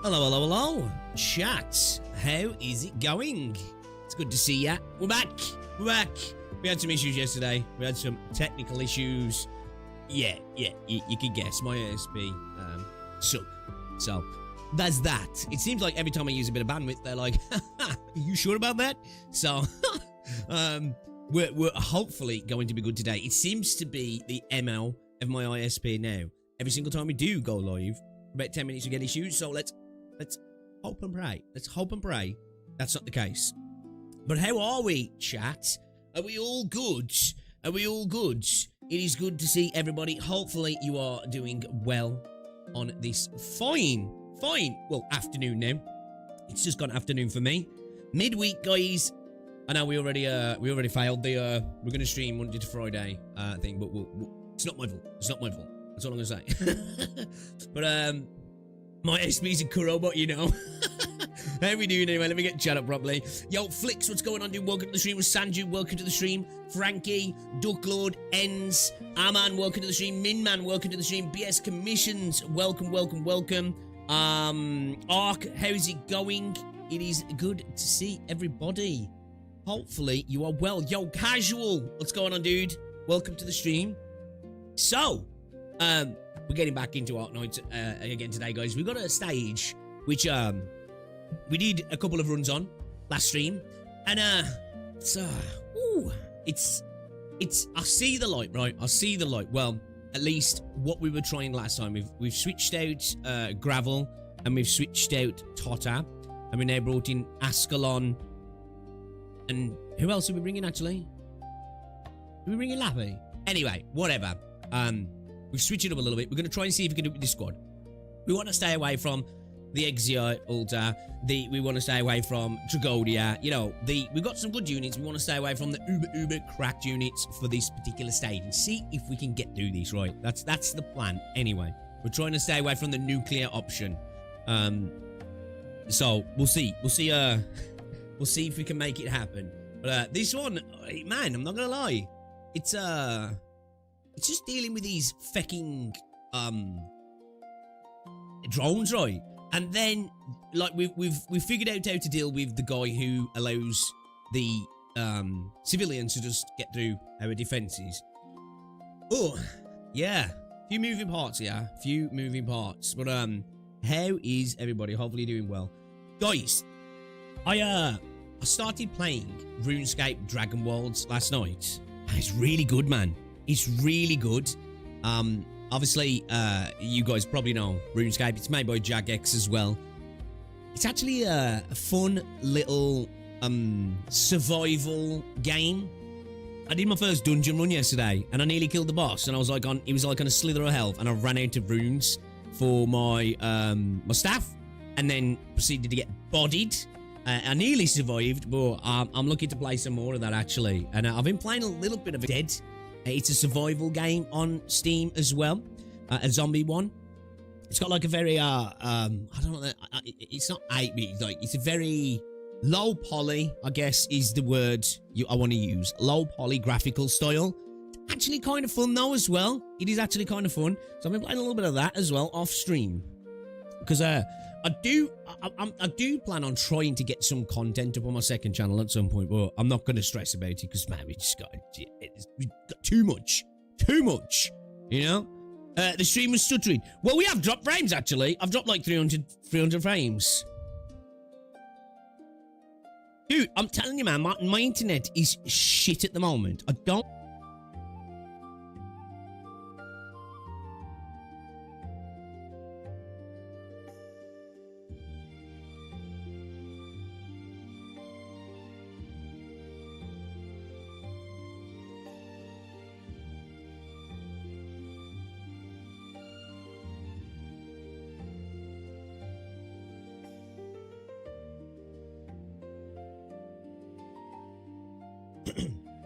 Hello, hello, hello. Chat, how is it going? It's good to see ya. We're back. We're back. We had some issues yesterday. We had some technical issues. Yeah, you can guess. My ASP suck. So, that's that. It seems like every time I use a bit of bandwidth, they're like, are you sure about that? So, we're hopefully going to be good today. It seems to be the ML of my ISP now. Every single time we do go live, about 10 minutes we get issues, so let's hope and pray. Let's hope and pray that's not the case. But how are we, chat? Are we all good? Are we all good? It is good to see everybody. Hopefully you are doing well on this fine, well, afternoon now. It's just gone afternoon for me. Midweek, guys. I know we already failed the we're gonna stream Monday to Friday thing, but it's not my fault. It's not my fault. That's all I'm gonna say. But my SP's in Kuro, but you know. How we doing anyway? Let me get chat up properly. Yo, Flicks, what's going on, dude? Welcome to the stream. With Sanju, welcome to the stream. Frankie, Ducklord, Enz, Aman, welcome to the stream. Minman, welcome to the stream. BS Commissions, welcome. Ark, how's it going? It is good to see everybody. Hopefully you are well. Yo, Casual, what's going on, dude? Welcome to the stream. So, we're getting back into Arknights again today, guys. We've got a stage which we did a couple of runs on last stream, and it's I see the light, right? I see the light. Well, at least what we were trying last time. We've switched out Gravel, and we've switched out Tota, and we now brought in Ascalon. And who else are we bringing, actually? Are we bringing Lappy? Anyway, whatever. We've switched it up a little bit. We're going to try and see if we can do it with this squad. We want to stay away from the Exia Ulta. We want to stay away from Tragodia. You know, we've got some good units. We want to stay away from the uber cracked units for this particular stage and see if we can get through this, right? That's the plan. Anyway, we're trying to stay away from the nuclear option. So we'll see. We'll see if we can make it happen. But this one, man, I'm not gonna lie. It's just dealing with these fecking drones, right? And then, like, we've figured out how to deal with the guy who allows the civilians to just get through our defenses. Oh, yeah, few moving parts here, few moving parts. But how is everybody? Hopefully doing well, guys. I started playing RuneScape Dragon Worlds last night. It's really good, man. It's really good. Obviously, you guys probably know RuneScape. It's made by Jagex as well. It's actually a fun little survival game. I did my first dungeon run yesterday, and I nearly killed the boss. And I was like he was like on a slither of health, and I ran out of runes for my my staff, and then proceeded to get bodied. I nearly survived, but I'm looking to play some more of that, actually. And I've been playing a little bit of Dead. It's a survival game on Steam as well. A zombie one. It's got like a very, I don't know, it's not 8-bit, like, it's a very low poly, I guess is the word I want to use. Low poly graphical style. It's actually kind of fun though as well. It is actually kind of fun. So I've been playing a little bit of that as well off stream. Because I do plan on trying to get some content up on my second channel at some point, but I'm not going to stress about it because, man, we've got too much, you know? The stream was stuttering. Well, we have dropped frames, actually. I've dropped like 300 frames. Dude, I'm telling you, man, my internet is shit at the moment. I don't...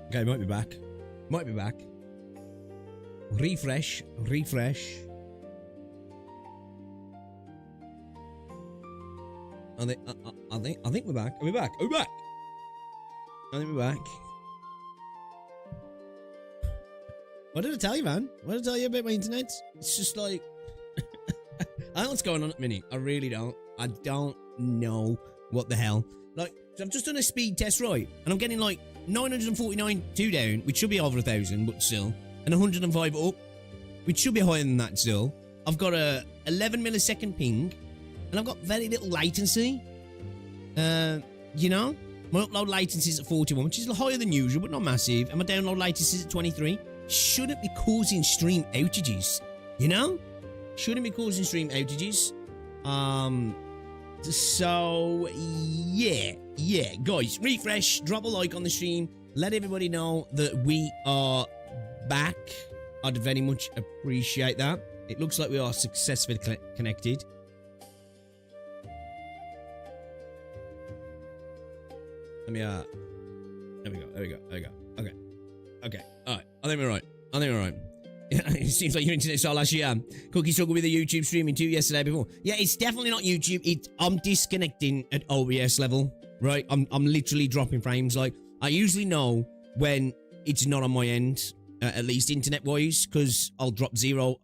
Okay, might be back. Refresh. I think we're back. Are we back? I think we're back. What did I tell you, man? What did I tell you about my internet? It's just like... I don't know what's going on at the minute. I really don't. I don't know what the hell. Like, so I've just done a speed test, right? And I'm getting like 949 2 down, which should be over 1,000, but still. And 105 up, which should be higher than that still. I've got a 11 millisecond ping, and I've got very little latency. You know? My upload latency is at 41, which is higher than usual, but not massive. And my download latency is at 23. Shouldn't be causing stream outages, you know? Shouldn't be causing stream outages. So, yeah. Guys, refresh, drop a like on the stream. Let everybody know that we are back. I'd very much appreciate that. It looks like we are successfully connected. Let me, there we go. Okay. Alright. I think we're right. It seems like your internet saw last year. Cookie struggled with the YouTube streaming too yesterday before. Yeah, it's definitely not YouTube. I'm disconnecting at OBS level, right? I'm literally dropping frames. Like, I usually know when it's not on my end, at least internet-wise, because I'll drop zero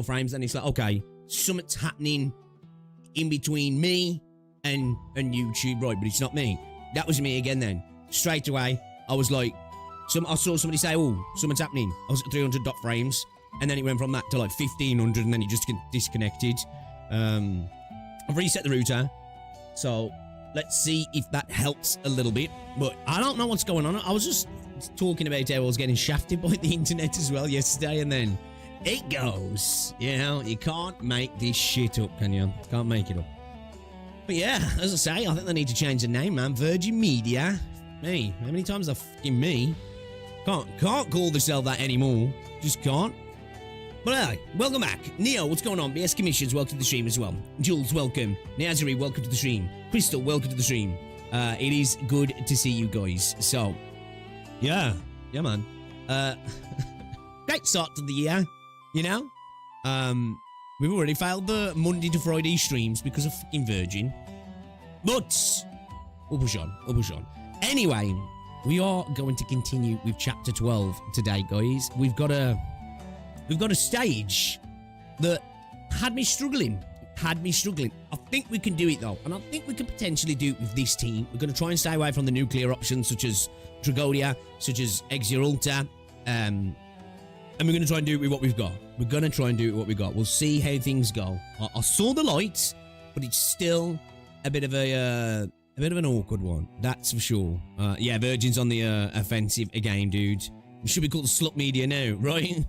frames, and it's like, okay, something's happening in between me and YouTube, right? But it's not me. That was me again then. Straight away, I was like, I saw somebody say, oh, something's happening. I was at 300 dot frames, and then it went from that to like 1,500, and then it just disconnected. I've reset the router, so let's see if that helps a little bit. But I don't know what's going on. I was just talking about how I was getting shafted by the internet as well yesterday, and then it goes. You know, you can't make this shit up, can you? Can't make it up. But yeah, as I say, I think they need to change the name, man. Virgin Media. Me. How many times are fucking me? Can't call themselves that anymore. Just can't. But anyway, welcome back. Neo, what's going on? BS Commissions, welcome to the stream as well. Jules, welcome. Nazari, welcome to the stream. Crystal, welcome to the stream. It is good to see you guys. So, yeah, man. Great start to the year, you know? We've already failed the Monday to Friday streams because of fucking Virgin. But we'll push on. Anyway, we are going to continue with chapter 12 today, guys. We've got a stage that had me struggling. I think we can do it though, and I think we can potentially do it with this team. We're going to try and stay away from the nuclear options such as Dragonia, such as Exurulta, and we're going to try and do it with what we've got. We'll see how things go. I saw the lights, but it's still a bit of an awkward one, that's for sure. Yeah, Virgin's on the offensive again, dude. We should be called Slut Media now, right?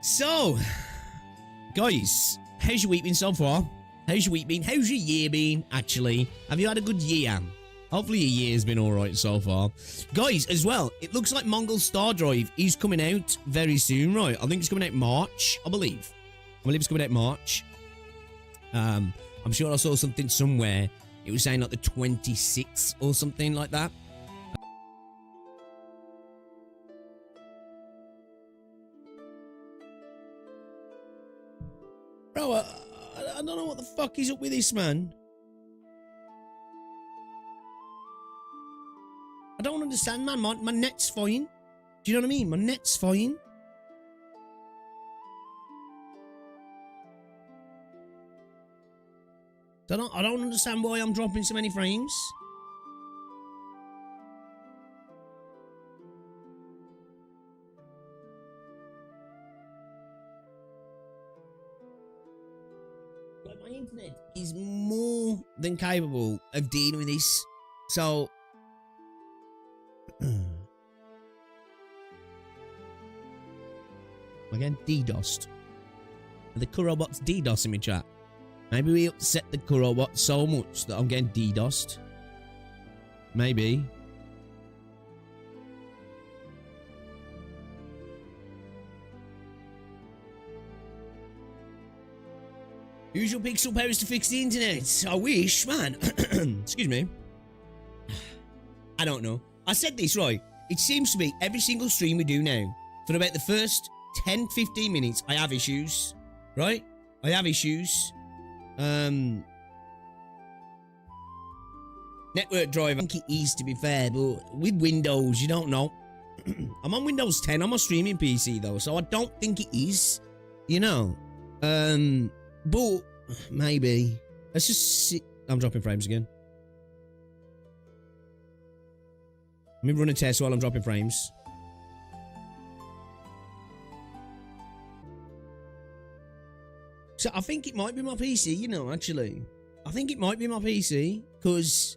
So, guys, how's your week been so far? How's your year been, actually? Have you had a good year? Hopefully your year's been alright so far. Guys, as well, it looks like Mongol Star Drive is coming out very soon, right? I think it's coming out March, I believe it's coming out March. I'm sure I saw something somewhere. It was saying like the 26th or something like that. Bro, I don't know what the fuck is up with this, man. I don't understand, man. My net's fine. Do you know what I mean? My net's fine. I don't understand why I'm dropping so many frames. Like, my internet is more than capable of dealing with this. So, again, DDoSed. The Kurobot's DDoSing me, chat. Maybe we upset the Kurobot so much that I'm getting DDoSed. Maybe. Usual pixel powers to fix the internet. I wish, man. Excuse me. I don't know. I said this, right? It seems to be every single stream we do now, for about the first 10-15 minutes, I have issues. Right? I have issues. Network drive, I think it is, to be fair, but with Windows, you don't know. I'm on Windows 10 on my streaming PC though, so I don't think it is. You know? But maybe. Let's just see. I'm dropping frames again. Let me run a test while I'm dropping frames. So I think it might be my PC, you know, actually. I think it might be my PC, because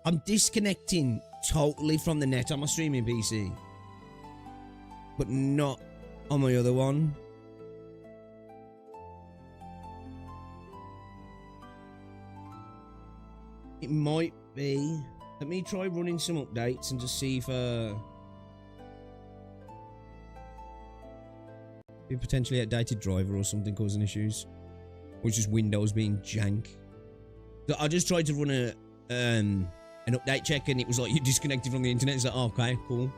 I'm disconnecting totally from the net on my streaming PC. But not on my other one. It might be. Let me try running some updates and just see if a potentially outdated driver or something causing issues, or just Windows being jank. So I just tried to run an update check, and it was like, you're disconnected from the internet. It's like, oh, okay, cool.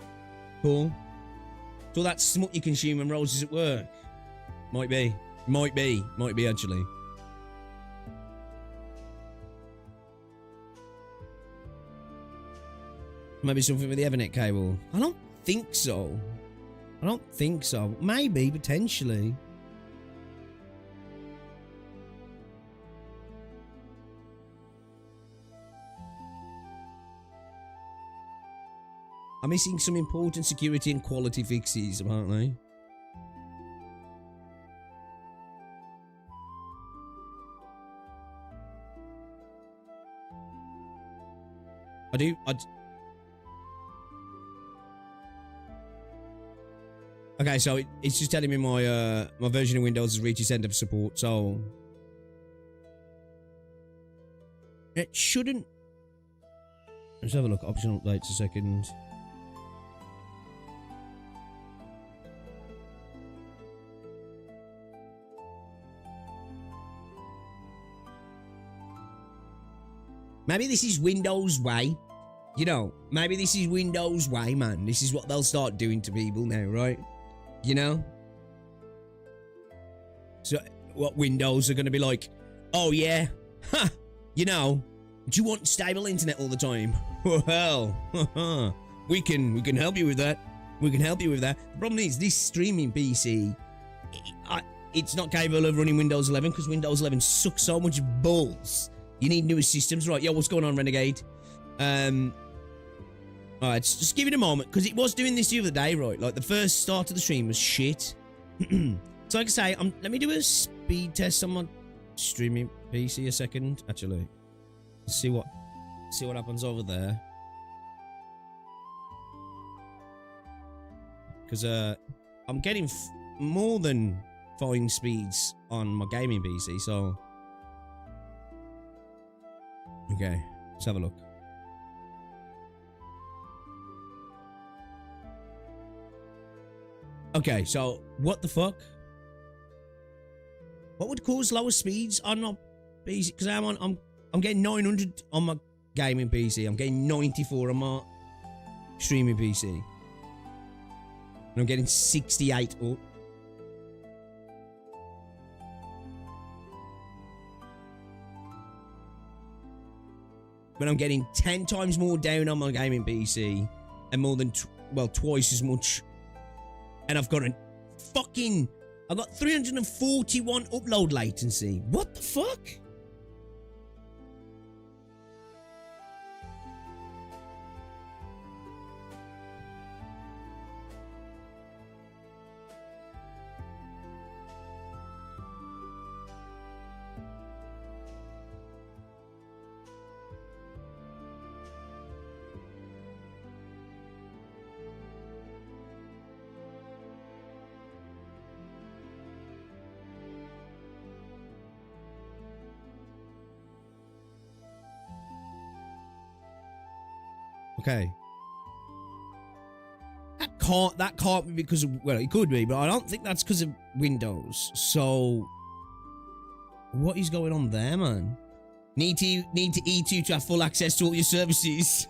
So that smut you consume and roses at work. Might be actually. Maybe something with the Ethernet cable. I don't think so. Maybe, potentially. I'm missing some important security and quality fixes, apparently. Okay, so it's just telling me my my version of Windows has reached its end of support, so it shouldn't. Let's have a look. Optional updates a second. Maybe this is Windows way. You know, maybe this is Windows way, man. This is what they'll start doing to people now, right? You know? So, what Windows are going to be like, oh yeah, ha, you know, do you want stable internet all the time? Well, we can help you with that. The problem is, this streaming PC, it's not capable of running Windows 11 because Windows 11 sucks so much balls. You need newer systems, right? Yo, what's going on, Renegade? Alright, just give it a moment, because it was doing this the other day, right? Like, the first start of the stream was shit. So, like I say, let me do a speed test on my streaming PC a second, actually. See what happens over there. Because, I'm getting more than fine speeds on my gaming PC, so... Okay, let's have a look. Okay, so what the fuck? What would cause lower speeds on my PC? Because I'm getting 900 on my gaming PC. I'm getting 94 on my streaming PC. And I'm getting 68 up. But I'm getting 10 times more down on my gaming PC. And more than, twice as much. And I've got I've got 341 upload latency. What the fuck? Okay. That can't be because of, well, it could be, but I don't think that's because of Windows. So, what is going on there, man? Need to E2 to have full access to all your services.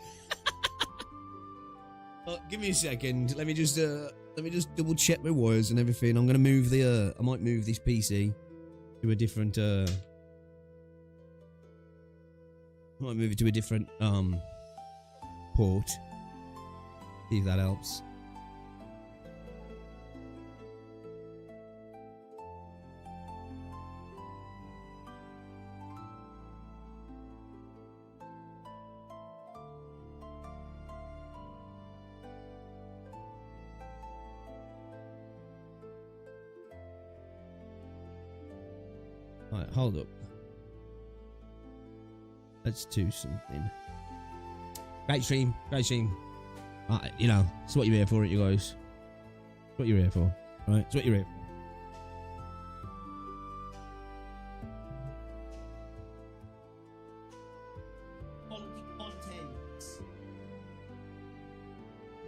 Give me a second. Let me just double check my wires and everything. I'm gonna move I might move this PC to a different I might move it to a different port. See if that helps. Alright, hold up. Let's do something. Great stream. Great stream. You know, it's what you're here for, you guys. It's what you're here for. Right? It's what you're here for.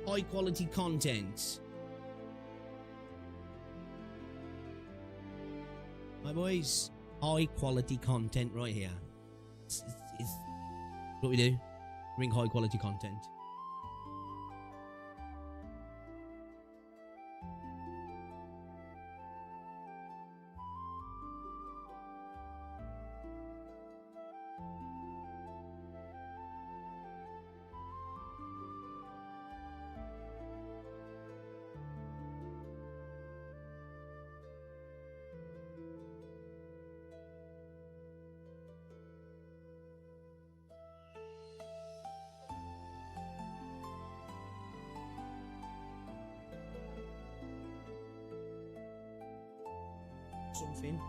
High quality content. My boys, high quality content right here. It's what we do. Bring high quality content. Something.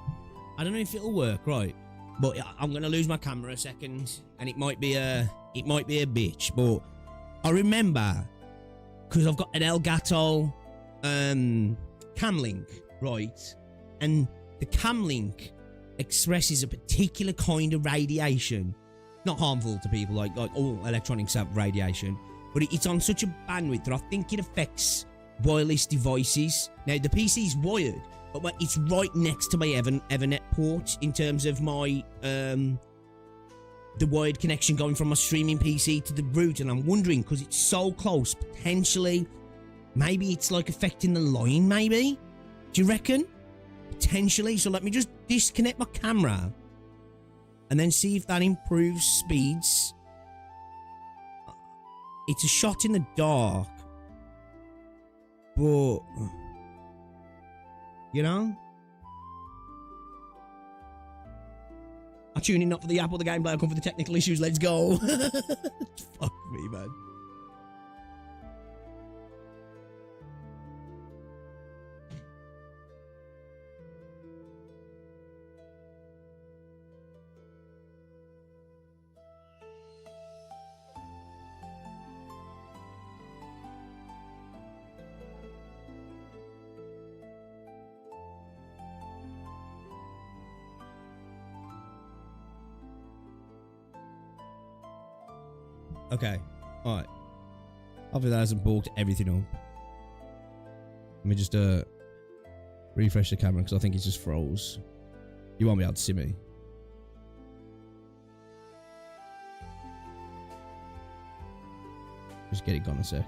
I don't know if it'll work, right? But I'm gonna lose my camera a second, and it might be a bitch. But I remember because I've got an Elgato cam link, right? And the cam link expresses a particular kind of radiation, not harmful to people, like all electronics have radiation, but it's on such a bandwidth that I think it affects wireless devices. Now the PC's wired, but it's right next to my Ethernet port in terms of my the wired connection going from my streaming PC to the route, and I'm wondering, because it's so close, potentially maybe it's like affecting the line. Maybe, do you reckon? Potentially. So let me just disconnect my camera and then see if that improves speeds. It's a shot in the dark, but you know, I tune in not for the app or the gameplay, I come for the technical issues. Let's go. Fuck me, man. Okay, alright. Hopefully that hasn't bulked everything up. Let me just refresh the camera, because I think it just froze. You won't be able to see me. Just get it gone a sec.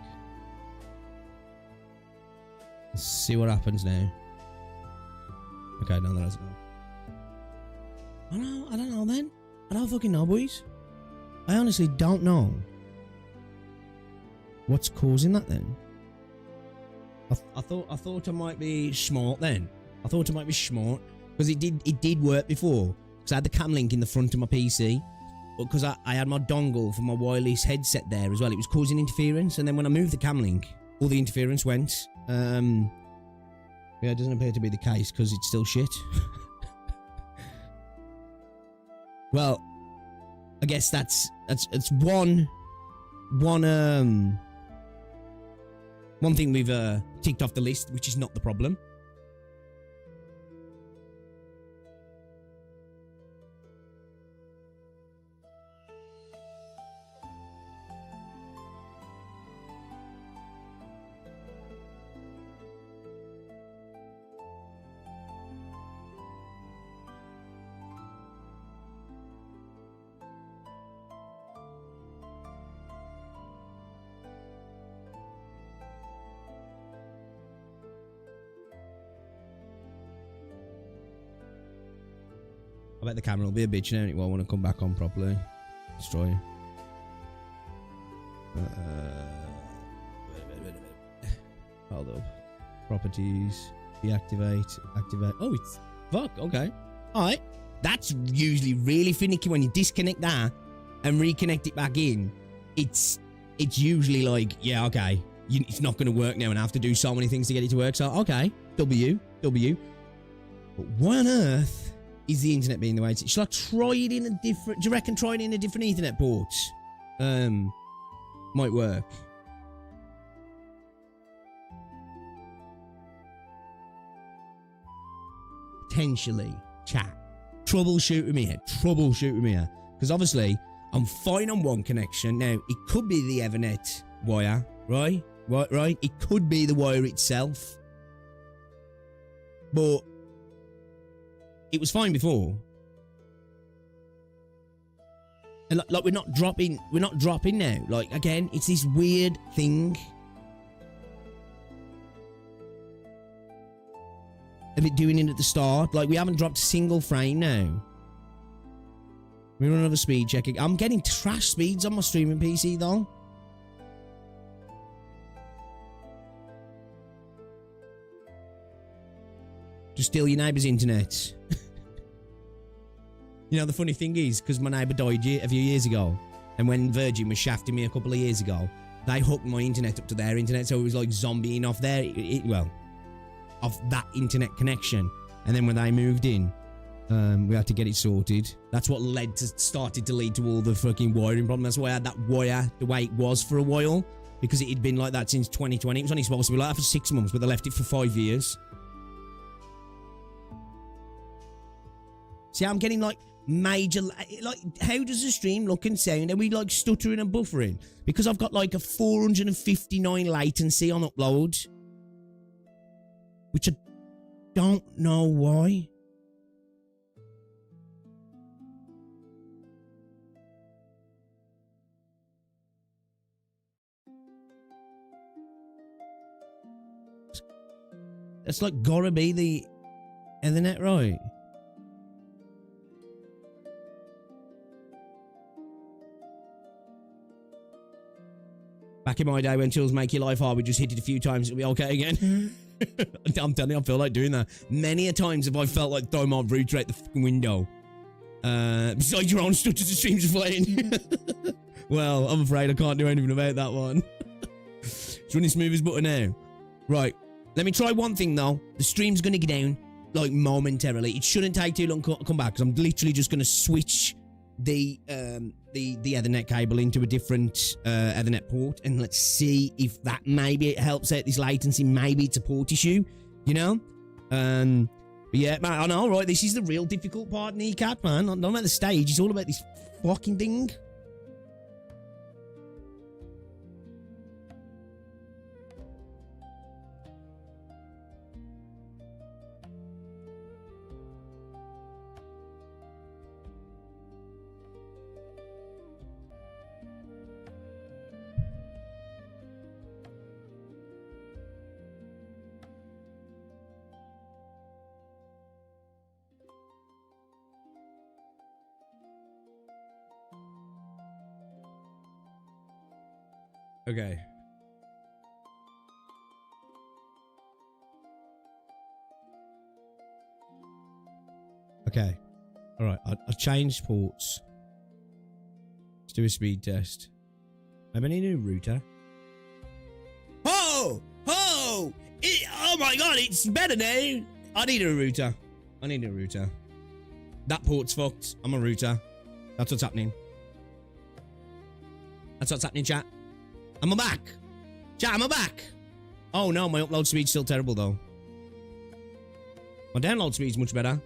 Let's see what happens now. Okay, no, that hasn't. I don't know then. I don't fucking know, boys. I honestly don't know what's causing that then. I thought I might be smart then. I thought I might be smart because it did work before, because I had the cam link in the front of my PC, but because I had my dongle for my wireless headset there as well, it was causing interference. And then when I moved the cam link, all the interference went. Yeah, it doesn't appear to be the case because it's still shit. Well, I guess that's one thing we've ticked off the list, which is not the problem. I bet the camera will be a bitch now and it won't want to come back on properly. Destroy. Hold up. Properties. Deactivate. Activate. Oh, it's... Fuck, okay. Alright. That's usually really finicky when you disconnect that and reconnect it back in. It's usually like, yeah, okay. It's not going to work now and I have to do so many things to get it to work. So, okay. W. But why on earth is the internet being the way it is? Shall I try it in a different... Do you reckon trying it in a different Ethernet port might work? Potentially. Chat. Troubleshoot with me here. Troubleshoot with me here. Because obviously, I'm fine on one connection. Now, it could be the Ethernet wire, right? Right? It could be the wire itself. But it was fine before. And like we're not dropping now. Like, again, it's this weird thing of it doing it at the start. Like, we haven't dropped a single frame now. We're on another speed check. I'm getting trash speeds on my streaming PC though. Just steal your neighbour's internet. You know, the funny thing is, because my neighbour died a few years ago, and when Virgin was shafting me a couple of years ago, they hooked my internet up to their internet, so it was like zombieing off their, off that internet connection. And then when they moved in, we had to get it sorted. That's what started to lead to all the fucking wiring problem. That's why I had that wire the way it was for a while, because it had been like that since 2020. It was only supposed to be like that for 6 months, but they left it for 5 years. See, I'm getting like major, like, how does the stream look and sound? Are we like stuttering and buffering? Because I've got like a 459 latency on upload, which I don't know why. It's like gotta be the internet, right? Back in my day when chills make your life hard, we just hit it a few times, it'll be okay again. I'm telling you, I feel like doing that. Many a times have I felt like throwing my router out the fucking window. Besides your own stutters and streams are playing. Well, I'm afraid I can't do anything about that one. It's running smooth as butter now. Right, let me try one thing though. The stream's gonna get down, like, momentarily. It shouldn't take too long to come back, because I'm literally just gonna switch the Ethernet cable into a different Ethernet port, and let's see if that maybe it helps out this latency. Maybe it's a port issue, you know. But yeah, man, I know, right? This is the real difficult part, Kneecap, man. Not about the stage. It's all about this fucking thing. Okay. Okay. All right. I changed ports. Let's do a speed test. Maybe I need a new router. Oh! Oh! Oh my god, it's better now. I need a router. I need a router. That port's fucked. I'm a router. That's what's happening. That's what's happening, chat. I'm back. Chat, I'm back. Oh no, my upload speed's still terrible though. My download speed's much better.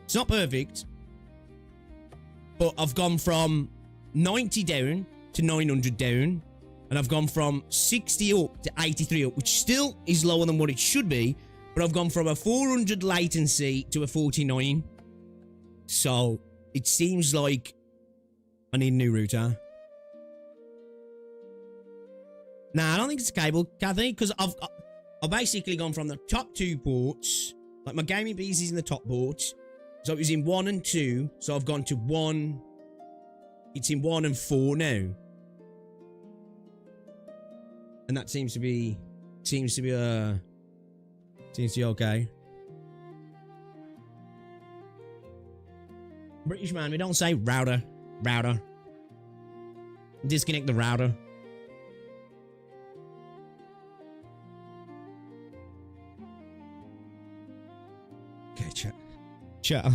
It's not perfect, but I've gone from 90 down to 900 down, and I've gone from 60 up to 83 up, which still is lower than what it should be, but I've gone from a 400 latency to a 49. So it seems like I need a new router. Nah, I don't think it's a cable, Kathy, because I've basically gone from the top 2 ports, like my gaming PC's in the top port, so it was in 1 and 2, so I've gone to 1. It's in 1 and 4 now, and that seems to be okay. British man, we don't say router. Router. Disconnect the router. Okay, chat. Chat.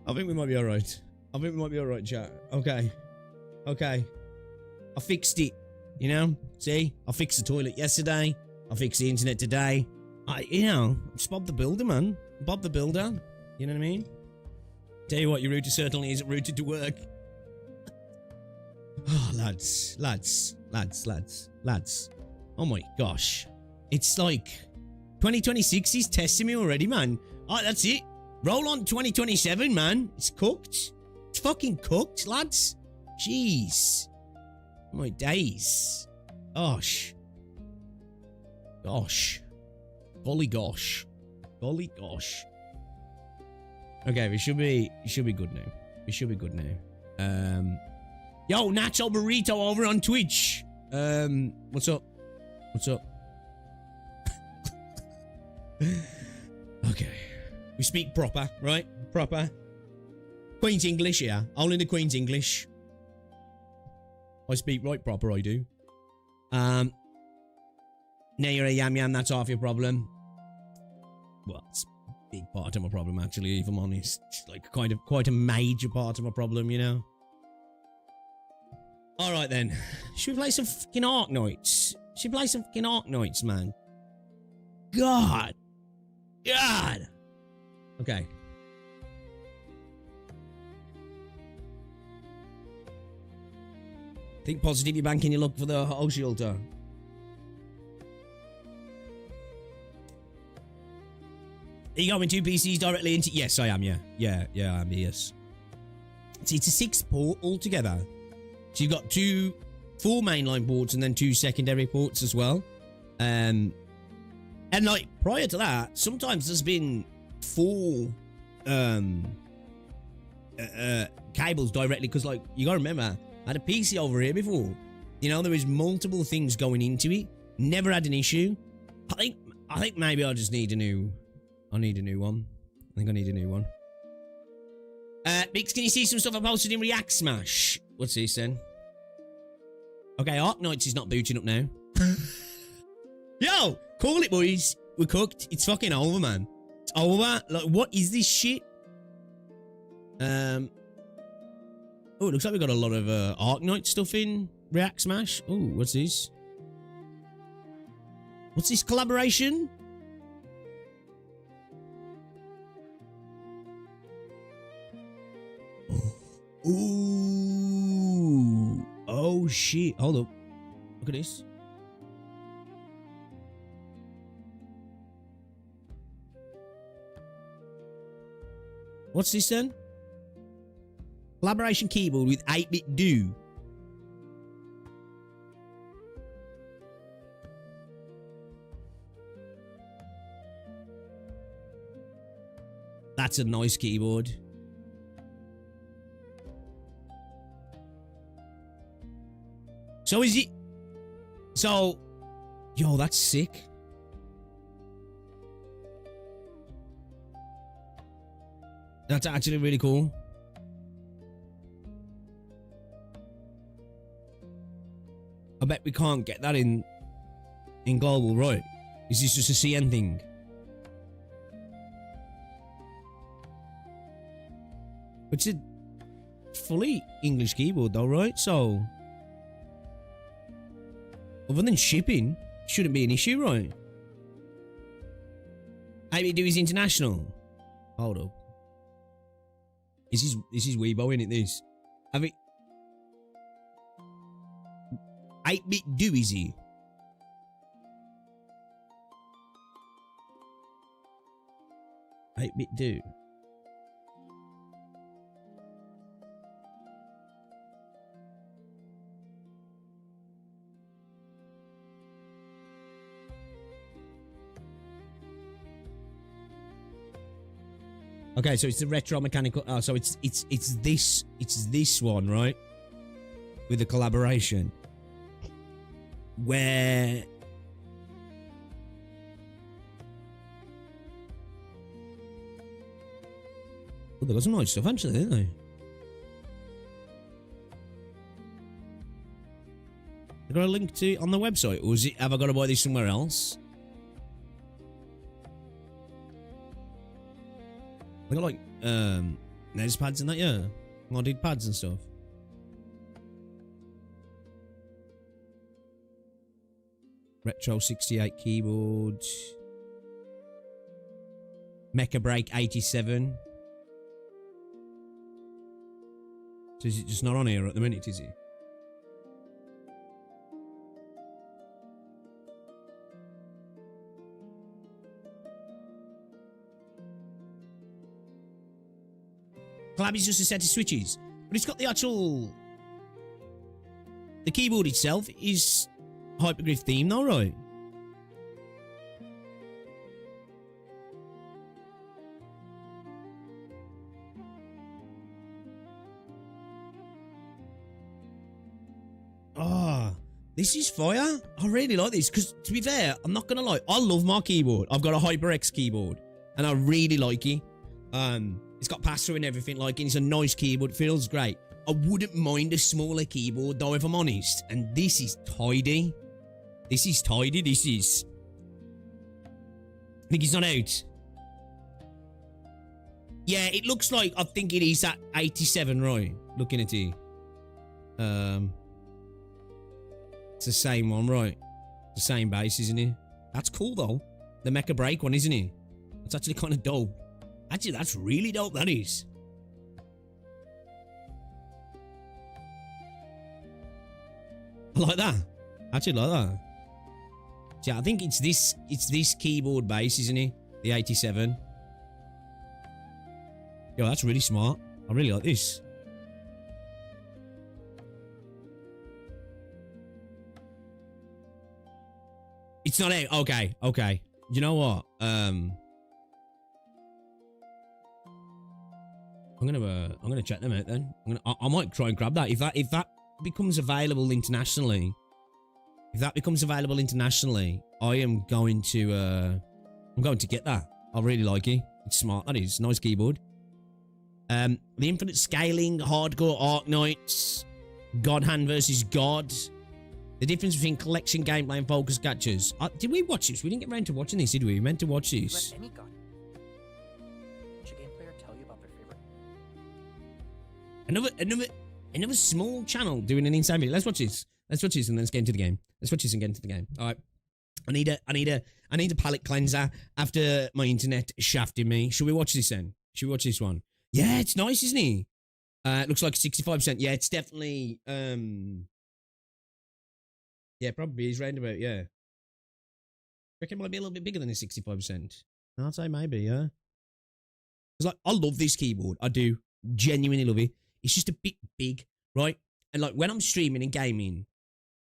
I think we might be alright. I think we might be alright, chat. Okay. Okay. I fixed it. You know? See? I fixed the toilet yesterday. I fixed the internet today. Just Bob the Builder, man. Bob the Builder. You know what I mean? Tell you what, your router certainly isn't routed to work. Oh, lads. Oh my gosh. It's like 2026 is testing me already, man. Alright, that's it. Roll on 2027, man. It's cooked. It's fucking cooked, lads. Jeez. My days. Gosh. Golly gosh. Okay, we should be good now. We should be good now. Yo, Nacho Burrito over on Twitch. What's up? Okay. We speak proper, right? Proper. Queen's English, yeah. Only the Queen's English. I speak right proper, I do. Now you're a yam, that's half your problem. Well, it's a big part of my problem, actually, if I'm honest. It's like quite a major part of my problem, you know? Alright then. Should we play some fucking Arknights? Man? God! Okay. Think positive, you're banking your luck for the whole shelter. Are you going 2 PCs directly into... Yes, I am, yeah. Yeah, I am, yes. See, it's a 6-port altogether. So you've got 4 mainline ports and then 2 secondary ports as well. And like, prior to that, sometimes there's been 4 cables directly, because like, you gotta remember, I had a PC over here before. You know, there was multiple things going into it. Never had an issue. I think maybe I just need a new... I need a new one. Bix, can you see some stuff I posted in React Smash? What's this then? Okay, Arknights is not booting up now. Yo, call it, boys. We're cooked. It's fucking over, man. It's over. Like, what is this shit? Oh, it looks like we got a lot of Arknight stuff in React Smash. Oh, what's this? What's this collaboration? Ooh. Oh, shit. Hold up. Look at this. What's this then? Collaboration keyboard with 8-bit do. That's a nice keyboard. So is it... So... Yo, that's sick. That's actually really cool. I bet we can't get that in global, right? Is this just a CN thing? It's a fully English keyboard though, right? So... Other than shipping, shouldn't be an issue, right? Maybe do is international. Hold up. This is Weibo, innit, this? Have it... 8-bit do, is he? Eight-bit do. Okay, so it's the retro mechanical. Oh, so it's this one, right? With the collaboration, where oh, they got some nice stuff, actually, didn't they? They got a link to on the website, or is it? Have I got to buy this somewhere else? They got like mouse pads and that, yeah. Modded pads and stuff. Retro 68 keyboard. Mecha Break 87. So is it just not on here at the minute, is it? Collab is just a set of switches, but it's got the actual... The keyboard itself is Hypergryph theme though, right? Ah, this is fire. I really like this, because to be fair, I'm not gonna lie, I love my keyboard. I've got a HyperX keyboard, and I really like it. It's got pass-through and everything like it. It's a nice keyboard. It feels great. I wouldn't mind a smaller keyboard though, if I'm honest. And this is tidy. This is tidy. This is. I think it's not out. Yeah, it looks like, I think it is at 87, right? Looking at it. It's the same one, right? The same base, isn't it? That's cool though. The Mecha Break one, isn't it? It's actually kind of dope. Actually, that's really dope, that is. I like that. I actually like that. Yeah, I think it's this keyboard base, isn't it? The 87. Yo, that's really smart. I really like this. It's not out. Okay, okay. You know what? I'm gonna check them out then. I might try and grab that if that becomes available internationally. If that becomes available internationally, I am going to get that. I really like it. It's smart. That is nice keyboard. The infinite scaling, hardcore Arknights, God Hand versus God. The difference between collection gameplay and focus gachas. Did we watch this? We didn't get around to watching this, did we? We meant to watch this. Another small channel doing an insane video. Let's watch this. Let's watch this and then let's get into the game. Let's watch this and get into the game. All right. I need a palate cleanser after my internet shafting me. Should we watch this then? Should we watch this one? Yeah, it's nice, isn't it? It looks like 65%. Yeah, it's definitely yeah, probably is round about, yeah. Reckon it might be a little bit bigger than the 65%. I'd say maybe, yeah. Because like, I love this keyboard. I do genuinely love it. It's just a bit big, right? And like when I'm streaming and gaming,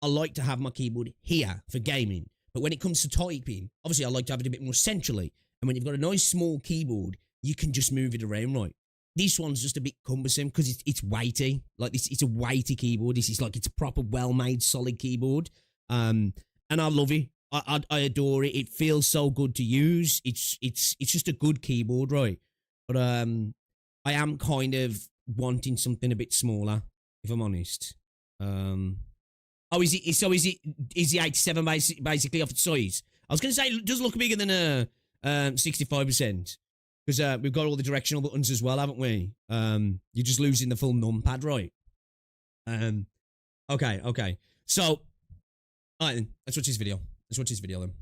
I like to have my keyboard here for gaming. But when it comes to typing, obviously I like to have it a bit more centrally. And when you've got a nice small keyboard, you can just move it around, right? This one's just a bit cumbersome because it's weighty. Like this, it's a weighty keyboard. This is like, it's a proper well-made solid keyboard. And I love it. I adore it. It feels so good to use. It's just a good keyboard, right? But I am kind of wanting something a bit smaller, if I'm honest. Oh, is the 87 basically off its size? I was going to say it does look bigger than a 65%. Because we've got all the directional buttons as well, haven't we? You're just losing the full numpad, right? Okay. So, all right then. Let's watch this video. Let's watch this video then.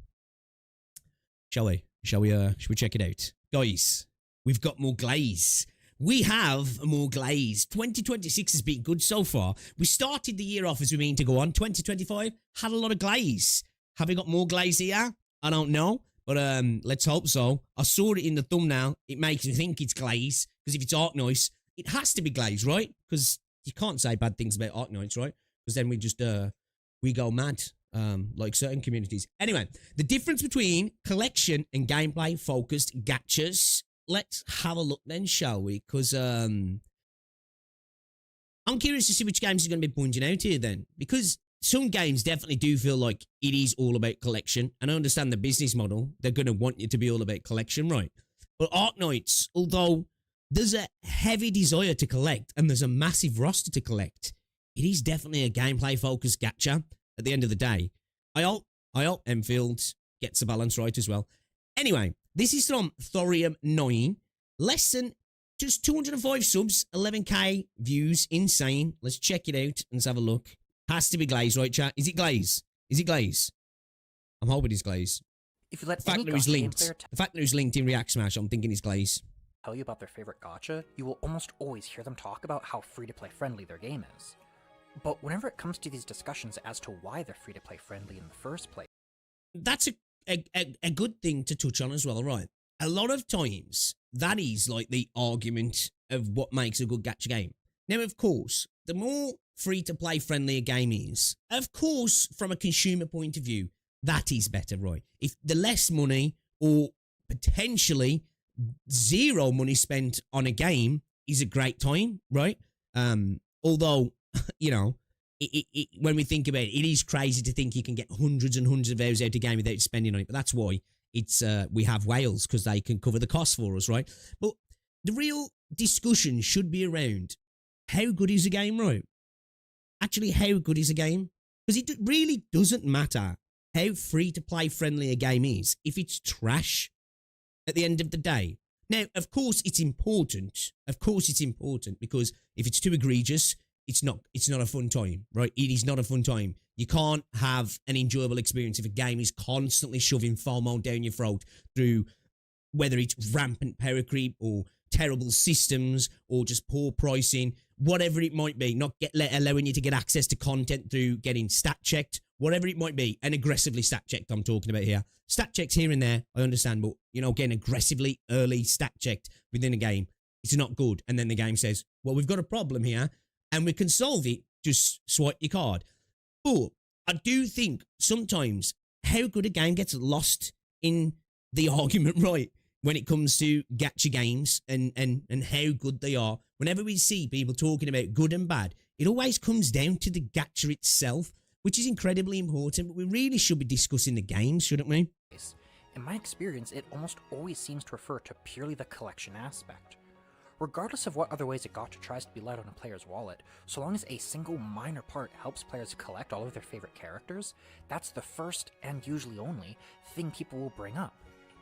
Shall we? Shall we check it out? Guys, we've got more glaze. We have more glaze. 2026 has been good so far. We started the year off as we mean to go on. 2025 had a lot of glaze. Have we got more glaze here? I don't know. But let's hope so. I saw it in the thumbnail. It makes me think it's glaze. Because if it's Arknights, it has to be glaze, right? Because you can't say bad things about Arknights, right? Because then we just, we go mad. Like certain communities. Anyway, the difference between collection and gameplay focused gachas. Let's have a look then, shall we? Because I'm curious to see which games are going to be pointing out here then. Because some games definitely do feel like it is all about collection. And I understand the business model. They're going to want you to be all about collection, right? But Arknights, although there's a heavy desire to collect and there's a massive roster to collect, it is definitely a gameplay-focused gacha at the end of the day. I hope Enfield gets the balance right as well. Anyway, this is from Thorium 9. Lesson just 205 subs, 11k views, insane. Let's check it out. Let's have a look. Has to be Glaze, right, chat? Is it Glaze? Is it Glaze? I'm hoping it's Glaze. If you let The fact that it was linked in React Smash, I'm thinking it's Glaze. Tell you about their favorite gacha, you will almost always hear them talk about how free-to-play friendly their game is. But whenever it comes to these discussions as to why they're free-to-play friendly in the first place... That's a good thing to touch on as well, right? A lot of times, that is like the argument of what makes a good gacha game. Now, of course, the more free-to-play friendly a game is, of course, from a consumer point of view, that is better, right? If the less money or potentially zero money spent on a game is a great time, right? Although, you know, when we think about it, it is crazy to think you can get hundreds and hundreds of hours out of a game without spending on it. But that's why it's we have whales, because they can cover the cost for us, right? But the real discussion should be around how good is a game, right? Actually, how good is a game? Because it really doesn't matter how free-to-play friendly a game is if it's trash at the end of the day. Now, of course, it's important. Of course, it's important, because if it's too egregious, it's not a fun time, right? It is not a fun time. You can't have an enjoyable experience if a game is constantly shoving FOMO down your throat through whether it's rampant power creep or terrible systems or just poor pricing, whatever it might be, not allowing you to get access to content through getting stat checked, whatever it might be, and aggressively stat checked I'm talking about here. Stat checks here and there, I understand, but, you know, getting aggressively early stat checked within a game, it's not good. And then the game says, well, we've got a problem here, and we can solve it, just swipe your card. But I do think sometimes how good a game gets lost in the argument, right, when it comes to gacha games and how good they are. Whenever we see people talking about good and bad, it always comes down to the gacha itself, which is incredibly important, but we really should be discussing the games, shouldn't we? In my experience, it almost always seems to refer to purely the collection aspect. Regardless of what other ways a gacha tries to be light on a player's wallet, so long as a single minor part helps players collect all of their favorite characters, that's the first, and usually only, thing people will bring up.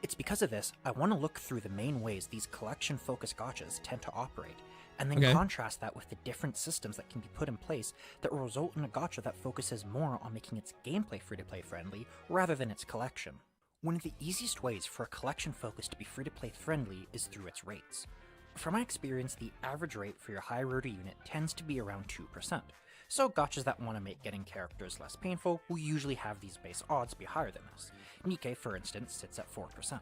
It's because of this, I want to look through the main ways these collection-focused gachas tend to operate, and then contrast that with the different systems that can be put in place that will result in a gacha that focuses more on making its gameplay free-to-play friendly rather than its collection. One of the easiest ways for a collection focus to be free-to-play friendly is through its rates. From my experience, the average rate for your high rarity unit tends to be around 2%, so gachas that want to make getting characters less painful will usually have these base odds be higher than this. Nikkei, for instance, sits at 4%.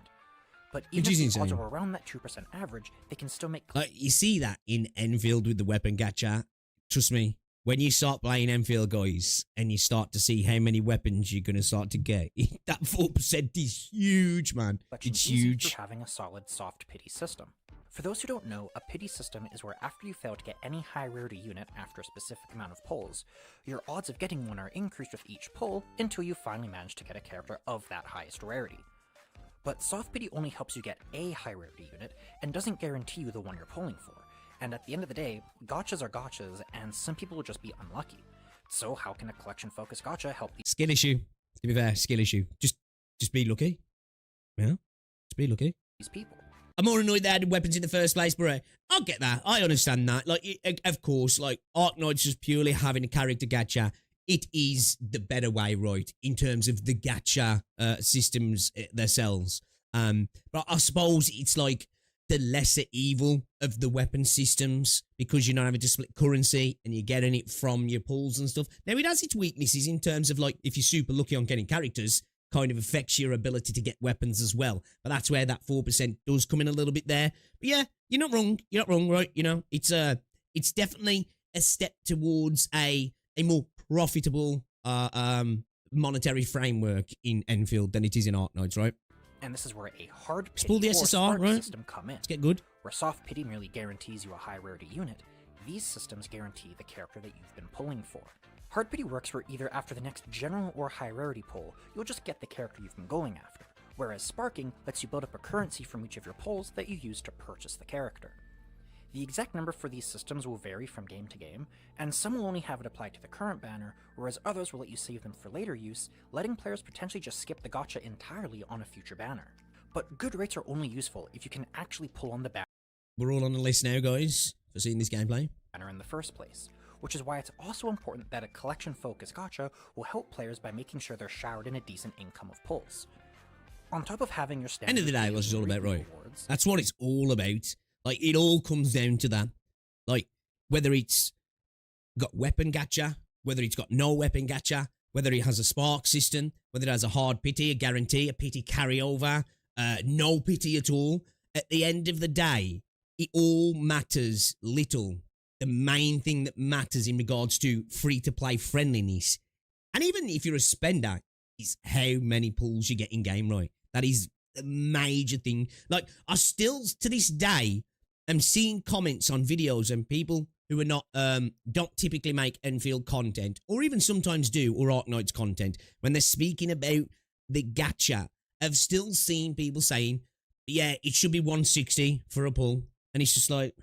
But even if the odds are around that 2% average, they can still make... you see that in Enfield with the weapon gacha. Trust me, when you start playing Enfield, guys, and you start to see how many weapons you're going to start to get, that 4% is huge, man. It's huge. For having a solid soft pity system. For those who don't know, a pity system is where after you fail to get any high rarity unit after a specific amount of pulls, your odds of getting one are increased with each pull until you finally manage to get a character of that highest rarity. But soft pity only helps you get a high rarity unit and doesn't guarantee you the one you're pulling for. And at the end of the day, gachas are gachas, and some people will just be unlucky. So how can a collection-focused gacha help these— Skill issue. To be fair, skill issue. Just be lucky. Yeah? Just be lucky. These people. I'm more annoyed they added weapons in the first place, but I'll get that. I understand that. Like, of course, like, Arknights just purely having a character gacha, it is the better way, right, in terms of the gacha systems themselves. But I suppose it's like the lesser evil of the weapon systems, because you're not having to split currency and you're getting it from your pulls and stuff. Now, it has its weaknesses in terms of, like, if you're super lucky on getting characters, kind of affects your ability to get weapons as well. But that's where that 4% does come in a little bit there. But yeah, you're not wrong. You're not wrong, right? You know, it's definitely a step towards a more profitable monetary framework in Enfield than it is in Arknights, right? And this is where a hard pity pull the or SSR, smart right? system come in. Let's get good. Where soft pity merely guarantees you a high rarity unit, these systems guarantee the character that you've been pulling for. Hard pity works where either after the next general or high rarity pull, you'll just get the character you've been going after, whereas sparking lets you build up a currency from each of your pulls that you use to purchase the character. The exact number for these systems will vary from game to game, and some will only have it applied to the current banner, whereas others will let you save them for later use, letting players potentially just skip the gacha entirely on a future banner. But good rates are only useful if you can actually pull on the banner we're all on the list now, guys, for seeing this gameplay. Banner in the first place, which is why it's also important that a collection-focused gacha will help players by making sure they're showered in a decent income of pulls. On top of having your standard End of the day, what's it all about, right? rewards, That's what it's all about. Like, it all comes down to that. Like, whether it's got weapon gacha, whether it's got no weapon gacha, whether it has a spark system, whether it has a hard pity, a guarantee, a pity carryover, no pity at all. At the end of the day, it all matters little. The main thing that matters in regards to free-to-play friendliness, and even if you're a spender, is how many pulls you get in game, right? That is a major thing. Like, I still, to this day, am seeing comments on videos and people who are not, don't typically make Enfield content, or even sometimes do, or Arknights content, when they're speaking about the gacha. I've still seen people saying, yeah, it should be 160 for a pull. And it's just like,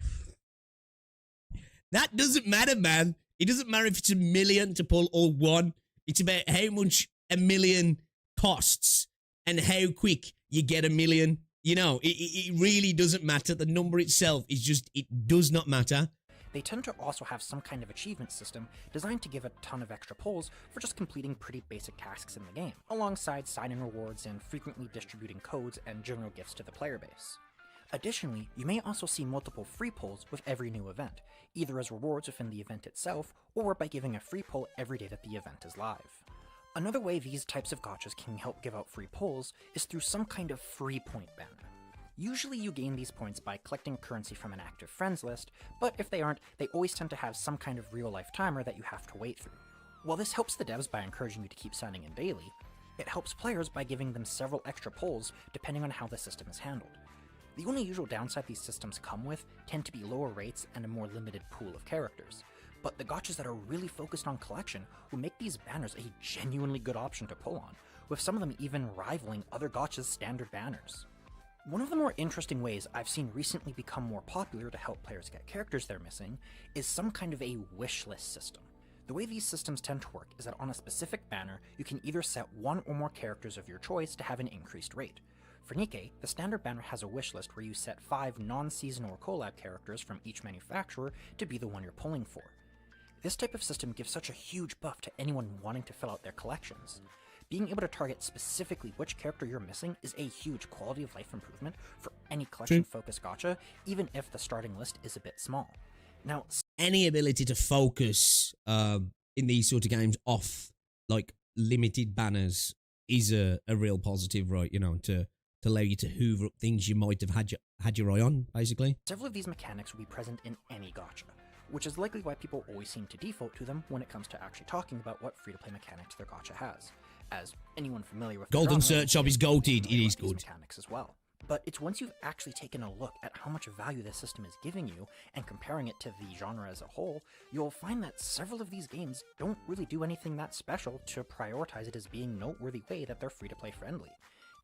that doesn't matter, man. It doesn't matter if it's $1 million to pull or one. It's about how much $1 million costs and how quick you get $1 million. You know, it really doesn't matter. The number itself is just, it does not matter. They tend to also have some kind of achievement system designed to give a ton of extra pulls for just completing pretty basic tasks in the game, alongside sign-in rewards and frequently distributing codes and general gifts to the player base. Additionally, you may also see multiple free pulls with every new event, either as rewards within the event itself, or by giving a free pull every day that the event is live. Another way these types of gachas can help give out free pulls is through some kind of free point banner. Usually you gain these points by collecting currency from an active friends list, but if they aren't, they always tend to have some kind of real-life timer that you have to wait through. While this helps the devs by encouraging you to keep signing in daily, it helps players by giving them several extra pulls depending on how the system is handled. The only usual downside these systems come with tend to be lower rates and a more limited pool of characters, but the gachas that are really focused on collection will make these banners a genuinely good option to pull on, with some of them even rivaling other gachas' standard banners. One of the more interesting ways I've seen recently become more popular to help players get characters they're missing is some kind of a wish list system. The way these systems tend to work is that on a specific banner, you can either set one or more characters of your choice to have an increased rate. For Nikkei, the standard banner has a wish list where you set 5 non-season or collab characters from each manufacturer to be the one you're pulling for. This type of system gives such a huge buff to anyone wanting to fill out their collections. Being able to target specifically which character you're missing is a huge quality of life improvement for any collection-focused gacha, even if the starting list is a bit small. Now, any ability to focus in these sort of games off, like, limited banners is a real positive, right? You know, to allow you to hoover up things you might have had your eye on, basically. Several of these mechanics will be present in any gacha, which is likely why people always seem to default to them when it comes to actually talking about what free-to-play mechanics their gacha has. As anyone familiar with Golden the genre Search Shop is goated. It is good. Mechanics as well. But it's once you've actually taken a look at how much value this system is giving you and comparing it to the genre as a whole, you'll find that several of these games don't really do anything that special to prioritize it as being noteworthy way that they're free-to-play friendly.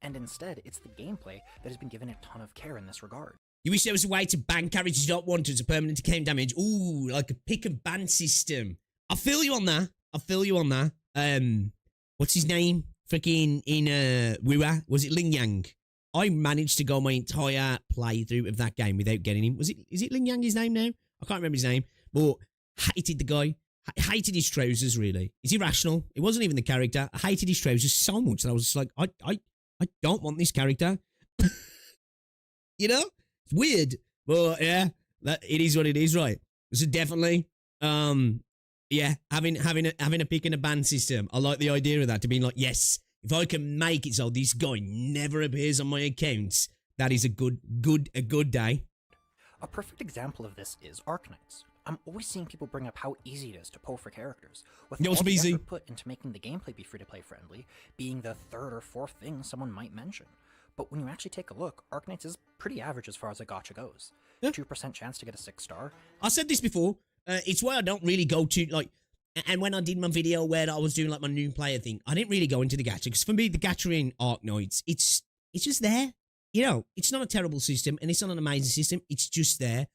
And instead, it's the gameplay that has been given a ton of care in this regard. You wish there was a way to ban characters you don't want as a permanent account damage. Ooh, like a pick and ban system. I feel you on that. What's his name? Freaking in Wua? Was it Ling Yang? I managed to go my entire playthrough of that game without getting him. Is it Ling Yang his name now? I can't remember his name. But hated the guy. Hated his trousers, really. It's irrational. It wasn't even the character. I hated his trousers so much that I was just like, I don't want this character. You know? It's weird. But yeah, it is what it is, right? So definitely, yeah, having a pick and a ban system. I like the idea of that, to being like, yes, if I can make it so this guy never appears on my accounts, that is a good day. A perfect example of this is Arknights. I'm always seeing people bring up how easy it is to pull for characters, with all the effort put into making the gameplay be free-to-play friendly being the third or fourth thing someone might mention. But when you actually take a look, Arknights is pretty average as far as a gacha goes. Yeah. 2% chance to get a 6-star. I said this before. It's why I don't really go to, like, and when I did my video where I was doing, like, my new player thing, I didn't really go into the gacha, because for me, the gacha in Arknights, it's just there. You know, it's not a terrible system, and it's not an amazing system. It's just there.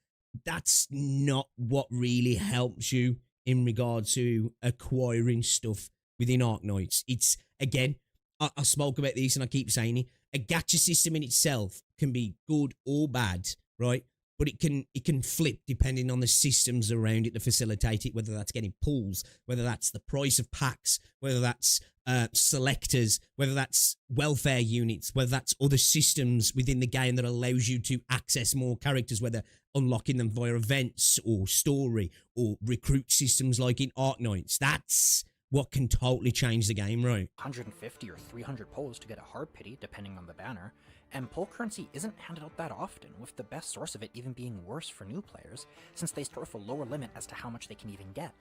That's not what really helps you in regard to acquiring stuff within Arknights. It's, again, I spoke about this, and I keep saying it, a gacha system in itself can be good or bad, right? but it can flip depending on the systems around it to facilitate it, whether that's getting pulls, whether that's the price of packs, whether that's selectors, whether that's welfare units, whether that's other systems within the game that allows you to access more characters, whether unlocking them via events or story or recruit systems like in Arknights. That's what can totally change the game, right? 150 or 300 pulls to get a hard pity, depending on the banner, and pull currency isn't handed out that often, with the best source of it even being worse for new players, since they start with a lower limit as to how much they can even get.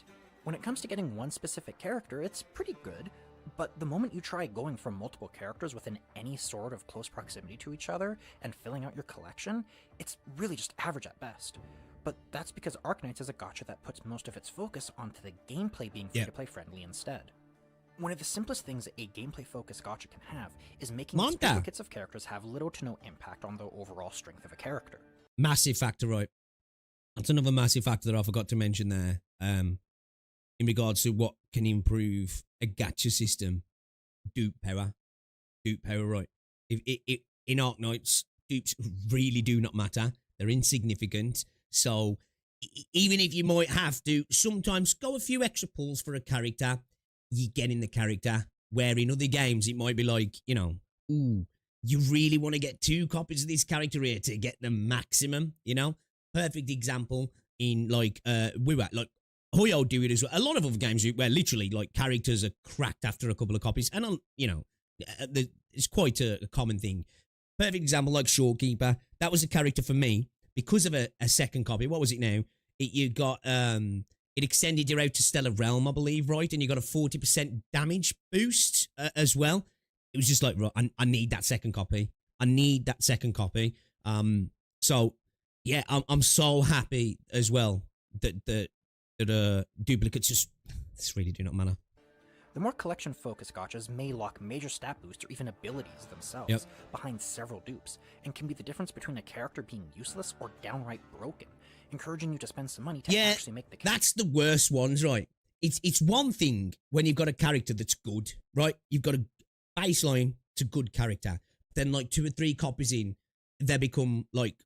When it comes to getting one specific character, it's pretty good, but the moment you try going from multiple characters within any sort of close proximity to each other and filling out your collection, it's really just average at best. But that's because Arknights is a gacha that puts most of its focus onto the gameplay being free-to-play friendly instead. One of the simplest things a gameplay-focused gacha can have is making its duplicates of characters have little to no impact on the overall strength of a character. Massive factor, right? That's another massive factor that I forgot to mention there. In regards to what can improve a gacha system, dupe power. Dupe power, right? In Arknights, dupes really do not matter. They're insignificant. So even if you might have to sometimes go a few extra pulls for a character, you get in the character. Where in other games, it might be like, you know, ooh, you really want to get 2 copies of this character here to get the maximum, you know? Perfect example in like, like, Hoyo do it as well. A lot of other games where literally like characters are cracked after a couple of copies. And, you know, it's quite a common thing. Perfect example like Shorekeeper. That was a character for me because of a second copy. What was it now? You got, it extended you out to Stellar Realm, I believe, right? And you got a 40% damage boost as well. It was just like, right, I need that second copy. I need that second copy. So, yeah, I'm so happy as well that duplicates just really do not matter. The more collection-focused gachas may lock major stat boosts or even abilities themselves behind several dupes, and can be the difference between a character being useless or downright broken, encouraging you to spend some money to actually make the character. That's the worst ones, right? It's one thing when you've got a character that's good, right? You've got a baseline to good character. Then like 2 or 3 copies in, they become like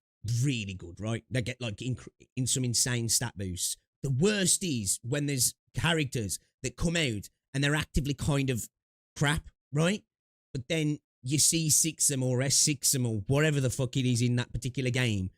really good, right? They get like in some insane stat boosts. The worst is when there's characters that come out and they're actively kind of crap, right? But then you see 6 or S6 or whatever the fuck it is in that particular game,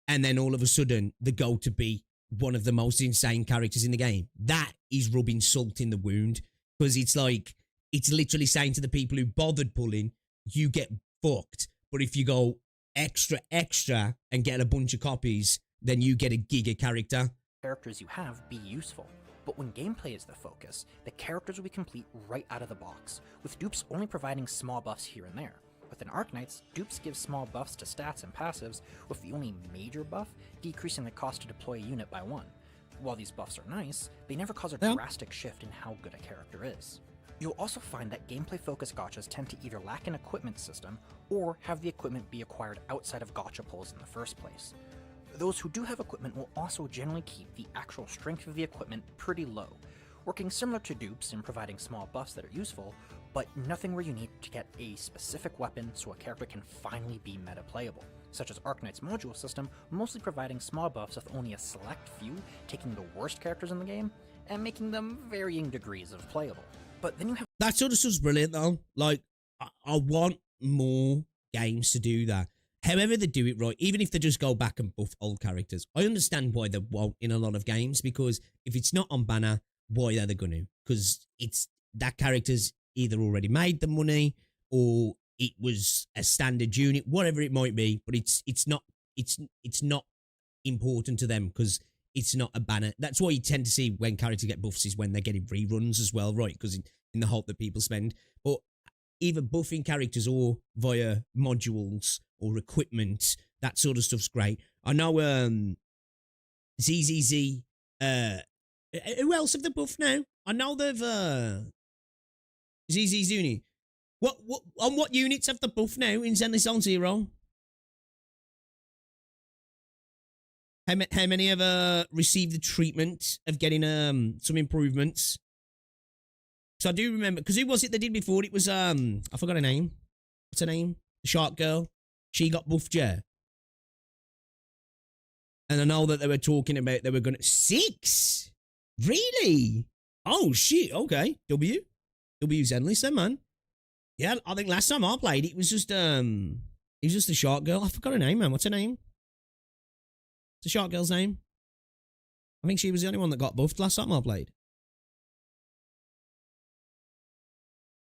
and then all of a sudden they go to be one of the most insane characters in the game. That is rubbing salt in the wound, because it's like, it's literally saying to the people who bothered pulling, you get fucked. But if you go extra and get a bunch of copies, then you get a giga character. Characters you have be useful. But when gameplay is the focus, the characters will be complete right out of the box, with dupes only providing small buffs here and there. Within Arknights, dupes give small buffs to stats and passives, with the only major buff decreasing the cost to deploy a unit by 1. While these buffs are nice, they never cause a drastic shift in how good a character is. You'll also find that gameplay-focused gachas tend to either lack an equipment system, or have the equipment be acquired outside of gacha pulls in the first place. Those who do have equipment will also generally keep the actual strength of the equipment pretty low, working similar to dupes in providing small buffs that are useful, but nothing where you need to get a specific weapon so a character can finally be meta playable, such as Arknights' module system mostly providing small buffs with only a select few taking the worst characters in the game and making them varying degrees of playable. But then you have that sort of stuff's brilliant though. Like, I want more games to do that. However they do it, right, even if they just go back and buff old characters, I understand why they won't in a lot of games, because if it's not on banner, why are they going to? Because it's that character's either already made the money, or it was a standard unit, whatever it might be, but it's not important to them because it's not a banner. That's why you tend to see when characters get buffs is when they're getting reruns as well, right? Because in the hope that people spend. But either buffing characters or via modules or equipment, that sort of stuff's great. I know ZZZ, who else have they buffed now? I know they've ZZ Zuni. On what units have they buffed now in Zenless Zero? How many have received the treatment of getting some improvements? So I do remember, because who was it they did before? It was I forgot her name. What's her name? The shark girl. She got buffed, yeah. And I know that they were talking about they were going to 6. Really? Oh shit. Okay. W's endless then, man. Yeah, I think last time I played it was just the shark girl. I forgot her name, man. What's her name? What's the shark girl's name? I think she was the only one that got buffed last time I played.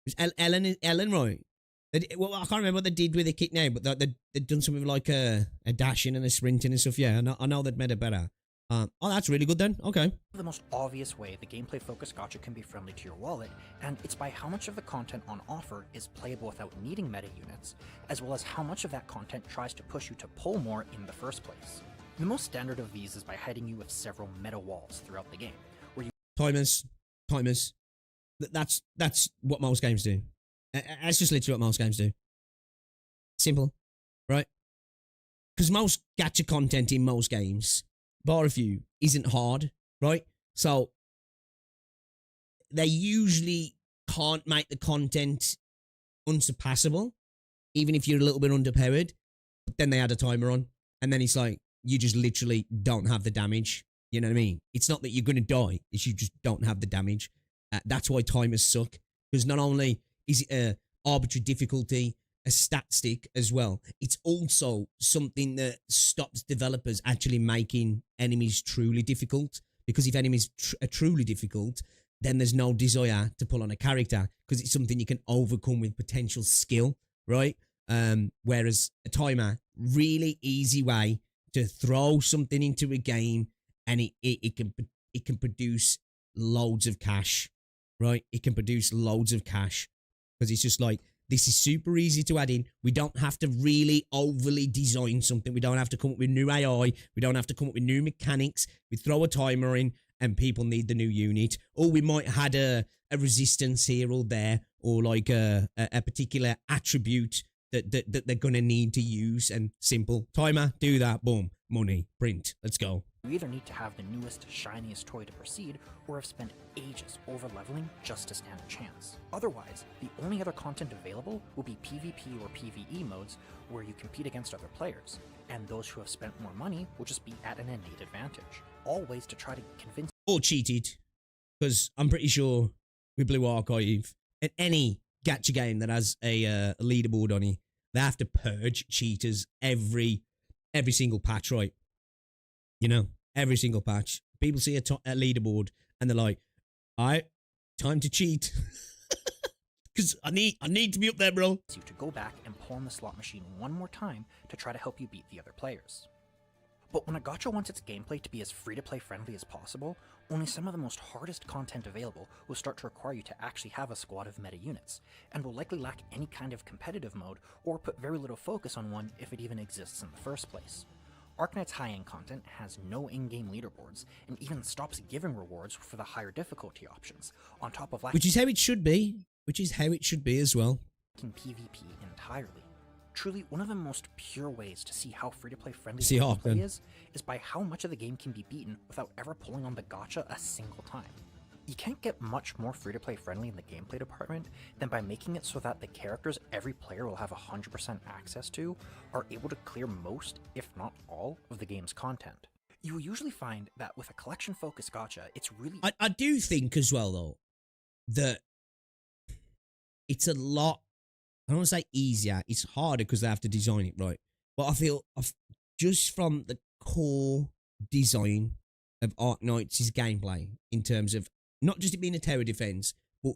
It was Ellen, right? Well, I can't remember what they did with the kit now, but they'd done something like a dashing and a sprinting and stuff. Yeah, I know they'd made it better. Oh, that's really good then. Okay. The most obvious way the gameplay-focused gacha can be friendly to your wallet, and it's by how much of the content on offer is playable without needing meta units, as well as how much of that content tries to push you to pull more in the first place. The most standard of these is by hiding you with several meta walls throughout the game, where you timers. That's what most games do. That's just literally what most games do. Simple, right? Because most gacha content in most games, bar a few, isn't hard, right? So they usually can't make the content unsurpassable, even if you're a little bit underpowered. But then they add a timer on, and then it's like you just literally don't have the damage. You know what I mean? It's not that you're going to die, it's you just don't have the damage. That's why timers suck, because not only is it a arbitrary difficulty, a stat stick as well, it's also something that stops developers actually making enemies truly difficult, because if enemies are truly difficult, then there's no desire to pull on a character, because it's something you can overcome with potential skill, right? Whereas a timer, really easy way to throw something into a game, and it can produce loads of cash, right? It can produce loads of cash, because it's just like, this is super easy to add in. We don't have to really overly design something. We don't have to come up with new AI. We don't have to come up with new mechanics. We throw a timer in and people need the new unit. Or we might have a resistance here or there, or like a particular attribute that they're going to need to use. And simple. Timer, do that, boom, money, print, let's go. You either need to have the newest, shiniest toy to proceed, or have spent ages over-leveling just to stand a chance. Otherwise, the only other content available will be PvP or PvE modes where you compete against other players, and those who have spent more money will just be at an innate advantage. All ways to try to convince— or cheated, because I'm pretty sure with Blue Archive, in any gacha game that has a leaderboard on it, they have to purge cheaters every single patch, right? You know, every single patch. People see a leaderboard and they're like, all right, time to cheat. Because I need to be up there, bro. You to go back and pull on the slot machine one more time to try to help you beat the other players. But when a gacha wants its gameplay to be as free-to-play friendly as possible, only some of the most hardest content available will start to require you to actually have a squad of meta units, and will likely lack any kind of competitive mode or put very little focus on one if it even exists in the first place. Arknights high-end content has no in-game leaderboards, and even stops giving rewards for the higher difficulty options, on top of lacking— which is how it should be. Which is how it should be as well. PvP entirely. Truly, one of the most pure ways to see how free-to-play friendly See how gameplay is by how much of the game can be beaten without ever pulling on the gacha a single time. You can't get much more free-to-play friendly in the gameplay department than by making it so that the characters every player will have 100% access to are able to clear most, if not all, of the game's content. You will usually find that with a collection-focused gacha, it's really— I do think as well, though, that it's a lot, I don't want to say easier, it's harder because they have to design it right. But I feel just from the core design of Arknights' gameplay, in terms of not just it being a tower defense, but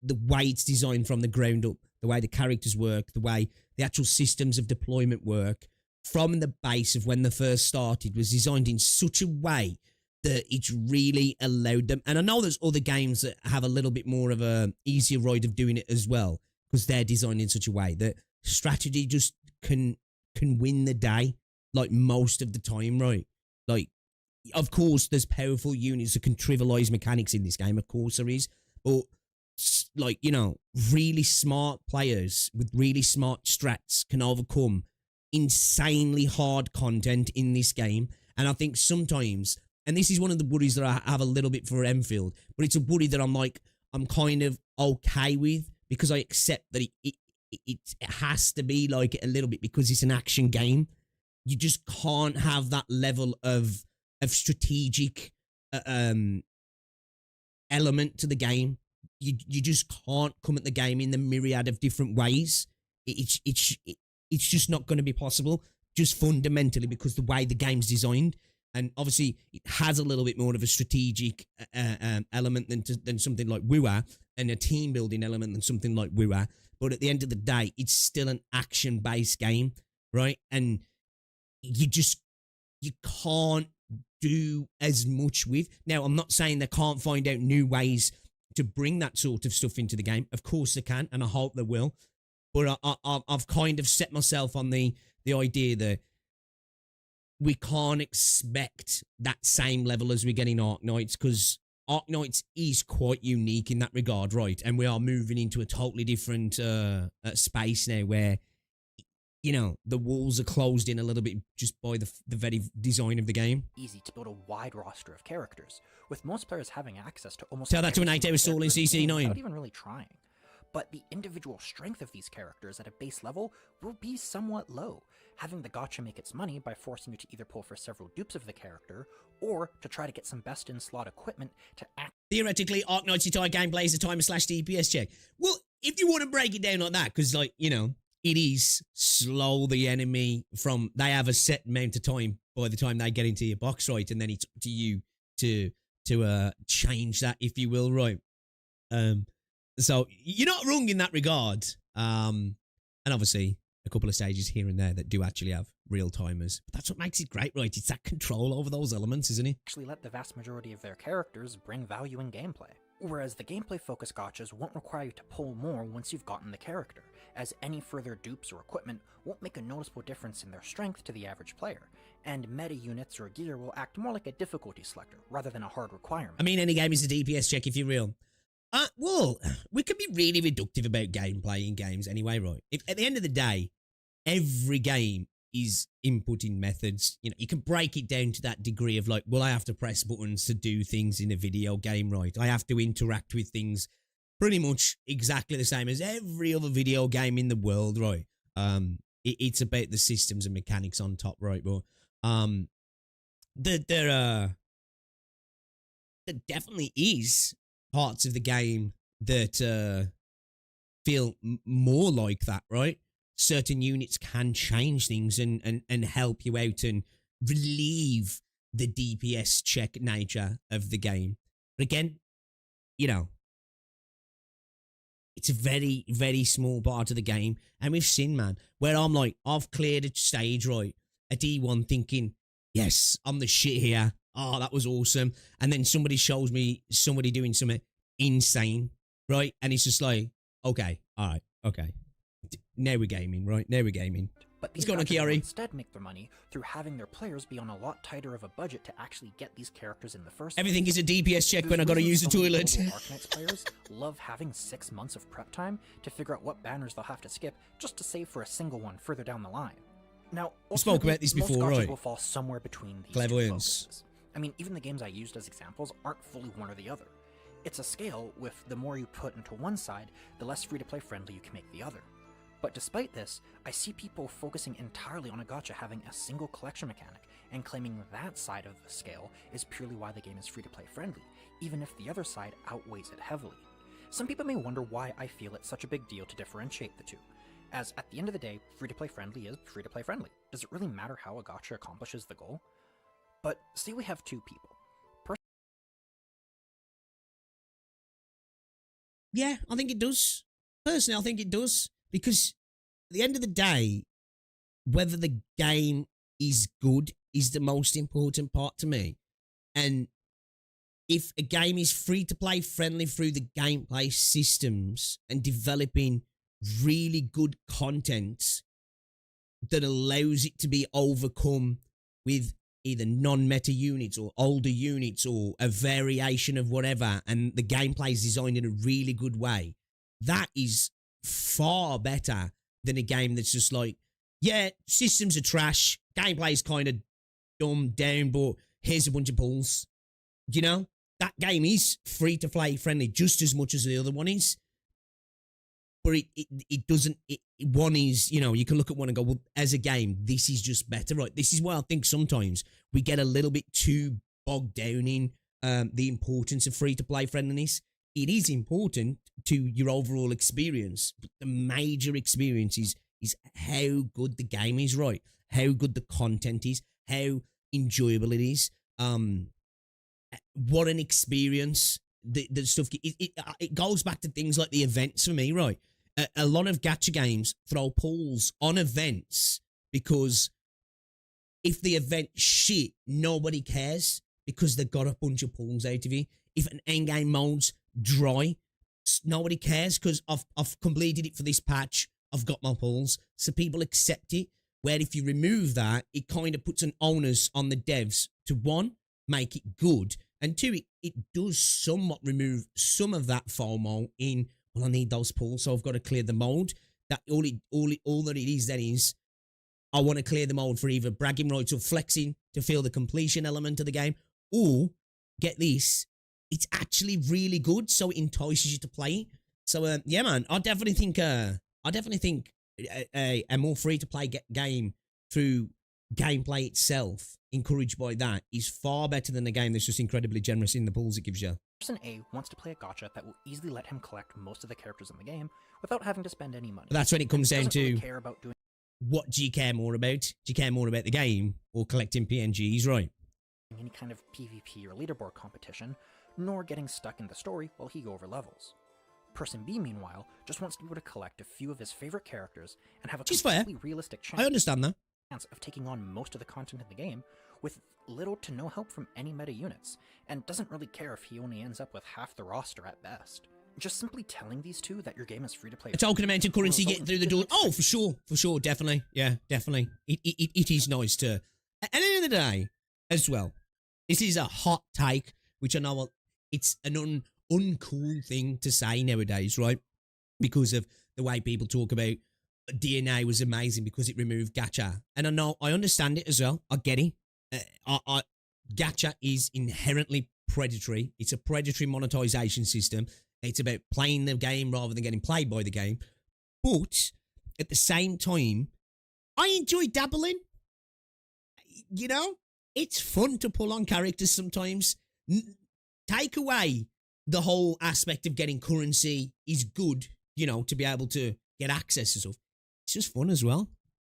the way it's designed from the ground up, the way the characters work, the way the actual systems of deployment work, from the base of when they first started, was designed in such a way that it's really allowed them. And I know there's other games that have a little bit more of a easier ride of doing it as well, because they're designed in such a way that strategy just can win the day, like most of the time, right? Like, of course, there's powerful units that can trivialize mechanics in this game. Of course there is. But, like, you know, really smart players with really smart strats can overcome insanely hard content in this game. And I think sometimes, and this is one of the worries that I have a little bit for Enfield, but it's a worry that I'm kind of okay with, because I accept that it has to be like it a little bit, because it's an action game. you just can't have that level of strategic element to the game. You just can't come at the game in the myriad of different ways. It's just not going to be possible, just fundamentally because the way the game's designed. And obviously, it has a little bit more of a strategic element than something like WoA, and a team building element than something like WoA. But at the end of the day, it's still an action-based game, right? And you can't do as much with. Now, I'm not saying they can't find out new ways to bring that sort of stuff into the game. Of course they can, and I hope they will. But I've kind of set myself on the idea that we can't expect that same level as we get in Arknights, because Arknights is quite unique in that regard, right? And we are moving into a totally different space now where, you know, the walls are closed in a little bit just by the very design of the game. Easy to build a wide roster of characters, with most players having access to almost Tell that to an 8-hour stall in CC9. without even really trying. But the individual strength of these characters at a base level will be somewhat low, having the gacha make its money by forcing you to either pull for several dupes of the character, or to try to get some best-in-slot equipment to act. Theoretically, Arknights' entire gameplay is a timer/DPS check. Well, if you want to break it down like that, because, like, you know, it is slow the enemy from, they have a set amount of time by the time they get into your box, right? And then it's up to you to change that, if you will, right? So you're not wrong in that regard. And obviously a couple of stages here and there that do actually have real timers. But that's what makes it great, right? It's that control over those elements, isn't it? Actually let the vast majority of their characters bring value in gameplay. Whereas the gameplay-focused gachas won't require you to pull more once you've gotten the character, as any further dupes or equipment won't make a noticeable difference in their strength to the average player, and meta units or gear will act more like a difficulty selector rather than a hard requirement. I mean, any game is a DPS check if you're real. Well, we can be really reductive about gameplay in games anyway, right? If, at the end of the day, every game is inputting methods. You know, you can break it down to that degree of like, well, I have to press buttons to do things in a video game, right? I have to interact with things pretty much exactly the same as every other video game in the world, right? It's about the systems and mechanics on top, right? But there definitely is parts of the game that feel more like that, right? Certain units can change things and help you out and relieve the DPS check nature of the game. But again, you know, it's a very, very small part of the game. And we've seen, man, where I'm like, I've cleared a stage, right, a D1 thinking, yes, I'm the shit here. Oh, that was awesome. And then somebody shows me somebody doing something insane, right? And it's just like, okay, all right, okay. Now we're gaming, right? Now we're gaming. But these gachas will instead make their money through having their players be on a lot tighter of a budget to actually get these characters in the first place. Everything is a DPS check when I gotta use the toilet. Arknights players love having 6 months of prep time to figure out what banners they'll have to skip just to save for a single one further down the line. Now, we spoke about this before, most gachas right? will fall somewhere between these Clairvoyance. two focuses. I mean, even the games I used as examples aren't fully one or the other. It's a scale with the more you put into one side, the less free-to-play friendly you can make the other. But despite this, I see people focusing entirely on a gacha having a single collection mechanic and claiming that side of the scale is purely why the game is free-to-play friendly, even if the other side outweighs it heavily. Some people may wonder why I feel it's such a big deal to differentiate the two, as at the end of the day, free-to-play friendly is free-to-play friendly. Does it really matter how a gacha accomplishes the goal? But say we have two people. Yeah, I think it does. Personally, I think it does. Because at the end of the day, whether the game is good is the most important part to me. And if a game is free to play friendly through the gameplay systems and developing really good content that allows it to be overcome with either non-meta units or older units or a variation of whatever, and the gameplay is designed in a really good way, that is far better than a game that's just like, yeah, systems are trash, gameplay's kind of dumbed down, but here's a bunch of pulls. You know, that game is free to play friendly just as much as the other one is. but it doesn't. One is, you know, you can look at one and go, well, as a game, this is just better, right? This is why I think sometimes we get a little bit too bogged down in the importance of free-to-play friendliness. It is important to your overall experience, but the major experience is how good the game is, right? How good the content is, how enjoyable it is. What an experience. The stuff, it goes back to things like the events for me, right? A lot of gacha games throw polls on events because if the event shit, nobody cares because they've got a bunch of polls out of it. If an endgame mode's dry, nobody cares because I've completed it for this patch. I've got my polls, so people accept it. Where if you remove that, it kind of puts an onus on the devs to, one, make it good, and two, it does somewhat remove some of that FOMO in, well, I need those pulls, so I've got to clear the mode. That all that it is then is, I want to clear the mode for either bragging rights or flexing to feel the completion element of the game, or, get this, it's actually really good, so it entices you to play it. So, yeah, man, I definitely think a more free-to-play game through gameplay itself, encouraged by that, is far better than a game that's just incredibly generous in the pools it gives you. Person A wants to play a gacha that will easily let him collect most of the characters in the game without having to spend any money. But that's when it comes down to, really care about doing what do you care more about? Do you care more about the game or collecting PNGs, right? any kind of PvP or leaderboard competition, nor getting stuck in the story while he over levels. Person B, meanwhile, just wants to be able to collect a few of his favorite characters and have a completely realistic chance I understand that. Of taking on most of the content in the game with little to no help from any meta units, and doesn't really care if he only ends up with half the roster at best. Just simply telling these two that your game is free to play. A token amount of currency getting through the door. Oh, for sure, definitely. Yeah, definitely. It is nice to. At the end of the day, as well, this is a hot take, which I know it's an uncool thing to say nowadays, right? Because of the way people talk about DNA was amazing because it removed gacha. And I know, I understand it as well. I get it. Gacha is inherently predatory. It's a predatory monetization system. It's about playing the game rather than getting played by the game. But at the same time, I enjoy dabbling. You know, it's fun to pull on characters sometimes. Take away the whole aspect of getting currency is good, you know, to be able to get access to stuff. It's just fun as well,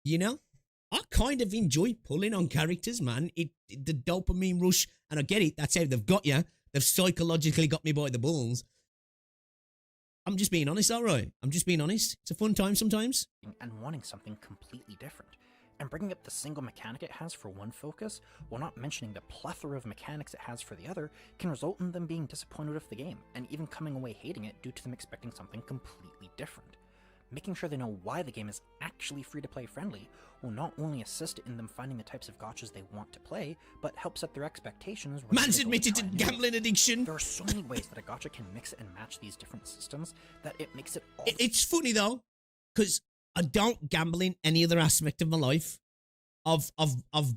you know? I kind of enjoy pulling on characters, man. The dopamine rush, and I get it, that's how they've got you. They've psychologically got me by the balls. I'm just being honest, all right? I'm just being honest. It's a fun time sometimes. And wanting something completely different. And bringing up the single mechanic it has for one focus, while not mentioning the plethora of mechanics it has for the other, can result in them being disappointed with the game, and even coming away hating it due to them expecting something completely different. Making sure they know why the game is actually free-to-play friendly will not only assist in them finding the types of gachas they want to play, but help set their expectations. Man's admitted to gambling addiction. There are so many ways that a gacha can mix and match these different systems that it makes it all... It's funny though, because I don't gamble in any other aspect of my life. I've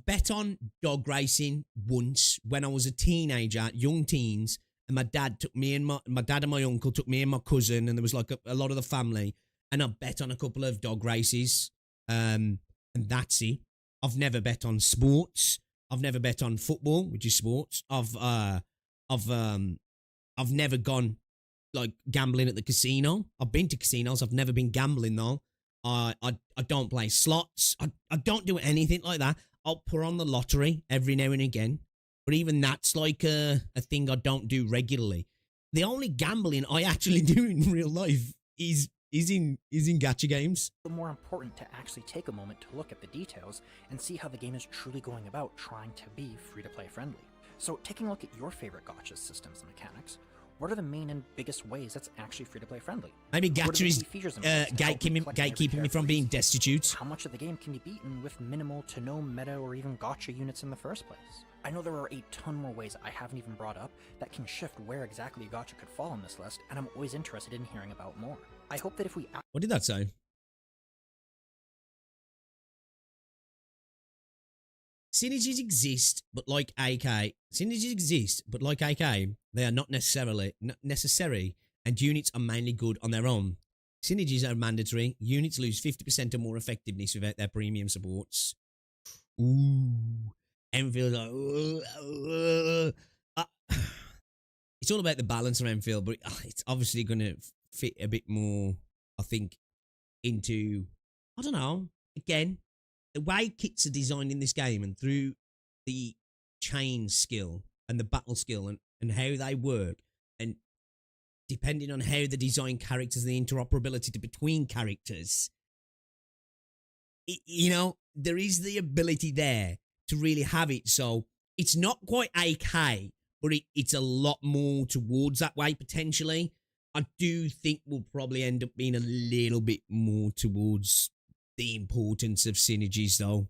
bet on dog racing once when I was a teenager, young teens, and my dad took me and my dad and my uncle took me and my cousin, and there was like a lot of the family. And I bet on a couple of dog races, and that's it. I've never bet on sports. I've never bet on football, which is sports. I've never gone like gambling at the casino. I've been to casinos. I've never been gambling though. I don't play slots. I don't do anything like that. I'll put on the lottery every now and again, but even that's like a thing I don't do regularly. The only gambling I actually do in real life is in gacha games. More important to actually take a moment to look at the details and see how the game is truly going about trying to be free-to-play friendly. So taking a look at your favorite gacha systems and mechanics, what are the main and biggest ways that's actually free-to-play friendly? Maybe gacha is gatekeeping me from being destitute. How much of the game can be beaten with minimal to no meta or even gacha units in the first place? I know there are a ton more ways I haven't even brought up that can shift where exactly a gacha could fall on this list, and I'm always interested in hearing about more. I hope that if we... What did that say? Synergies exist, but like AK, they are not necessary, and units are mainly good on their own. Synergies are mandatory. Units lose 50% or more effectiveness without their premium supports. Ooh. Enfield, it's all about the balance of Enfield, but it's obviously going to fit a bit more, I think, into, I don't know, again, the way kits are designed in this game and through the chain skill and the battle skill and how they work, and depending on how they design characters and the interoperability between characters, there is the ability there to really have it. So it's not quite AK, but it's a lot more towards that way potentially. I do think we'll probably end up being a little bit more towards the importance of synergies, though.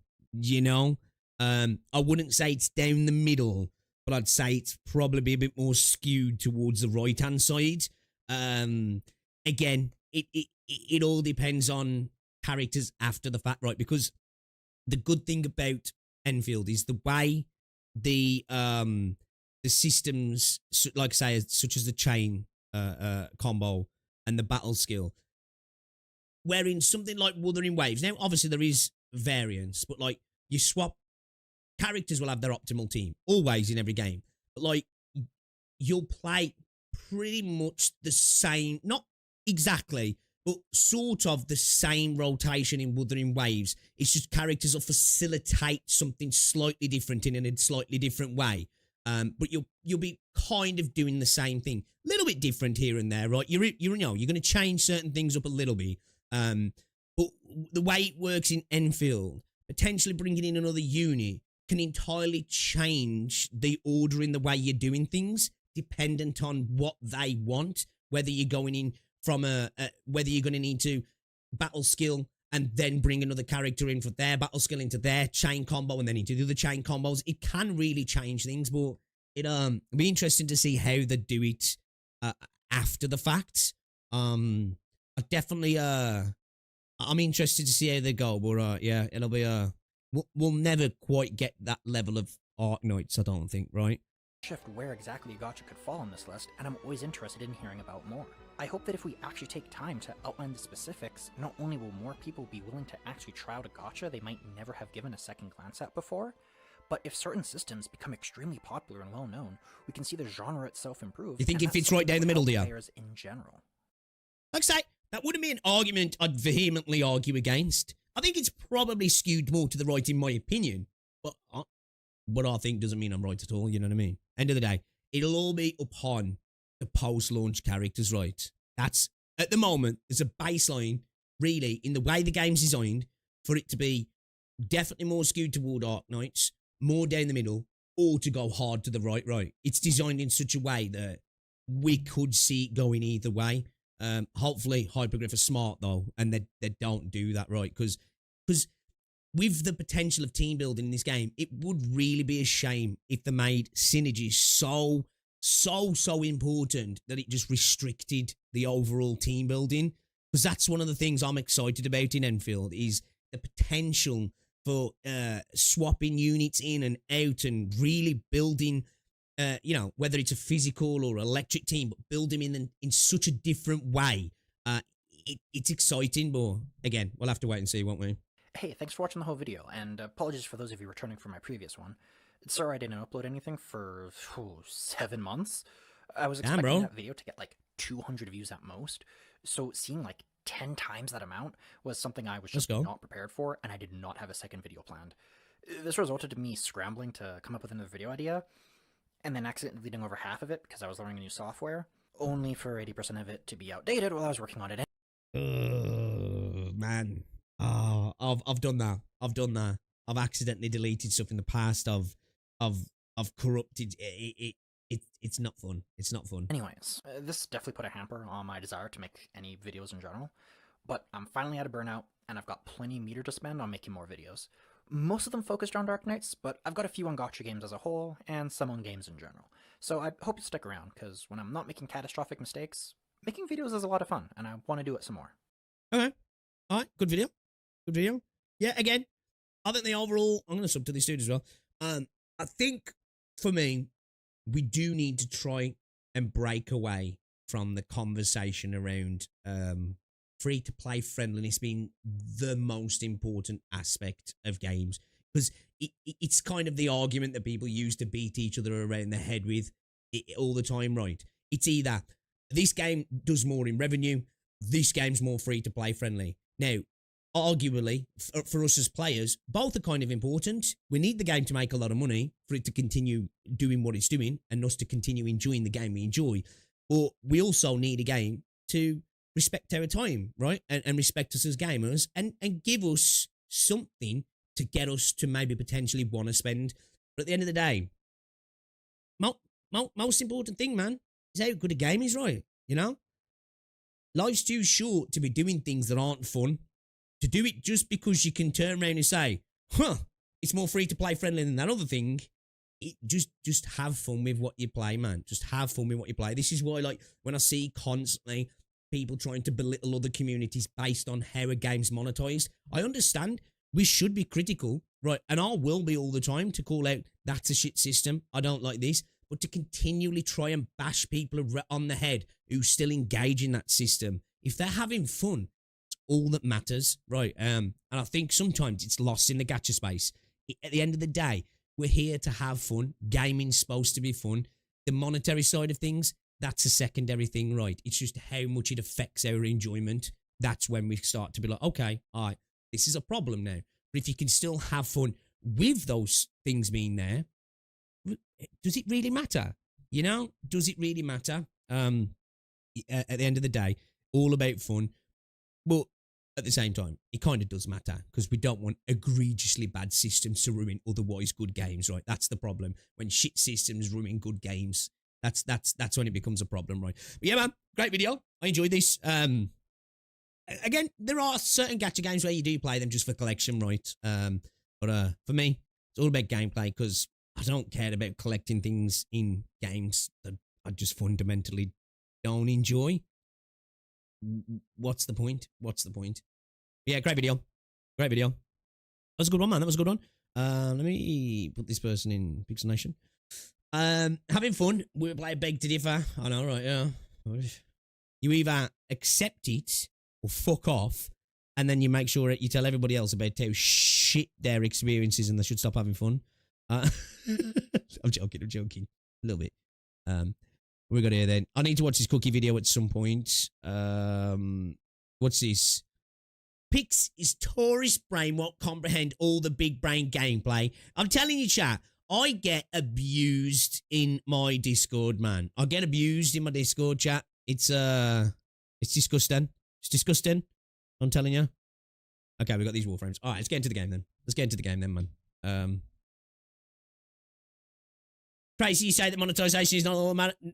I wouldn't say it's down the middle, but I'd say it's probably a bit more skewed towards the right hand side. Again, it all depends on characters after the fact, right? Because the good thing about Enfield is the way the systems, like I say, such as the chain combo and the battle skill, wherein something like Wuthering Waves, now obviously there is variance, but like you swap, characters will have their optimal team always in every game, but like you'll play pretty much the same, not exactly, but sort of the same rotation in Wuthering Waves. It's just characters will facilitate something slightly different in a slightly different way. But you'll be kind of doing the same thing, a little bit different here and there, right? You're going to change certain things up a little bit. But the way it works in Enfield, potentially bringing in another unit can entirely change the order in the way you're doing things, dependent on what they want. Whether you're going in from whether you're going to need to battle skill and then bring another character in for their battle skill into their chain combo and then into the other chain combos. It can really change things, but it'll be interesting to see how they do it after the fact. I definitely I'm interested to see how they go, but yeah, it'll be we'll never quite get that level of Arknights, I don't think, right? Shift where exactly a gacha could fall on this list, and I'm always interested in hearing about more. I hope that if we actually take time to outline the specifics, not only will more people be willing to actually try out a gacha they might never have given a second glance at before, but if certain systems become extremely popular and well known, we can see the genre itself improve. You think it fits right down the middle, do you? Players in general. Like I say, that wouldn't be an argument I'd vehemently argue against. I think it's probably skewed more to the right in my opinion, but what I think doesn't mean I'm right at all, you know what I mean? End of the day, it'll all be upon the post-launch characters, right? That's, at the moment, there's a baseline, really, in the way the game's designed, for it to be definitely more skewed toward Arknights, more down the middle, or to go hard to the right. It's designed in such a way that we could see it going either way. Hopefully, Hypergryph are smart, though, and they don't do that, right? Because with the potential of team building in this game, it would really be a shame if they made synergy so important that it just restricted the overall team building. Because that's one of the things I'm excited about in Enfield, is the potential for swapping units in and out and really building, whether it's a physical or electric team, but build them in such a different way. It's exciting, but again, we'll have to wait and see, won't we? Hey, thanks for watching the whole video, and apologies for those of you returning from my previous one. Sorry I didn't upload anything for 7 months. I was expecting that video to get like 200 views at most, so seeing like 10 times that amount was something I was just not prepared for, and I did not have a second video planned. This resulted in me scrambling to come up with another video idea, and then accidentally deleting over half of it because I was learning a new software, only for 80% of it to be outdated while I was working on it. Man. Oh, I've done that. I've accidentally deleted stuff in the past. I've corrupted. It's not fun. It's not fun. Anyways, this definitely put a hamper on my desire to make any videos in general, but I'm finally out of burnout, and I've got plenty of meter to spend on making more videos. Most of them focused around Arknights, but I've got a few on gacha games as a whole, and some on games in general. So I hope you stick around, because when I'm not making catastrophic mistakes, making videos is a lot of fun, and I want to do it some more. Okay. Alright, good video. Yeah, again, I think the overall, I'm going to sub to this dude as well. I think, for me, we do need to try and break away from the conversation around free-to-play friendliness being the most important aspect of games. Because it's kind of the argument that people use to beat each other around the head with all the time, right? It's either this game does more in revenue, this game's more free-to-play friendly. Now, arguably, for us as players, both are kind of important. We need the game to make a lot of money for it to continue doing what it's doing and us to continue enjoying the game we enjoy. But we also need a game to respect our time, right? And respect us as gamers and give us something to get us to maybe potentially want to spend. But at the end of the day, most important thing, man, is how good a game is, right? You know? Life's too short to be doing things that aren't fun. To do it just because you can turn around and say, it's more free-to-play friendly than that other thing. Just have fun with what you play, man. Just have fun with what you play. This is why, like, when I see constantly people trying to belittle other communities based on how a game's monetized, I understand we should be critical, right? And I will be all the time to call out, that's a shit system, I don't like this. But to continually try and bash people on the head who still engage in that system, if they're having fun, it's all that matters, right? And I think sometimes it's lost in the gacha space. At the end of the day, we're here to have fun. Gaming's supposed to be fun. The monetary side of things, that's a secondary thing, right? It's just how much it affects our enjoyment. That's when we start to be like, okay, all right, this is a problem now. But if you can still have fun with those things being there, does it really matter? You know, does it really matter? At the end of the day, all about fun. But at the same time, it kind of does matter because we don't want egregiously bad systems to ruin otherwise good games, right? That's the problem. When shit systems ruin good games, that's when it becomes a problem, right? But yeah, man, great video. I enjoyed this. Again, there are certain gacha games where you do play them just for collection, right? But for me, it's all about gameplay because I don't care about collecting things in games that I just fundamentally don't enjoy. What's the point? What's the point? Yeah, great video. Great video. That was a good one, man. That was a good one. Let me put this person in Pixel Nation. Having fun. We play Beg to Differ. I know, right? Yeah. You either accept it or fuck off, and then you make sure that you tell everybody else about how shit their experiences and they should stop having fun. I'm joking. A little bit. What we got here then? I need to watch this cookie video at some point. What's this? Pix's tourist brain won't comprehend all the big brain gameplay. I'm telling you, chat, I get abused in my Discord, man. I get abused in my Discord, chat. It's disgusting. It's disgusting. I'm telling you. Okay, we got these warframes. All right, let's get into the game then. Man. Tracy, you say that monetization is not all matter. Do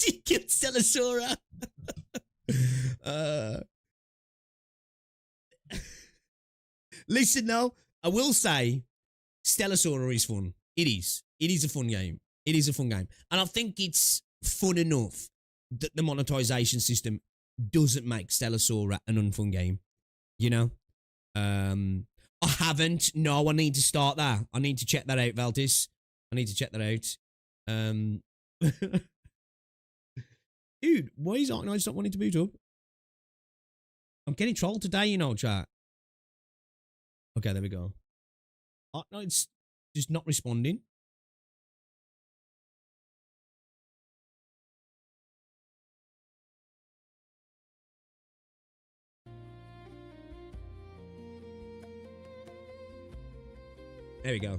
you kill Stellasora? Listen, though, I will say Stellasora is fun. It is. It is a fun game. It is a fun game. And I think it's fun enough that the monetization system doesn't make Stellasora an unfun game. You know? I haven't. No, I need to start that. I need to check that out, Valtis. I need to check that out. Dude, why is Arknights not wanting to boot up? I'm getting trolled today, you know, chat. Okay, there we go. Arknights just not responding. There we go.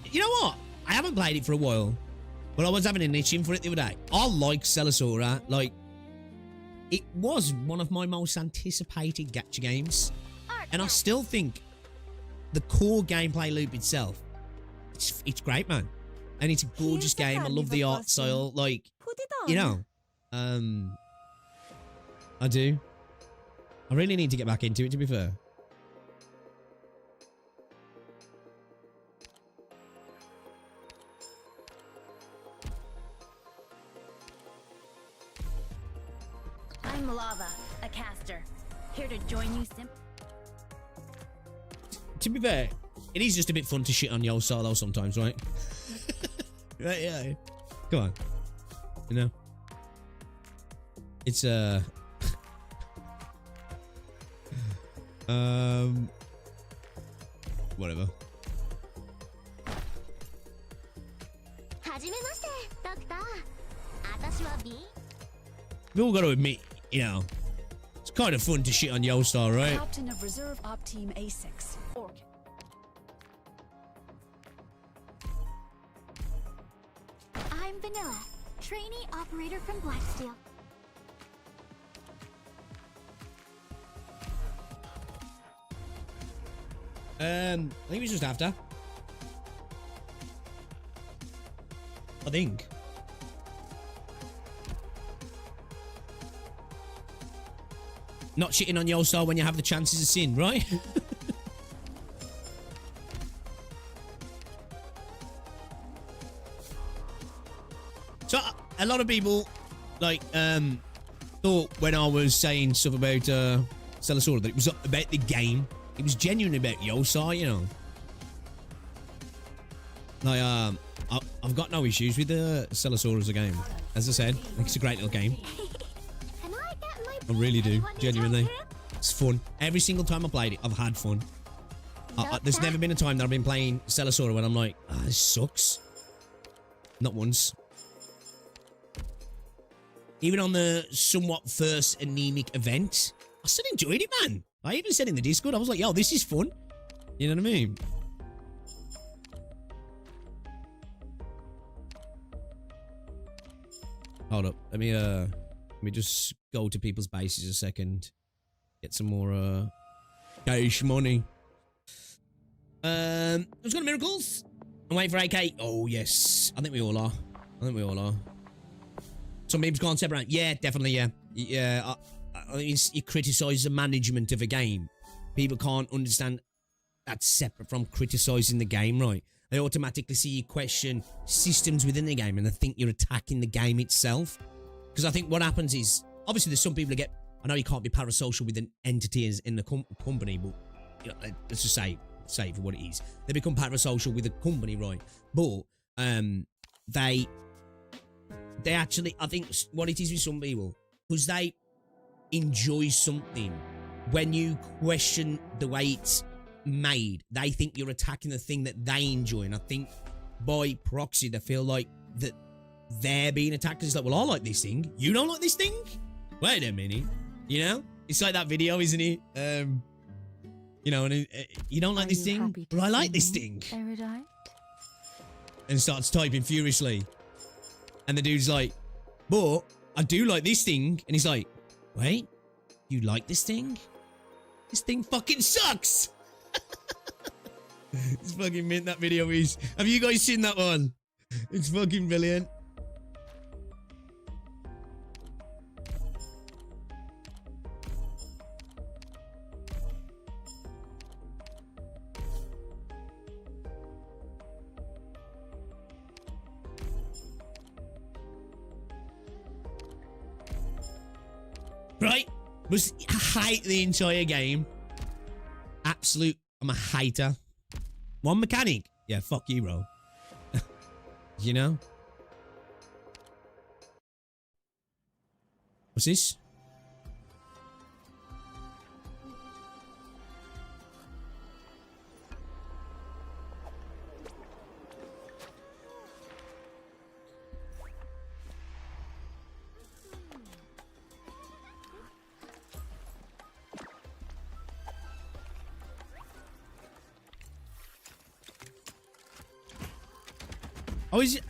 You know what? I haven't played it for a while, but I was having an itching for it the other day. I like Stellasora. Like, it was one of my most anticipated gacha games, and I still think the core gameplay loop itself, it's great, man. And it's a gorgeous game. I love the art style. Like, you know, I do. I really need to get back into it, to be fair. I'm Lava, a caster. Here to join you To be fair, it is just a bit fun to shit on Yo Solo sometimes, right? Right, yeah. Come on. You know? It's, whatever. はじめましてドクター私は B We all got to admit, you know, it's kind of fun to shit on Yostar, right? Captain of Reserve Op Team A6. Orc. I'm Vanilla, trainee operator from Blacksteel. I think it was just after. I think. Not shitting on Yostar when you have the chances of sin, right? So a lot of people like thought when I was saying stuff about Celisora that it was about the game. It was genuinely about Yostar, you know. Like I've got no issues with Celisora as a game. As I said, I think it's a great little game. Can I get my I really do, Anyone need genuinely. help here? It's fun. Every single time I played it, I've had fun. There's never been a time that I've been playing Celisora when I'm like, ah, this sucks. Not once. Even on the somewhat first anemic event, I still enjoyed it, man. I even said in the Discord, I was like, yo, this is fun. You know what I mean? Hold up. Let me just go to people's bases a second. Get some more cash money. Let's go to miracles. I'm waiting for AK. Oh yes. I think we all are. Some people's gone separate. Yeah, definitely, yeah. Yeah, I think you criticise the management of a game. People can't understand that's separate from criticising the game, right? They automatically see you question systems within the game and they think you're attacking the game itself. Because I think what happens is, obviously there's some people who get, I know you can't be parasocial with an entity as in the company, but you know, let's just say for what it is. They become parasocial with a company, right? But they actually, I think what it is with some people, because they enjoy something, when you question the way it's made, they think you're attacking the thing that they enjoy. And I think by proxy, they feel like that they're being attacked. It's like, well, I like this thing. You don't like this thing? Wait a minute. You know? It's like that video, isn't it? You know, and you don't like this thing? Well, I like this thing. Erudite? And starts typing furiously. And the dude's like, but I do like this thing. And he's like, wait, you like this thing? This thing fucking sucks. It's fucking mint, that video is. Have you guys seen that one? It's fucking brilliant. Right? Must hate the entire game. Absolute, I'm a hater. One mechanic. Yeah, fuck you, bro. You know? What's this? Oh, is it?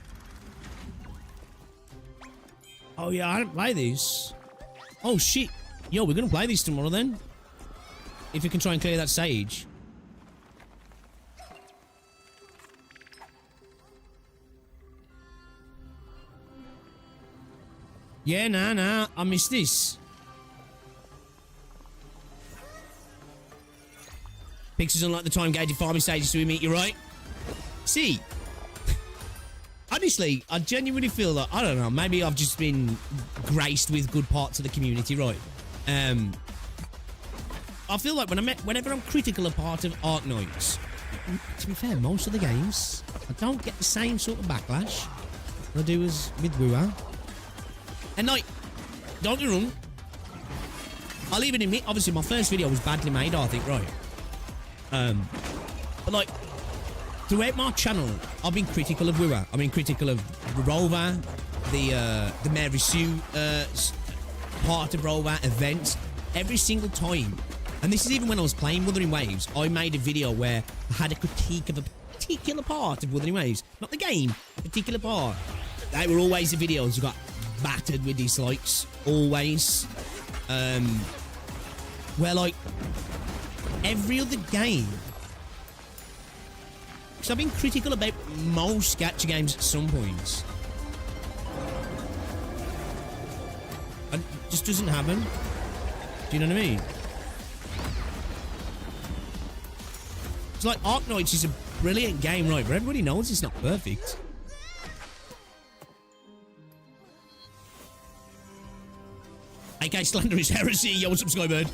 Oh, yeah, I didn't play these. Oh, shit. Yo, we're gonna play these tomorrow, then. If you can try and clear that stage. Yeah, nah. I missed this. Pixels unlike the time-gated farming stages to meet you, right? See? Honestly, I genuinely feel like, I don't know, maybe I've just been graced with good parts of the community, right? I feel like whenever I'm critical of part of Arknights, to be fair, most of the games, I don't get the same sort of backlash. I do as with Wua. And like, don't get me wrong. I'll even admit, obviously my first video was badly made, I think, right? But like, throughout my channel, I've been critical of Wua. I've been critical of Rover, the Mary Sue part of Rover, events, every single time. And this is even when I was playing Wuthering Waves. I made a video where I had a critique of a particular part of Wuthering Waves. Not the game, a particular part. They were always the videos who got battered with dislikes. Always. Where like, every other game... Because I've been critical about most gacha games at some points. And it just doesn't happen. Do you know what I mean? It's like Arknights is a brilliant game, right? But everybody knows it's not perfect. AK Slander is heresy. Yo, what's up, Skybird?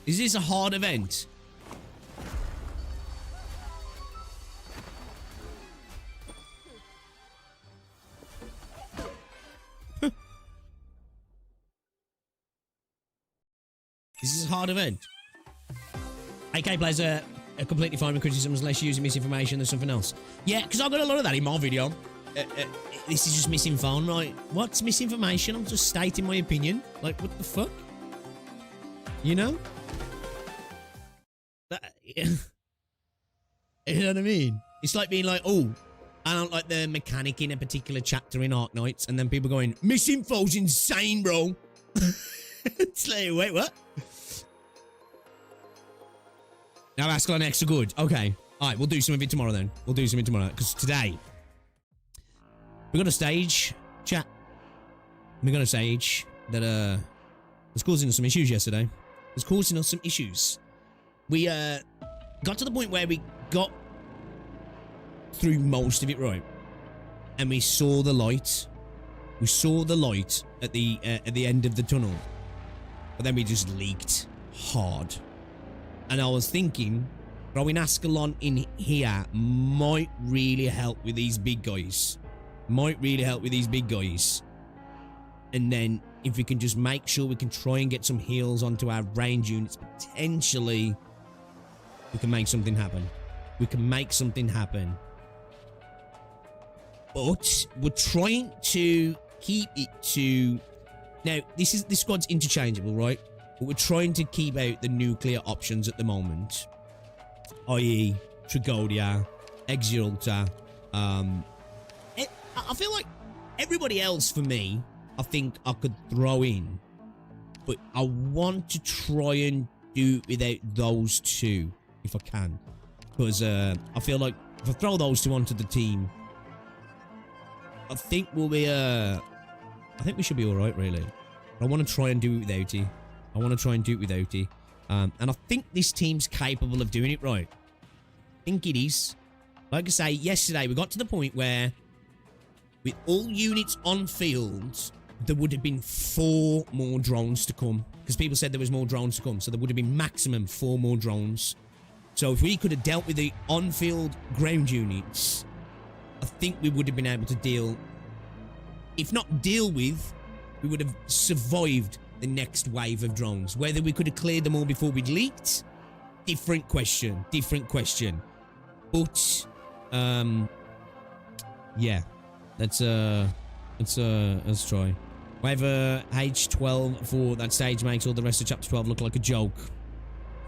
Is this a hard event? This is a hard event. AK plays a completely fine with criticisms unless you're using misinformation or something else. Yeah, because I got a lot of that in my video. This is just misinformation, right? What's misinformation? I'm just stating my opinion. Like, what the fuck? You know? You know what I mean? It's like being like, oh, I don't like the mechanic in a particular chapter in Arknights, and then people going, misinfo's insane, bro. It's like, wait, what? Now Ascalon extra good. Okay. Alright, we'll do some of it tomorrow then. We'll do something tomorrow. Because today, we got a stage, chat. We got a stage that was causing us some issues yesterday. It was causing us some issues. We got to the point where we got through most of it right. And we saw the light. We saw the light at the end of the tunnel. But then we just leaked hard. And I was thinking, throwing Ascalon in here might really help with these big guys. Might really help with these big guys. And then, if we can just make sure we can try and get some heals onto our range units, potentially, we can make something happen. We can make something happen. But, we're trying to keep it to... Now, this squad's interchangeable, right? But we're trying to keep out the nuclear options at the moment. I.e. Trigodia, Exulta. I feel like everybody else for me, I think I could throw in. But I want to try and do it without those two, if I can. Because I feel like if I throw those two onto the team, I think we'll be, I think we should be alright, really. But I want to try and do it without it. I want to try and do it without it. And I think this team's capable of doing it right. I think it is. Like I say, yesterday we got to the point where with all units on field, there would have been 4 more drones to come. Because people said there was more drones to come. So there would have been maximum 4 more drones. So if we could have dealt with the on-field ground units, I think we would have been able to deal... If not deal with, we would have survived the next wave of drones. Whether we could have cleared them all before we'd leaked, different question. Different question. But, yeah. Let's try. Whether H12 for that stage makes all the rest of chapter 12 look like a joke.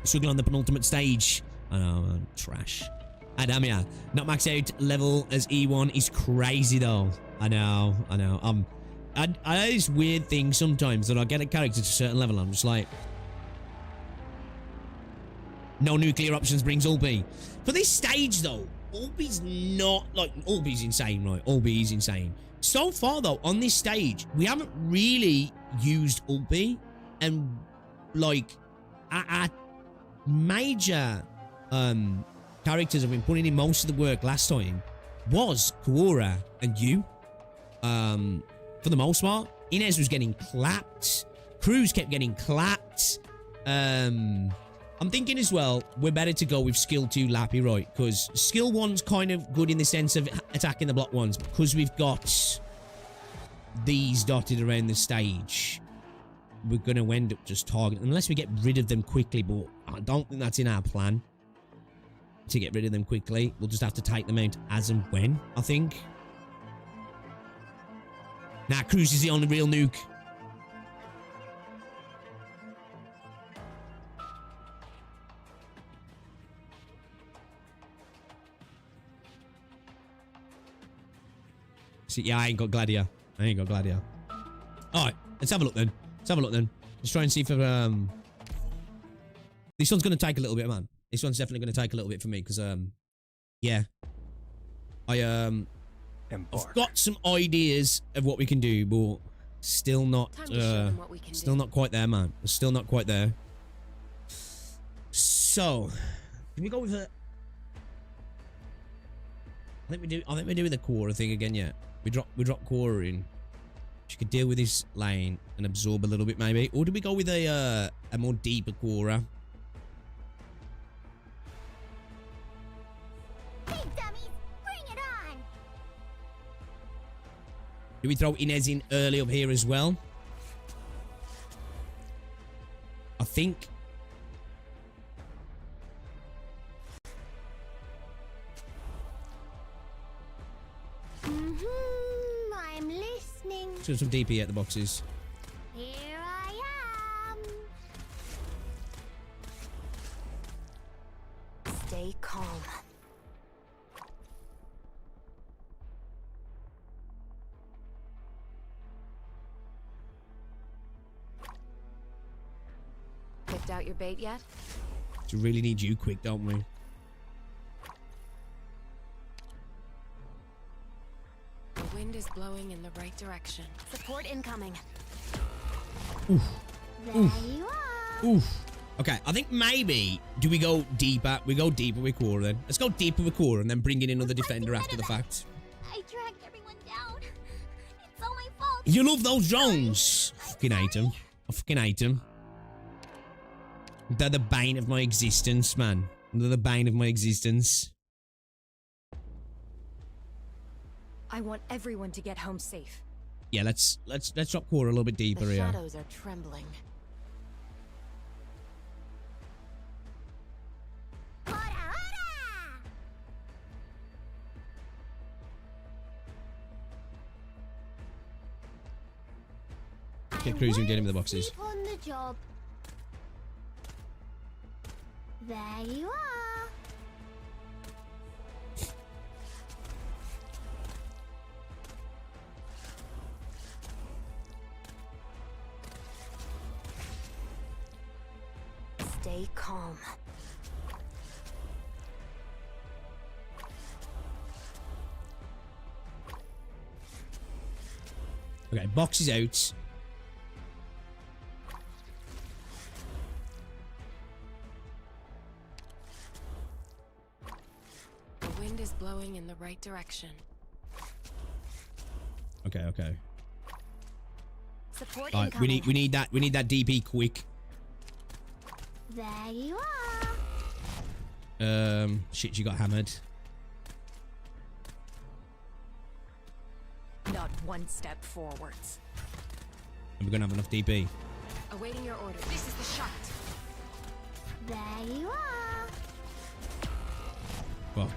Struggling on the penultimate stage. I know, trash. Adamia, not max out level as E1 is crazy though. I know. I know this weird thing sometimes that I get a character to a certain level, I'm just like... No nuclear options brings Ulby. For this stage though, Ulby's not, like, Ulby's insane, right? Ulby is insane. So far though, on this stage, we haven't really used Ulby, and, like, our major, characters have been putting in most of the work last time was Kuora and you. For the most part, Inez was getting clapped. Cruz kept getting clapped. I'm thinking as well, we're better to go with skill 2 Lappy, right? Because skill 1's kind of good in the sense of attacking the block ones. Because we've got these dotted around the stage, we're going to end up just targeting, unless we get rid of them quickly, but I don't think that's in our plan to get rid of them quickly. We'll just have to take them out as and when, I think. Nah, Cruise is the only real nuke. See, yeah, I ain't got Gladio. Alright, let's have a look then. Let's try and see if this one's going to take a little bit, man. This one's definitely going to take a little bit for me, because, yeah. I've got some ideas of what we can do, but still not, quite there, man. We're still not quite there. So, can we go with a... I think we're doing the Quora thing again, yeah. We drop Quora in. She could deal with this lane and absorb a little bit, maybe. Or do we go with a more deeper Quora? Hey, dummies! Bring it on! Do we throw Inez in early up here as well? I think... I'm listening. Let's do some DP at the boxes. Here I am. Stay calm. Picked out your bait yet? We really need you quick, don't we? The wind is blowing in the right direction. Support incoming. Oof. There you are. Oof. Okay, I think maybe do we go deeper? We go deeper with Quora then. Let's go deeper with Quora and then bring in another defender after the fact. I dragged everyone down. It's all my fault. You love those drones. Fucking hate them. I fucking hate them. They're the bane of my existence, man. They're the bane of my existence. I want everyone to get home safe. Yeah, let's drop Quora a little bit deeper The here. shadows are trembling. Hora, hora! Get cruising, get him in the boxes. Sleep on the job. There you are. Stay calm. Okay, box is out. The wind is blowing in the right direction. Okay, okay. Support Alright, we incoming. need that DP quick. There you are. Shit, she got hammered. Not one step forwards. And we're gonna have enough DP. Awaiting your order. This is the shot. There you are. Fuck.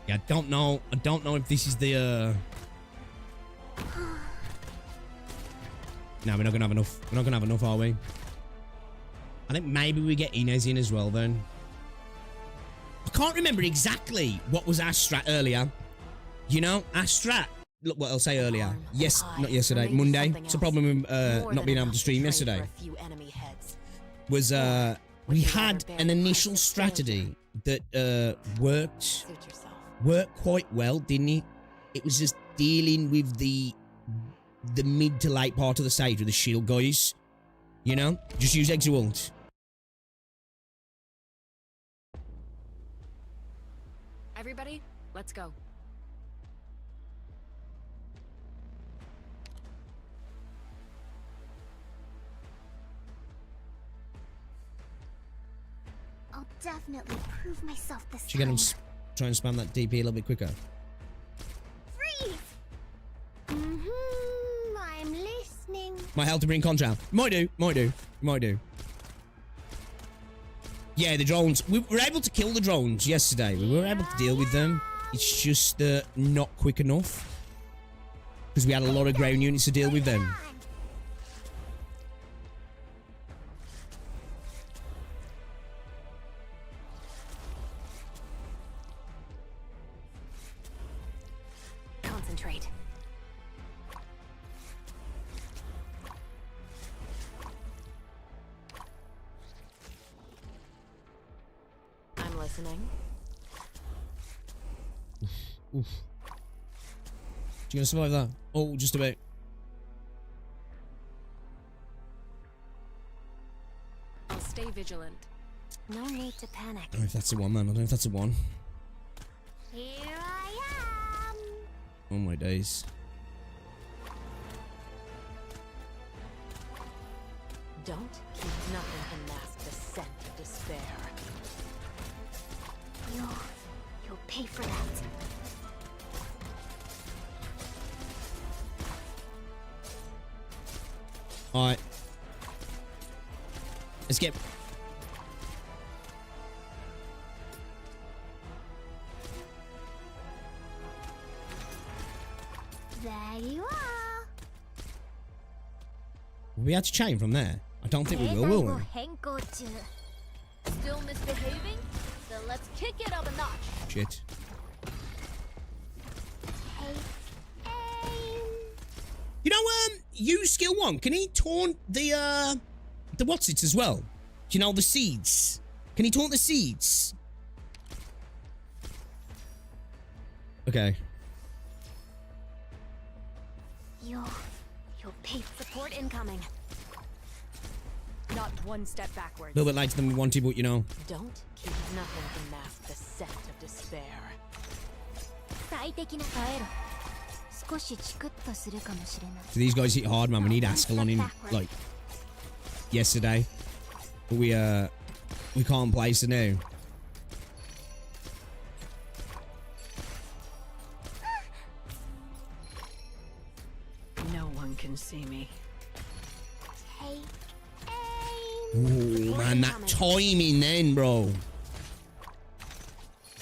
Yeah, I don't know if this is the No, we're not gonna have enough. We're not gonna have enough, are we? I think maybe we get Inez in as well then. I can't remember exactly what was our strat earlier. You know, our strat. Look what I'll say earlier. Yes, not yesterday. Monday. It's a problem with not being able to stream yesterday. Was we had an initial strategy that worked quite well, didn't it? It was just dealing with the mid to late part of the stage with the shield guys. You know, just use Exalt. Everybody, let's go. definitely prove myself this Should get him time. try and spam that DP a little bit quicker. Freeze! I'm listening. Might help to bring contrast. Might do. Might do. Might do. Yeah, the drones. We were able to kill the drones yesterday. We were able to deal with them. It's just not quick enough. Because we had a lot of ground units to deal with them. Concentrate. I'm listening. Oof. You gonna survive that? Oh, just about. I'll stay vigilant. No need to panic. I don't know if that's a one, man. I don't know if that's a one. Here I am. Oh my days. Don't keep nothing to mask the scent of despair. You'll pay for that. Alright. Let's get... There you are. We had to chain from there. I don't think we will we? Still misbehaving? Then let's kick it up a notch. Shit. You know, use skill 1. Can he taunt the what's it as well? You know, the seeds. Can he taunt the seeds? Okay. You'll pay. Support incoming. Not one step backwards. A little bit later than we wanted, but you know. Don't keep nothing to mask the scent of despair. 最適な耐えろ。少しチクッとするかもしれない。 So these guys hit hard, man. We need Ascalon in, like, yesterday. But we can't place it now. No one can see me. Take Oh, man, that timing then, bro.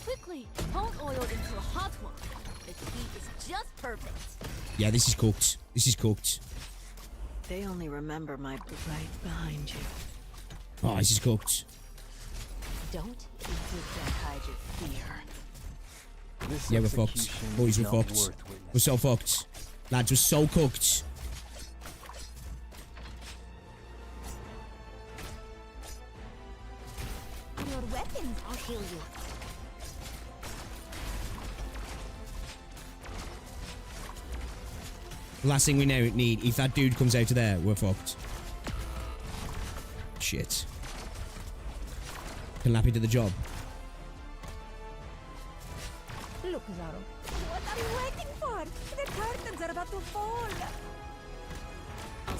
Quickly, don't oil into a hot one. The heat is just perfect. Yeah, this is cooked. This is cooked. They only remember my right behind you. Oh, this is cooked. Don't keep your hide your fear. Yeah, we're fucked. Boys, we're fucked. We're so fucked. Lads, we're so cooked. your weapons. I'll heal you. Last thing we need, if that dude comes out of there, we're fucked. Shit. Can Lappy do the job? Look, Zaro. What are you waiting for? The curtains are about to fall.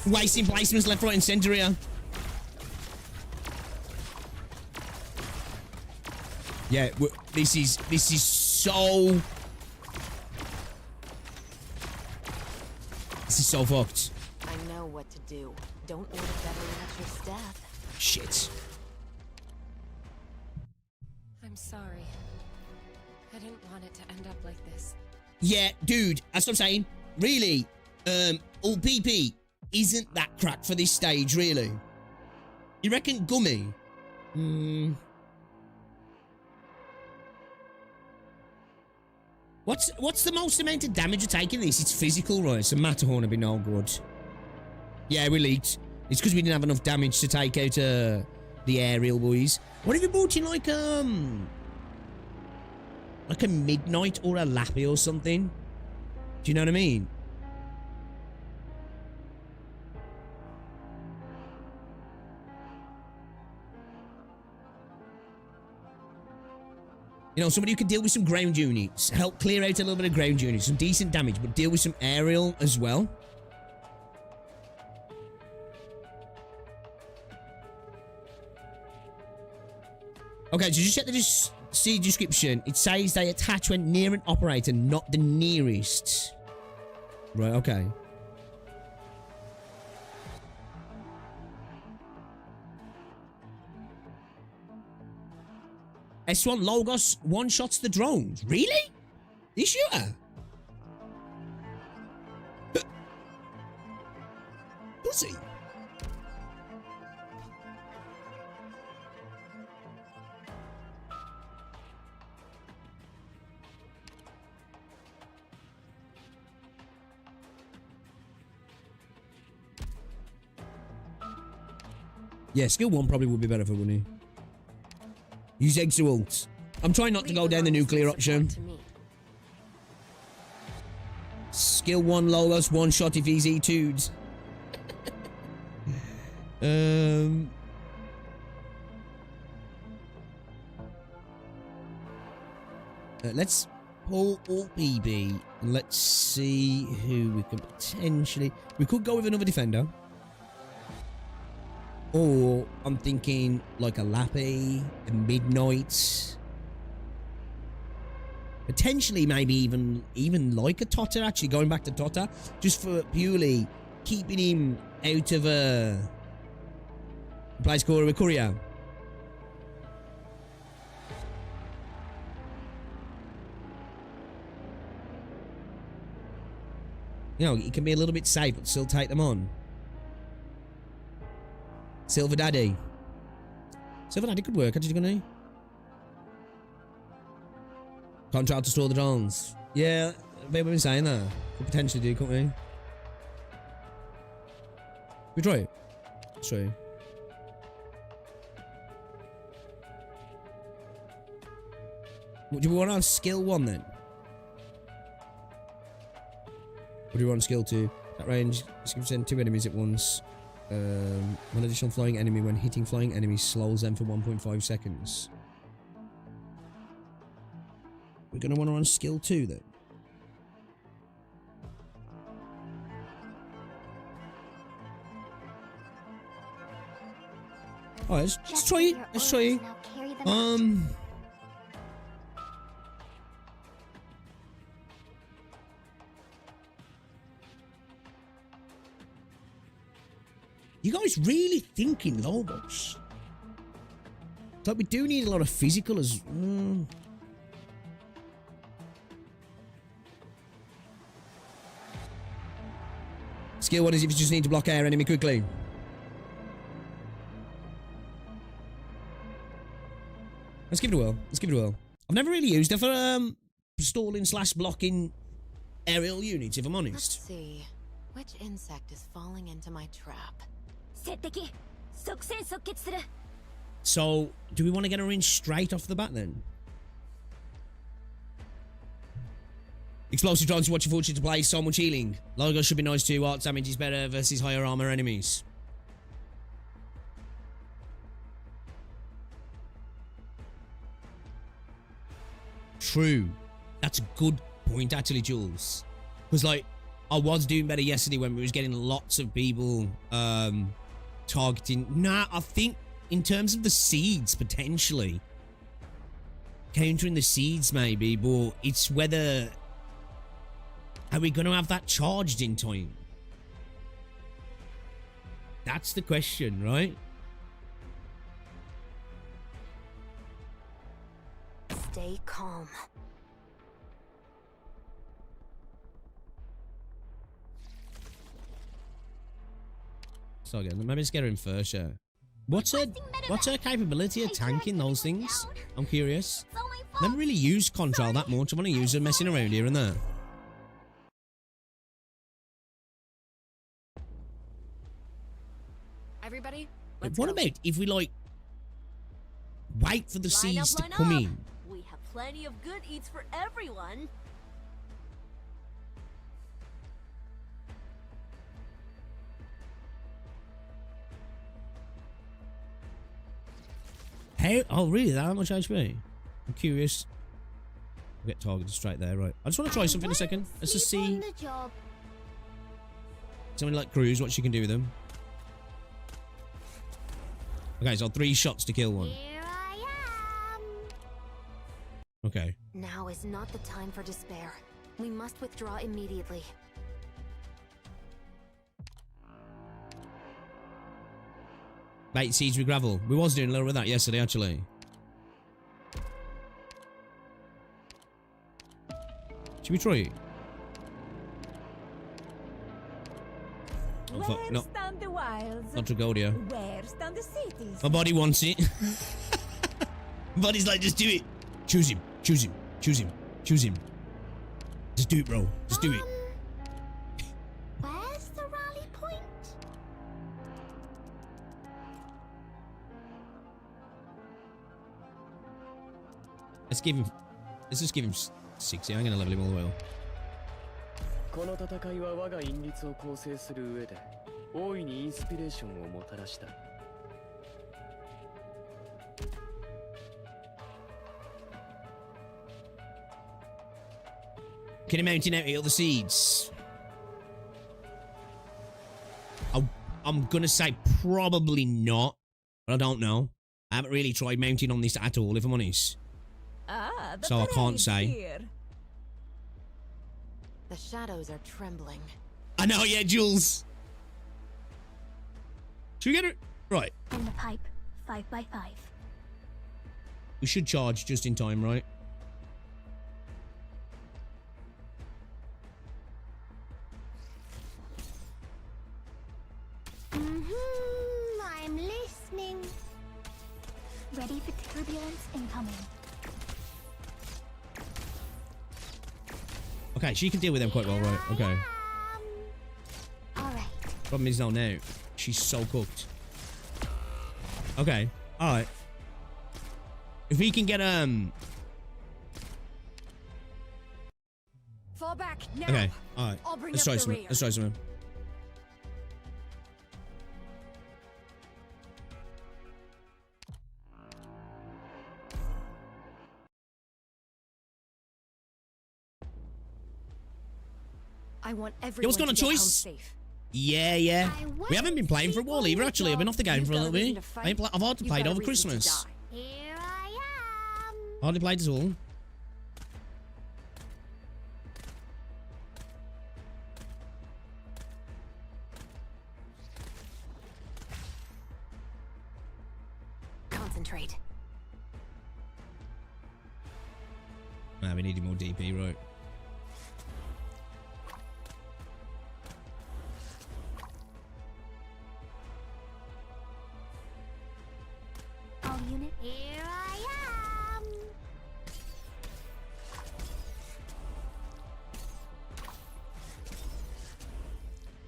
Wasting placements left, right, and centre here. Yeah, this is so... This is so fucked. I know what to do. Don't order veteran at your staff. Shit. I'm sorry. I didn't want it to end up like this. Yeah, dude, that's what I'm saying. Really, all PP isn't that cracked for this stage, really. You reckon Gummy? What's the most amount of damage you're taking this? It's physical, right? So Matterhorn would be no good. Yeah, we leaked. It's because we didn't have enough damage to take out the aerial boys. What if you brought in like a Midnight or a Lappy or something? Do you know what I mean? You know, somebody who can deal with some ground units, help clear out a little bit of ground units, some decent damage, but deal with some aerial as well. Okay, so just check the see description. It says they attach when near an operator, not the nearest. Right, okay. S1 Logos one-shots the drones. Really? You sure? Does he? Yeah, skill 1 probably would be better for Winnie. Use Exualt. I'm trying not to go down the nuclear option. Skill 1 Logos, one shot if he's E2'd. Let's pull all PB and let's see who we can potentially... We could go with another defender. Or I'm thinking like a Lappy, a Midnight. Potentially maybe even like a Totter, actually going back to Totter. Just for purely keeping him out of a place called a Courier. You know, he can be a little bit safe but still take them on. Silver Daddy. Silver Daddy could work, actually, couldn't he? Contract to store the drones. Yeah, we've been saying that. Could potentially do, couldn't we? We try it. Let's try it. Do we want on skill 1 then? Or do we want skill 2? That range is going to send 2 enemies at once. One additional flying enemy when hitting flying enemies slows them for 1.5 seconds. We're going to want to run skill 2 then. Alright, let's try it. Let's try it. You guys really thinking Logos? Like, we do need a lot of physical as... Skill 1 is if you just need to block air enemy quickly. Let's give it a whirl. Let's give it a whirl. I've never really used it for stalling / blocking aerial units, if I'm honest. Let's see. Which insect is falling into my trap? So, do we want to get her in straight off the bat then? Explosive drones, watch your fortune to play, so much healing. Logos should be nice too, art damage is better versus higher armor enemies. True. That's a good point actually, Jules. Because like, I was doing better yesterday when we was getting lots of people targeting. Nah, I think in terms of the seeds, potentially. Countering the seeds maybe, but it's whether... Are we going to have that charged in time? That's the question, right? Stay calm. So again, maybe let's get her in first, yeah. What's her capability of tanking those things? I'm curious. Never really used control that much. I want to use her messing around here and there. Everybody, But what about if we like wait for the seeds to come in? We have plenty of good eats for everyone. How? Oh, really? That much HP? I'm curious. I'll get targeted straight there, right? I just want to try something a second. Let's just see. Something like Cruise, what she can do with them. Okay, so 3 shots to kill one. Here I Okay. Now is not the time for despair. We must withdraw immediately. Bait seeds with gravel. We was doing a little of that yesterday, actually. Should we try it? Oh, fuck. Where No. stand the wilds? Not Tragodia. Where stand the cities? My body wants it. My body's like, just do it. Choose him. Choose him. Choose him. Choose him. Just do it, bro. Just do it. Where's the rally point? Let's just give him 60. I'm gonna level him all the way up. この戦いは我が韻律を構成する上で大いにインスピレーションをもたらした。 Can he mount out all the seeds? I'm gonna say probably not, but I don't know. I haven't really tried mounting on this at all, if I'm honest. Ah, the So I can't parade's say. here. The shadows are trembling. I know, yeah, Jules. Should we get it? Right. In the pipe, 5 by 5. We should charge just in time, right? I'm listening. Ready for turbulence incoming. Okay, she can deal with them quite well, right? Okay. Alright. Problem is, though, now she's so cooked. Okay. Alright. If we can get, Fall back now. Okay. Alright. I'll bring Let's up try the something. rear. Let's try something. I want Yo, everyone what's going on, to get home Choice? safe. Yeah, yeah. We haven't been playing for a while either, actually. I've been off the game for a little bit. I've hardly played over Christmas. Here I am. Hardly played at all. Concentrate. Nah, we needed more DP, right? All unit. Here I am.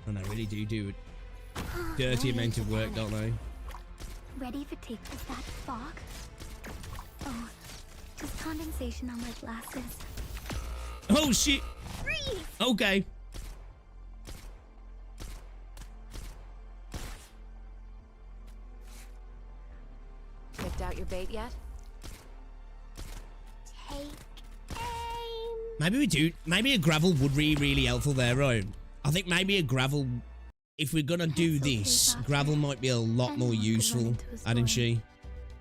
And they really do a dirty amount of work, don't they? Ready for take. Is that fog? Oh, just condensation on my glasses. Oh, shit. Freeze! Okay. Picked out your bait yet? Take aim. Maybe we do. Maybe a gravel would be really helpful there, right? I think maybe a gravel, if we're gonna do That's okay, this, Doctor. gravel might be a lot more Anyone could run useful, into his hadn't door. she?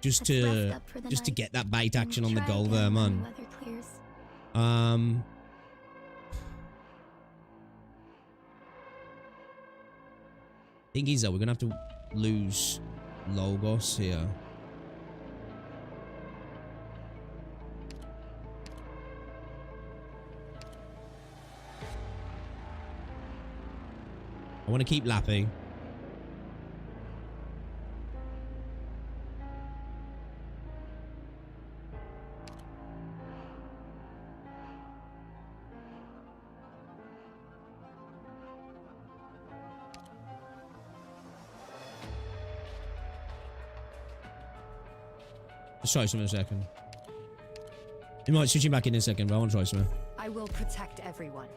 Just Let's rest to up for the just to night, get that bait and action on the try goal again there, when man. the weather clears. Thing is though, we're gonna have to lose Logos here. I want to keep lapping. Let's try something in a second. We might switch him back in a second, but I want to try something. I will protect everyone.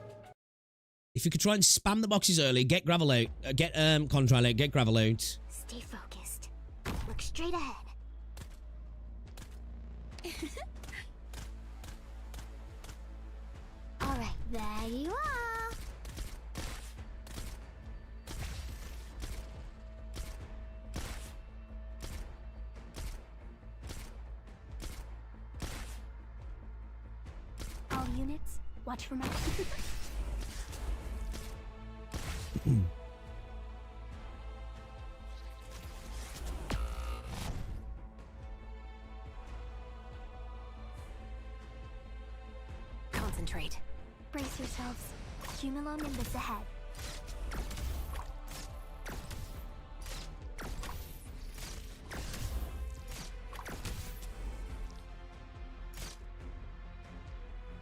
If you could try and spam the boxes early, get gravel out, get contrail out, get gravel out. Stay focused. Look straight ahead. All right, there you are. units. Watch for my... Concentrate. Brace yourselves. Cumulonimbus ahead.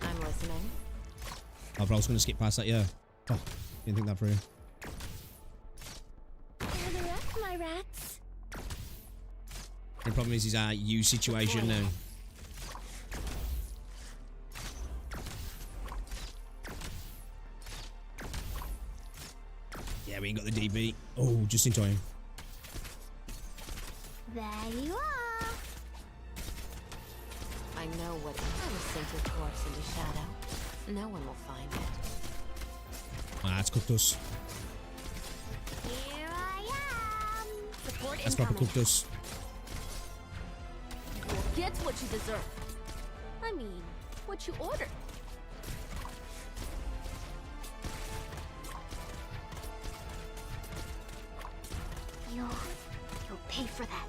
I'm listening. Oh, but I was going to skip past that, yeah. Oh, didn't think that through. Gather up, my rats. The problem is our U situation now. Yeah, we ain't got the DB. Oh, just in time. There you are. I know what I was sent your corpse into shadow. No one will find it. Ah, it's cooked us. Here I am. Support That's proper incoming. cooked us. You'll get what you deserve. I mean, what you ordered. You'll pay for that.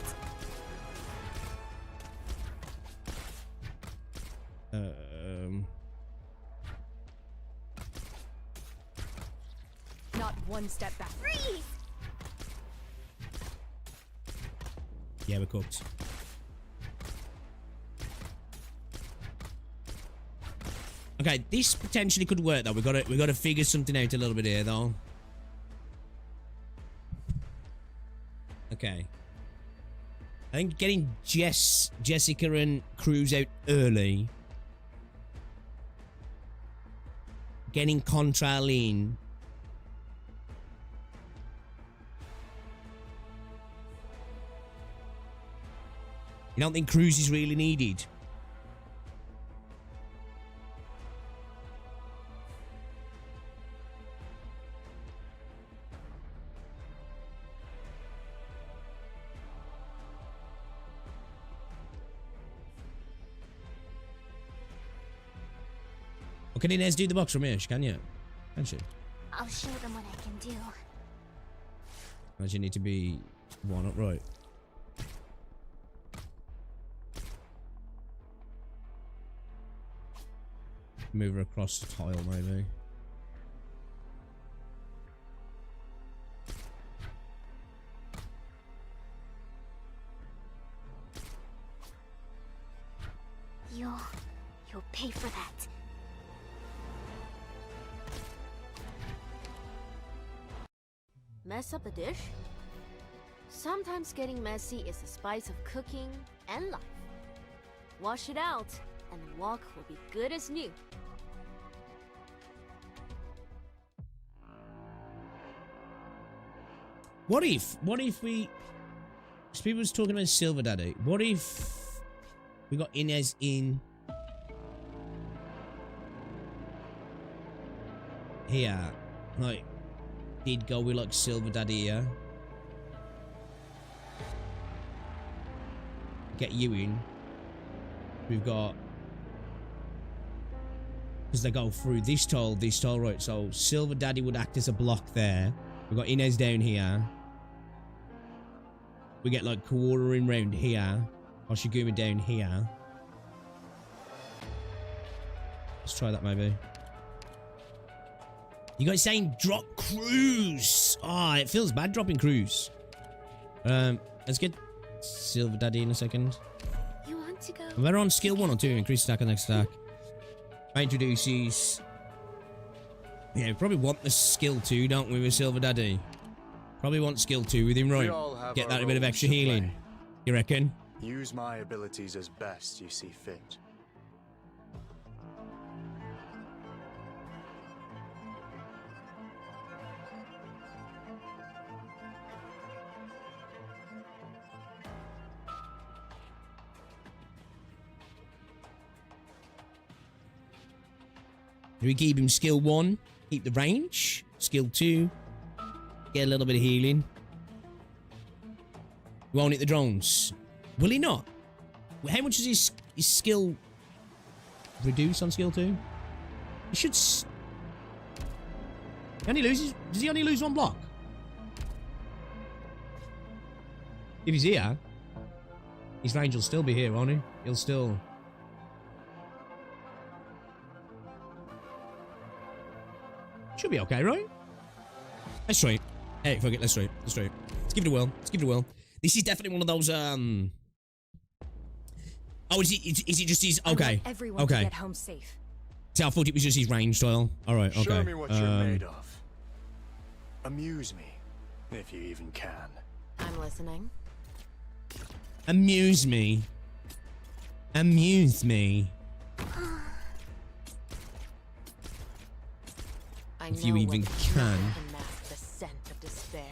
Not one step back. Freeze! Yeah, we're cooked. Okay, this potentially could work though. We got to figure something out a little bit here though. Okay. I think getting Jessica and Cruz out early. Getting Contrail in. You don't think Cruz is really needed? Well, can Inez do the box from here? Can you? Can she? I'll show them what I can do. Does she need to be one upright? Move her across the tile, maybe. You'll pay for that. Mess up a dish? Sometimes getting messy is the spice of cooking and life. Wash it out, and the wok will be good as new. What if we... People was talking about Silver Daddy. What if we got Inez in here? Like, did go with like Silver Daddy here. Get you in. We've got... Because they go through this tile, right? So Silver Daddy would act as a block there. We've got Inez down here. We get like quartering round here. Oshiguma down here. Let's try that maybe. You guys saying drop Cruz? Ah, it feels bad dropping Cruz. Let's get Silver Daddy in a second. You want to go? We're on skill 1 or 2. Increase attack and next attack. Introduces. Yeah, we probably want the skill 2, don't we, with Silver Daddy? Probably want skill 2 with him, right? Get that a bit of extra healing. You reckon? Use my abilities as best you see fit. Do we keep him skill 1? Keep the range. Skill 2. Get a little bit of healing. Won't hit the drones. Will he not? How much is his skill reduce on skill 2? He should. He only loses. Does he only lose one block? If he's here, his range will still be here, won't he? He'll still. Should be okay, right? Let's try it. Hey, fuck it. Let's try it. Let's try it. Let's give it a whirl. Let's give it a whirl. This is definitely one of those. Oh, is it just his? Okay. Everyone Okay. to get home safe. See, I thought it was just his range style. All right. Okay. Show me what you're made of. Amuse me, if you even can. I'm listening. Amuse me. Amuse me. I If know you even when can. to mask the scent of despair.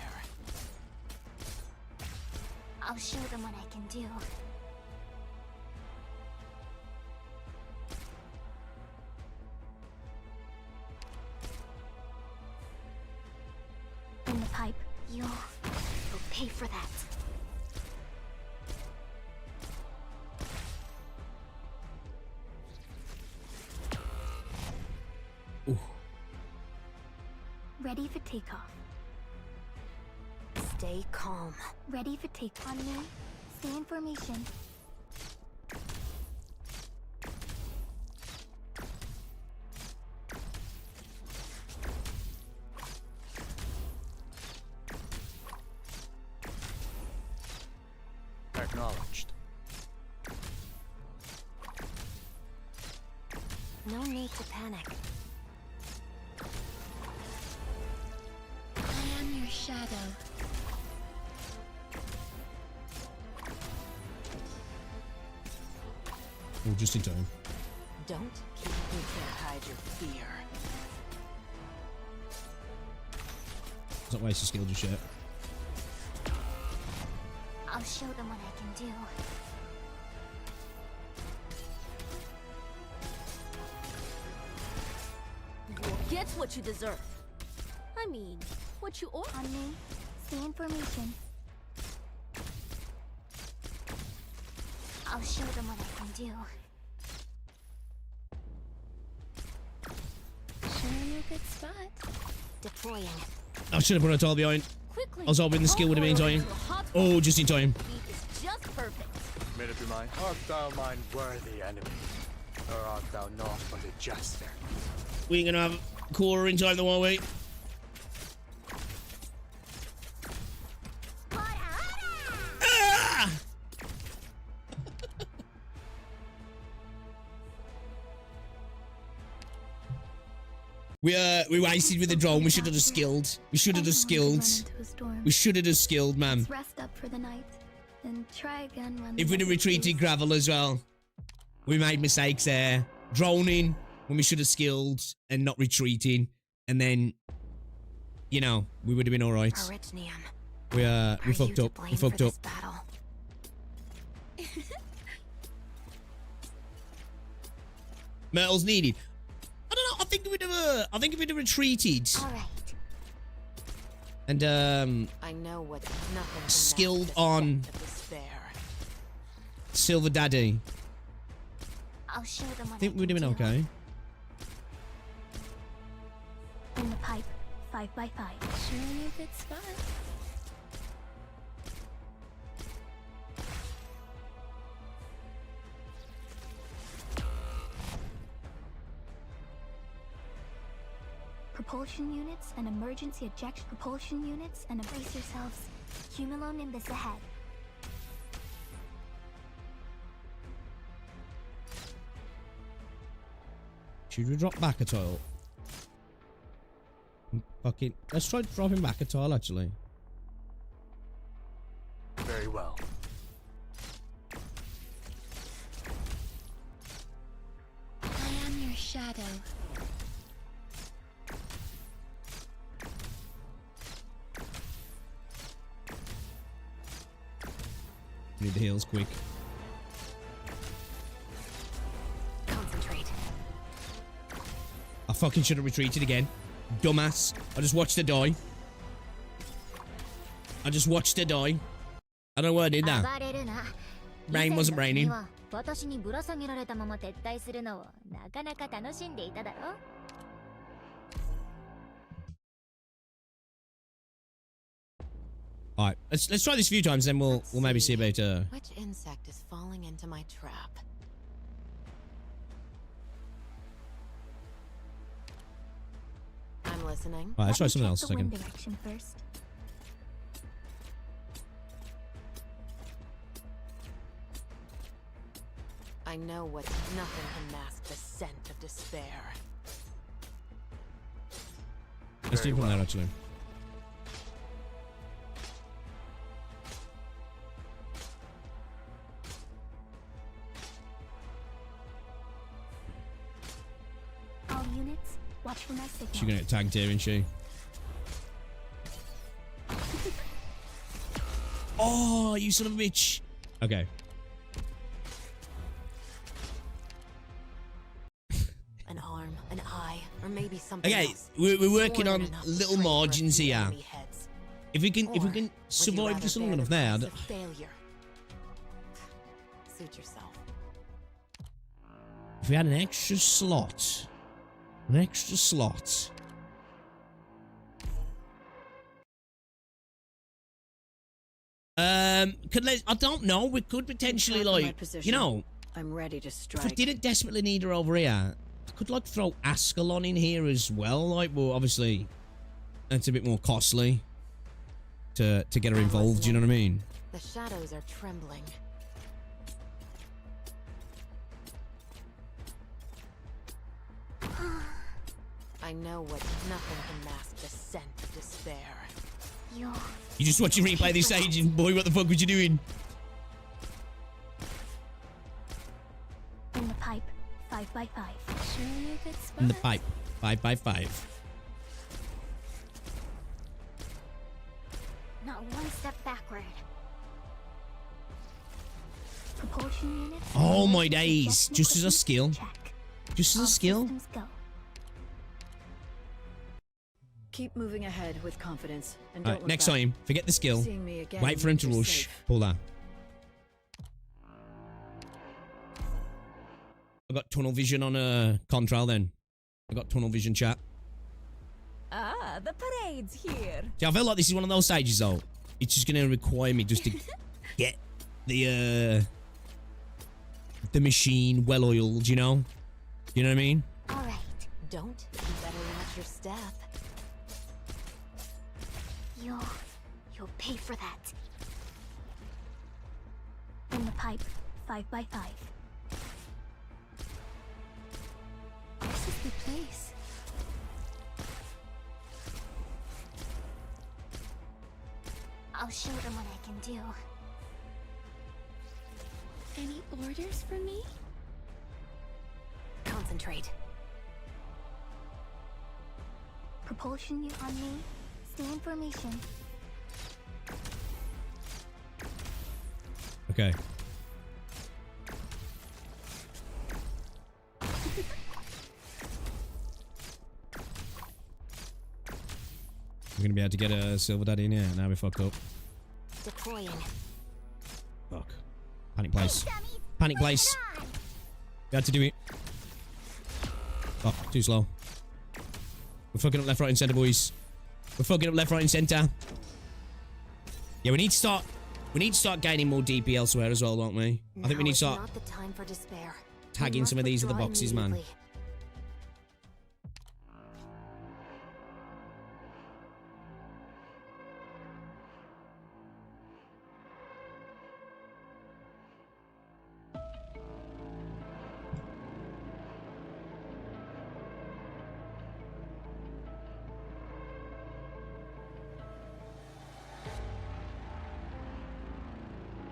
I'll show them what I can do. In the pipe, you'll pay for that. Ooh. Ready for takeoff. Stay calm. Ready for take on me. Stay in formation. Acknowledged. No need to panic. I am your shadow. Oh, just in time. Don't keep me to hide your fear. Is that waste of skill just yet? I'll show them what I can do. You'll get what you deserve. I mean, what you ordered. On me. Stay in formation. I'll show them what I can do. Show you a good spot. Deploying. I should have put a towel behind. Quickly. I was hoping the skill would have been time. Hot Oh, just in time. beat is just perfect. Military mind. Art thou mine worthy enemy? Or art thou not but a jester? We ain't gonna have core in time the one way. Ah! We wasted with the drone. We should have just skilled. We should have just skilled. We should have just skilled, man. Let's rest up for the night, then try again when. If we'd have retreated gravel as well, we made mistakes there. Droning when we should have skilled and not retreating, and then, you know, we would have been all right. Arachnium. We fucked up. We fucked up. Metals needed. I don't know. I think we'd have retreated All right. and I know what nothing can skilled mask the on scent of despair. Silver Daddy. I'll show them what I think I we'd have can been do. okay. In the pipe, 5x5. Show you a good spot. Propulsion units and emergency ejection propulsion units and brace yourselves. Cumulonimbus ahead. Should we drop back a tile? Fucking. Let's try dropping back a tile actually. Very well. I am your shadow. Need the heals quick. Concentrate. I fucking should have retreated again. Dumbass. I just watched her die. I just watched her die. I don't know why I did that. Rain wasn't raining. 私にぶら下げられたまま撤退するのをなかなか楽しんでいただろ All right, let's try this a few times, then we'll maybe see about Which insect is falling into my trap? I'm listening. All right, let's try Let me something check else a the wind second. direction first. I know what nothing can mask the scent of despair. Let's do it from there, actually. All units, watch for my signal. She's gonna get tagged here, isn't she? Oh, you son of a bitch. Okay. An arm, an eye, or maybe something Okay, else. we're working More on than enough to little train for a margins few here. enemy heads. If we can Or would you survive rather just bear long the enough there. price of failure? Suit yourself. If we had an extra slot. An extra slot. I don't know. We could potentially, Track my like, position. you know, I'm ready to if strike. we didn't desperately need her over here, I could, like, throw Ascalon in here as well. Like, well, obviously, that's a bit more costly to get her involved. You know what I mean? The shadows are trembling. I know what nothing can mask the scent of despair. Yo, You just watch you replay this agent, boy. What the fuck was you doing? in the pipe, 5x5. Surely a good spot. In the pipe, 5x5. Not one step backward. Propulsion units. Oh my emergency days! ejection Just as a equipment, skill. Check. Just as All a skill. systems go. Keep moving ahead with confidence and don't Alright, look next back. time, forget the skill. Seeing me again Wait for him to means you're rush. safe. Pull that. I got tunnel vision on Contrail then. I got tunnel vision chat. Ah, the parade's here. See, I feel like this is one of those stages though. It's just gonna require me just to get the machine well oiled, you know? You know what I mean? All right. Don't you better watch your step. You'll pay for that. In the pipe, 5x5. This is the place. I'll show them what I can do. Any orders for me? Concentrate. Propulsion unit on me. Stay in formation. Okay. We're gonna be able to get a silver daddy in here. Now we fucked up. Deploying. Fuck. Panic place. Panic place. We had to do it. Fuck, too slow. We're fucking up left, right, and centre, boys. We're fucking up left, right, and centre. Yeah, we need to start gaining more DP elsewhere as well, don't we? I think we need to start Not the time for despair. tagging We some of must these other withdraw boxes, man. immediately.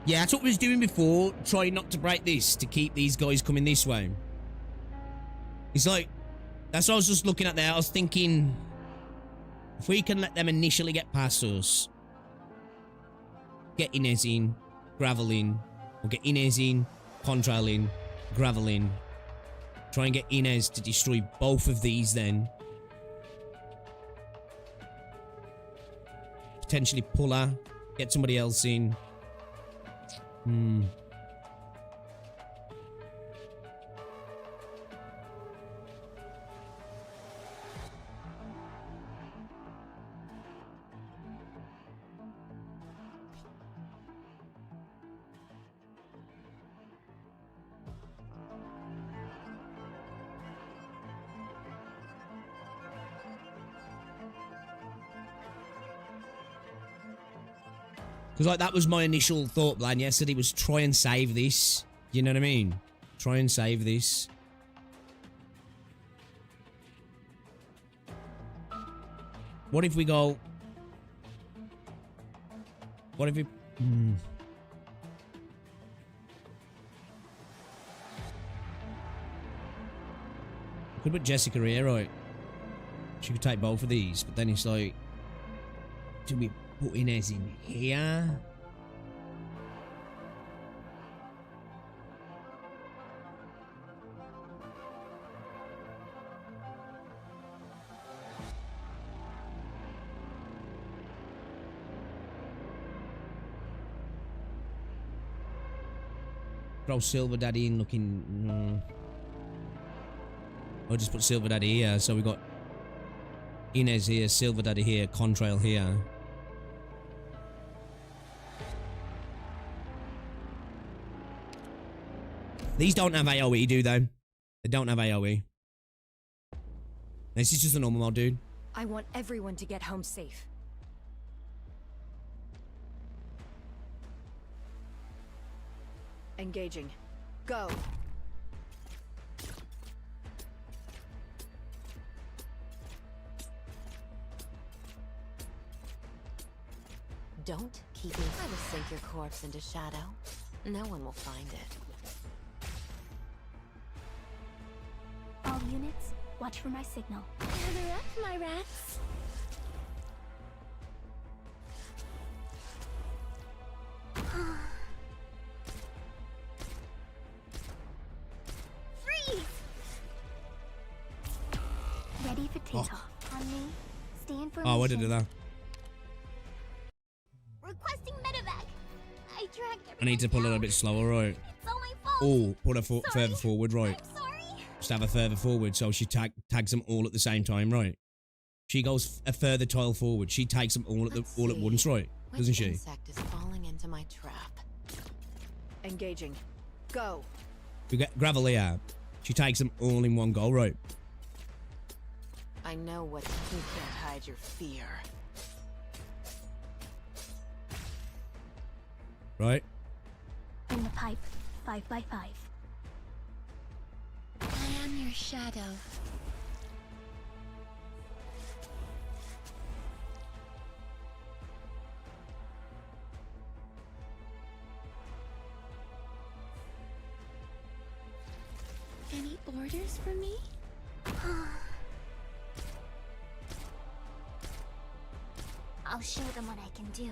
Yeah, that's what we was doing before, trying not to break this, to keep these guys coming this way. It's like, that's what I was just looking at there. I was thinking, if we can let them initially get past us, get Inez in, Gravel in, or get Inez in, Contrail in, Gravel in, try and get Inez to destroy both of these then. Potentially pull her, get somebody else in. Because, like, that was my initial thought plan yesterday, was try and save this. You know what I mean? Try and save this. What if we go... What if we... Could put Jessica here, right? She could take both of these, but then it's like... Do we put Inez in here? Throw Silver Daddy in looking... I'll just put Silver Daddy here, so we got Inez here, Silver Daddy here, Contrail here. These don't have AoE, do they? They don't have AoE. This is just a normal mod, dude. I want everyone to get home safe. Engaging. Go. Don't keep me. Try to sink your corpse into shadow. No one will find it. All units, watch for my signal. Gather up, my rats. Freeze! Ready for takeoff. On me. Stand for Oh, what did it that? Requesting medevac. I dragged I need to pull it a bit slower, right? It's all my fault. Oh, put her further forward, right? I'm sorry. Just have her further forward so she tags them all at the same time, right? She goes a further tile forward. She takes them all at once, right? Doesn't she? Insect is falling into my trap. Engaging. Go. We get gravel here. She takes them all in one go, right? I know what you can't hide your fear. Right? In the pipe, 5 by 5. I am your shadow. Any orders for me? I'll show them what I can do.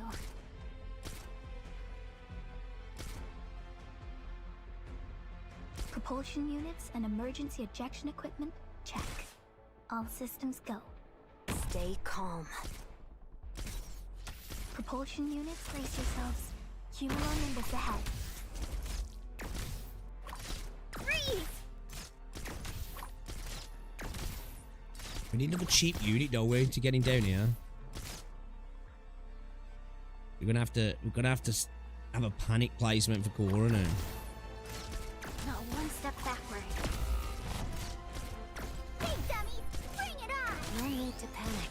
Propulsion units and emergency ejection equipment, check. All systems go. Stay calm. Propulsion units, brace yourselves. Cumulonimbus ahead. Freeze! We need another cheap unit, don't we, to get him down here? We're gonna have to have a panic placement for Cora now. Not one step backward. Hey, dummies! Bring it on! No need to panic.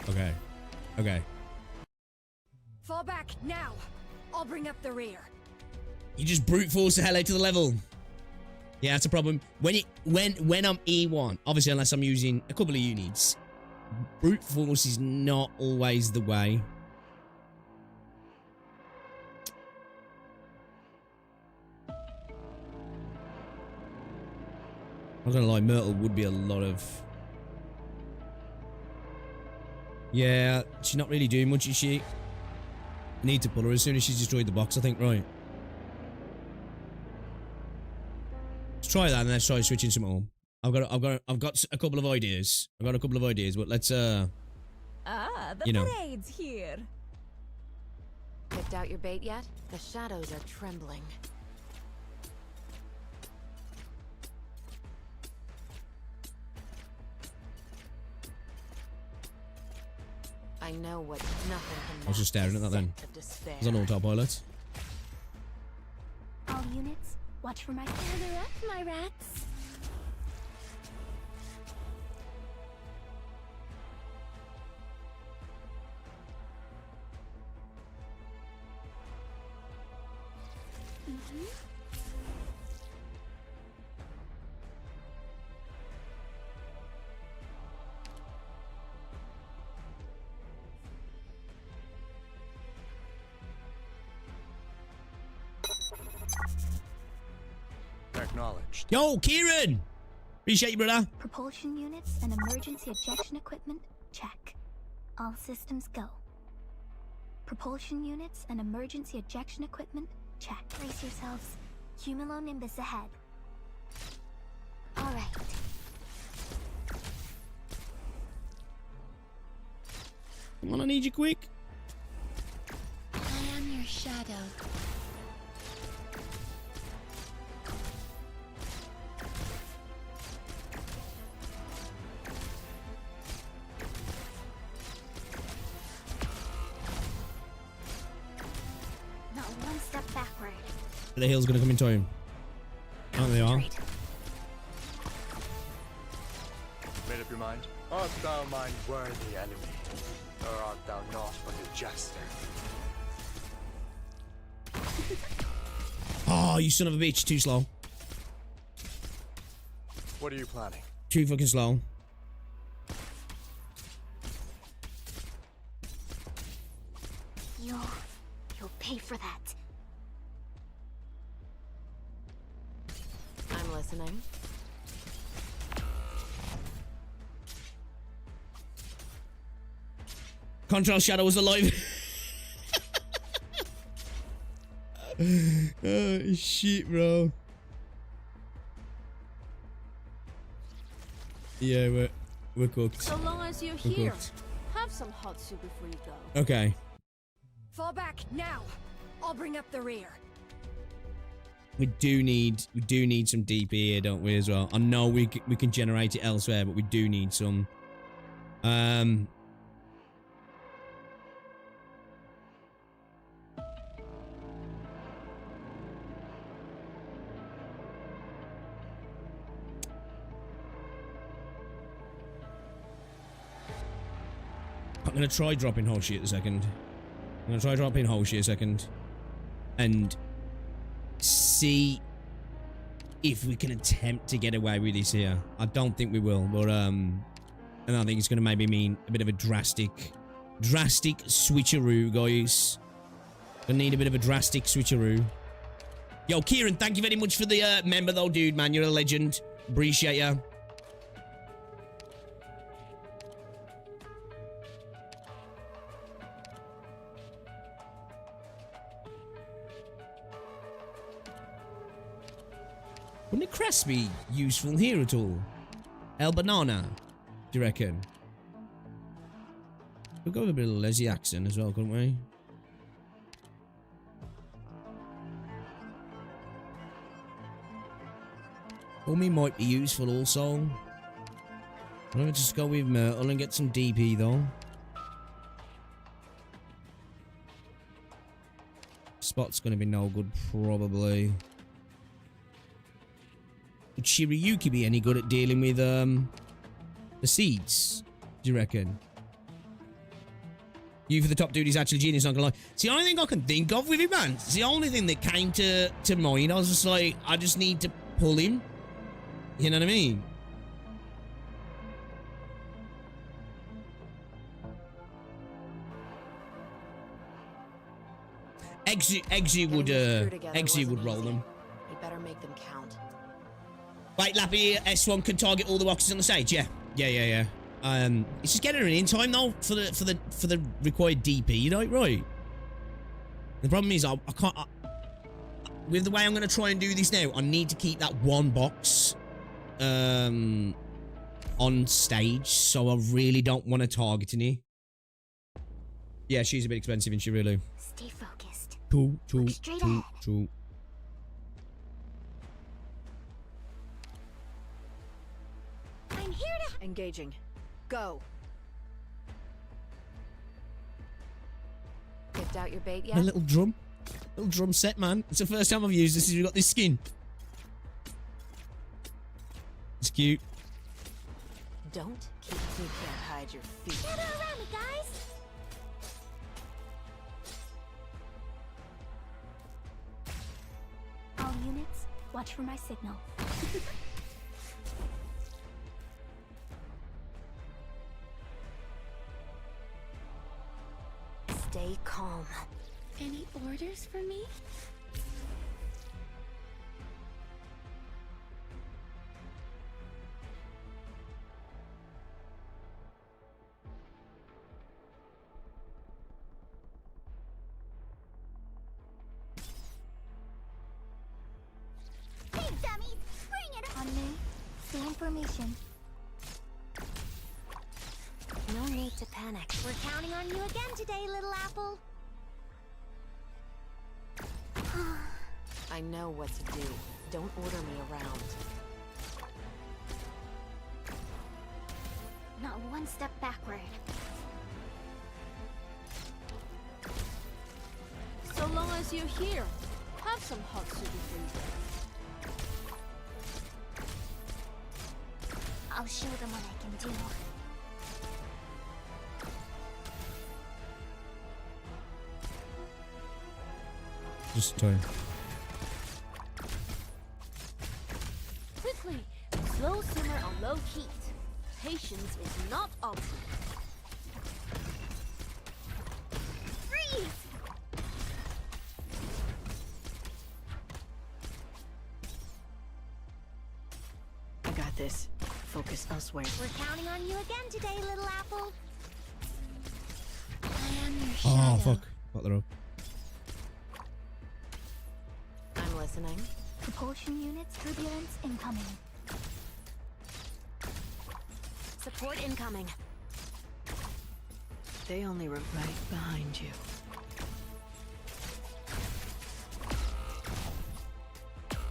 Okay. Okay. Fall back now. I'll bring up the rear. You just brute force the hell out to the level. Yeah, that's a problem. When I'm E1, obviously unless I'm using a couple of units, brute force is not always the way. I'm not gonna lie, Myrtle would be a lot of... Yeah, she's not really doing much, is she? Need to pull her as soon as she's destroyed the box, I think, right? Let's try that and let's try switching some more. I've got a couple of ideas. I've got a couple of ideas, but let's the you know. parade's here. Picked out your bait yet? The shadows are trembling. I know what nothing can. I was just staring at that then. It's on autopilot. All units, watch for my... Gather up, my rats. Acknowledged. Yo, Kieran! Appreciate you, brother. Propulsion units and emergency ejection equipment, check. All systems go. Propulsion units and emergency ejection equipment, check. Brace yourselves. Cumulonimbus ahead. Alright. Come on, I need you quick. I am your shadow. Not one step backward. The hill's gonna come in time. Oh, they are. Made up your mind? Art thou mine worthy enemy, or art thou naught but a jester? Oh, you son of a bitch. Too slow. What are you planning? Too fucking slow. You'll pay for that. I'm listening. Contrail Shadow was alive. Oh, shit, bro. Yeah, we're cooked. So long as you're We're here, cooked. have some hot soup before you go. Okay. Fall back now. I'll bring up the rear. We do need some DP here, don't we, as well? I know we can generate it elsewhere, but we do need some. I'm gonna try dropping Hoshi a second. And see if we can attempt to get away with this here. I don't think we will, but and I think it's gonna maybe mean a bit of a drastic switcheroo, guys. Gonna need a bit of a drastic switcheroo. Yo, Kieran, thank you very much for the member though, dude, man. You're a legend. Appreciate ya. Wouldn't a crest be useful here at all? El Banana, do you reckon? We'll go with a bit of Leslie accent as well, couldn't we? Gummy might be useful also. I'm gonna just go with Myrtle and get some DP though. Spot's gonna be no good, probably. Would Shiryuki be any good at dealing with the seeds? Do you reckon? You for the top dude is actually genius, not gonna lie. It's the only thing I can think of with him, man. It's the only thing that came to mind. I was just like, I just need to pull him. You know what I mean? Eggsy would roll them. You better make them count. Wait, Lappy, S1 can target all the boxes on the stage. Yeah. It's just getting her in time though for the required DP. You know, right? The problem is I can't. With the way I'm going to try and do this now, I need to keep that one box on stage, so I really don't want to target any. Yeah, she's a bit expensive, isn't she, really? Stay focused. True. I'm here to engaging. Go. Picked out your bait yet? A little drum set, man. It's the first time I've used this since we got this skin. It's cute. Don't keep you can't hide your feet. Gather around me, guys. All units, watch for my signal. Stay calm. Any orders for me? formation. No need to panic. We're counting on you again today, little apple. I know what to do. Don't order me around. Not one step backward. So long as you're here, have some hot soup freezer. I'll show them what I can do. Just time. Quickly, slow simmer on low heat. Patience is not optional. Freeze! I got this. Focus elsewhere. We're counting on you again today, little apple. I am your Oh, shadow. fuck. Fuck the rope. I'm listening. Propulsion units turbulence incoming. Support incoming. They only were right behind you.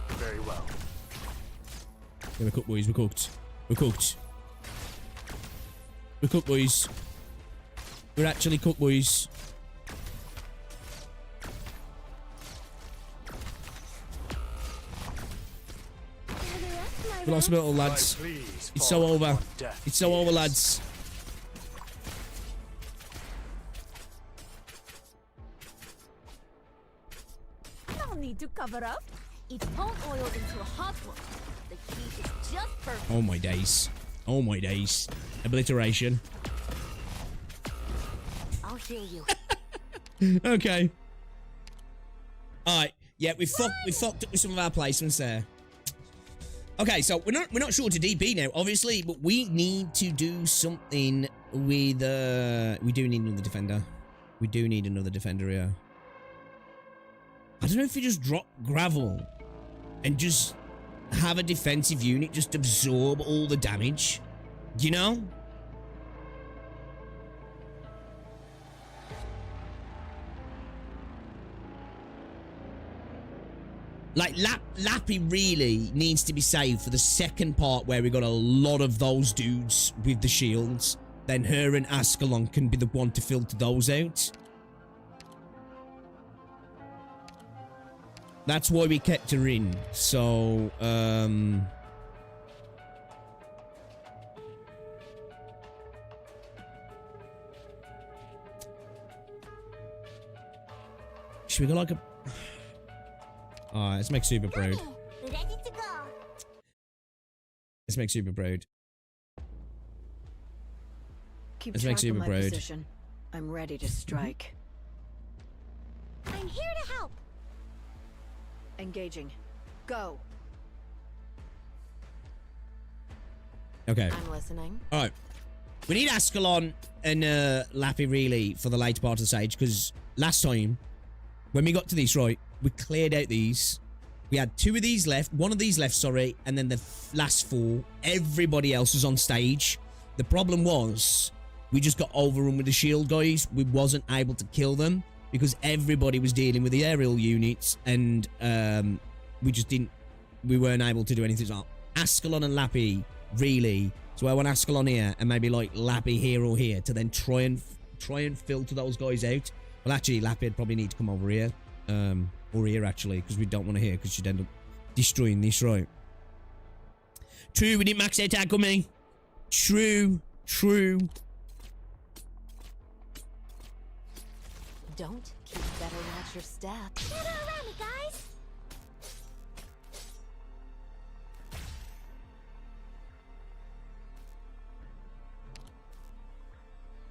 Very well. Yeah, we're cooked, boys. We're cooked. We're cooked. We're cooked, boys. We're actually cooked, boys. We lost a bit, lads. Please, It's so fall over. upon deaf It's so over, ears. lads. No need to cover up. Each palm oil into a hot one. The heat is just perfect. Oh my days. Oh my days. Obliteration. I'll heal you. Okay. Alright. Yeah, we fucked up with some of our placements there. Okay, so we're not sure to DP now, obviously, but we need to do something with we do need another defender. We do need another defender here. I don't know if we just drop gravel and just have a defensive unit just absorb all the damage. You know? Like, Lappy really needs to be saved for the second part where we got a lot of those dudes with the shields. Then her and Ascalon can be the one to filter those out. That's why we kept her in. So, should we go like a... Alright, let's make Super Brood. Ready to go. Let's make Super Brood. Keep Let's make track of Super my Brood. position. I'm ready to strike. I'm here to help. Engaging. Go. Okay. I'm listening. Alright. We need Ascalon and Lappy really for the later part of the stage, because last time, when we got to this, right, we cleared out these. We had 2 of these left, 1 of these left, sorry, and then the last 4, everybody else was on stage. The problem was, we just got overrun with the shield guys. We wasn't able to kill them because everybody was dealing with the aerial units, and we weren't able to do anything. So Ascalon and Lappy, really. So I want Ascalon here and maybe like Lappy here or here to then try and filter those guys out. Well, actually, Lappy would probably need to come over here. Or here, actually, because we don't want to hear, because she'd end up destroying this, right? True, we didn't max out our gummy. True. Don't keep better watch your step. Get around me, guys.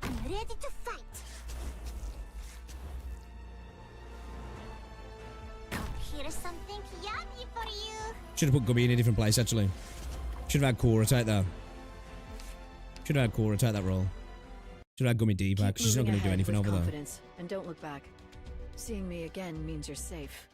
I'm ready to fight. Here's something yummy for you. Should have put Gummy in a different place, actually. Should have had Cora take that. Should have had Cora take that role. Should have had Gummy D back, because she's not going to do anything over there. Confidence, and don't look back. Seeing me again means you're safe.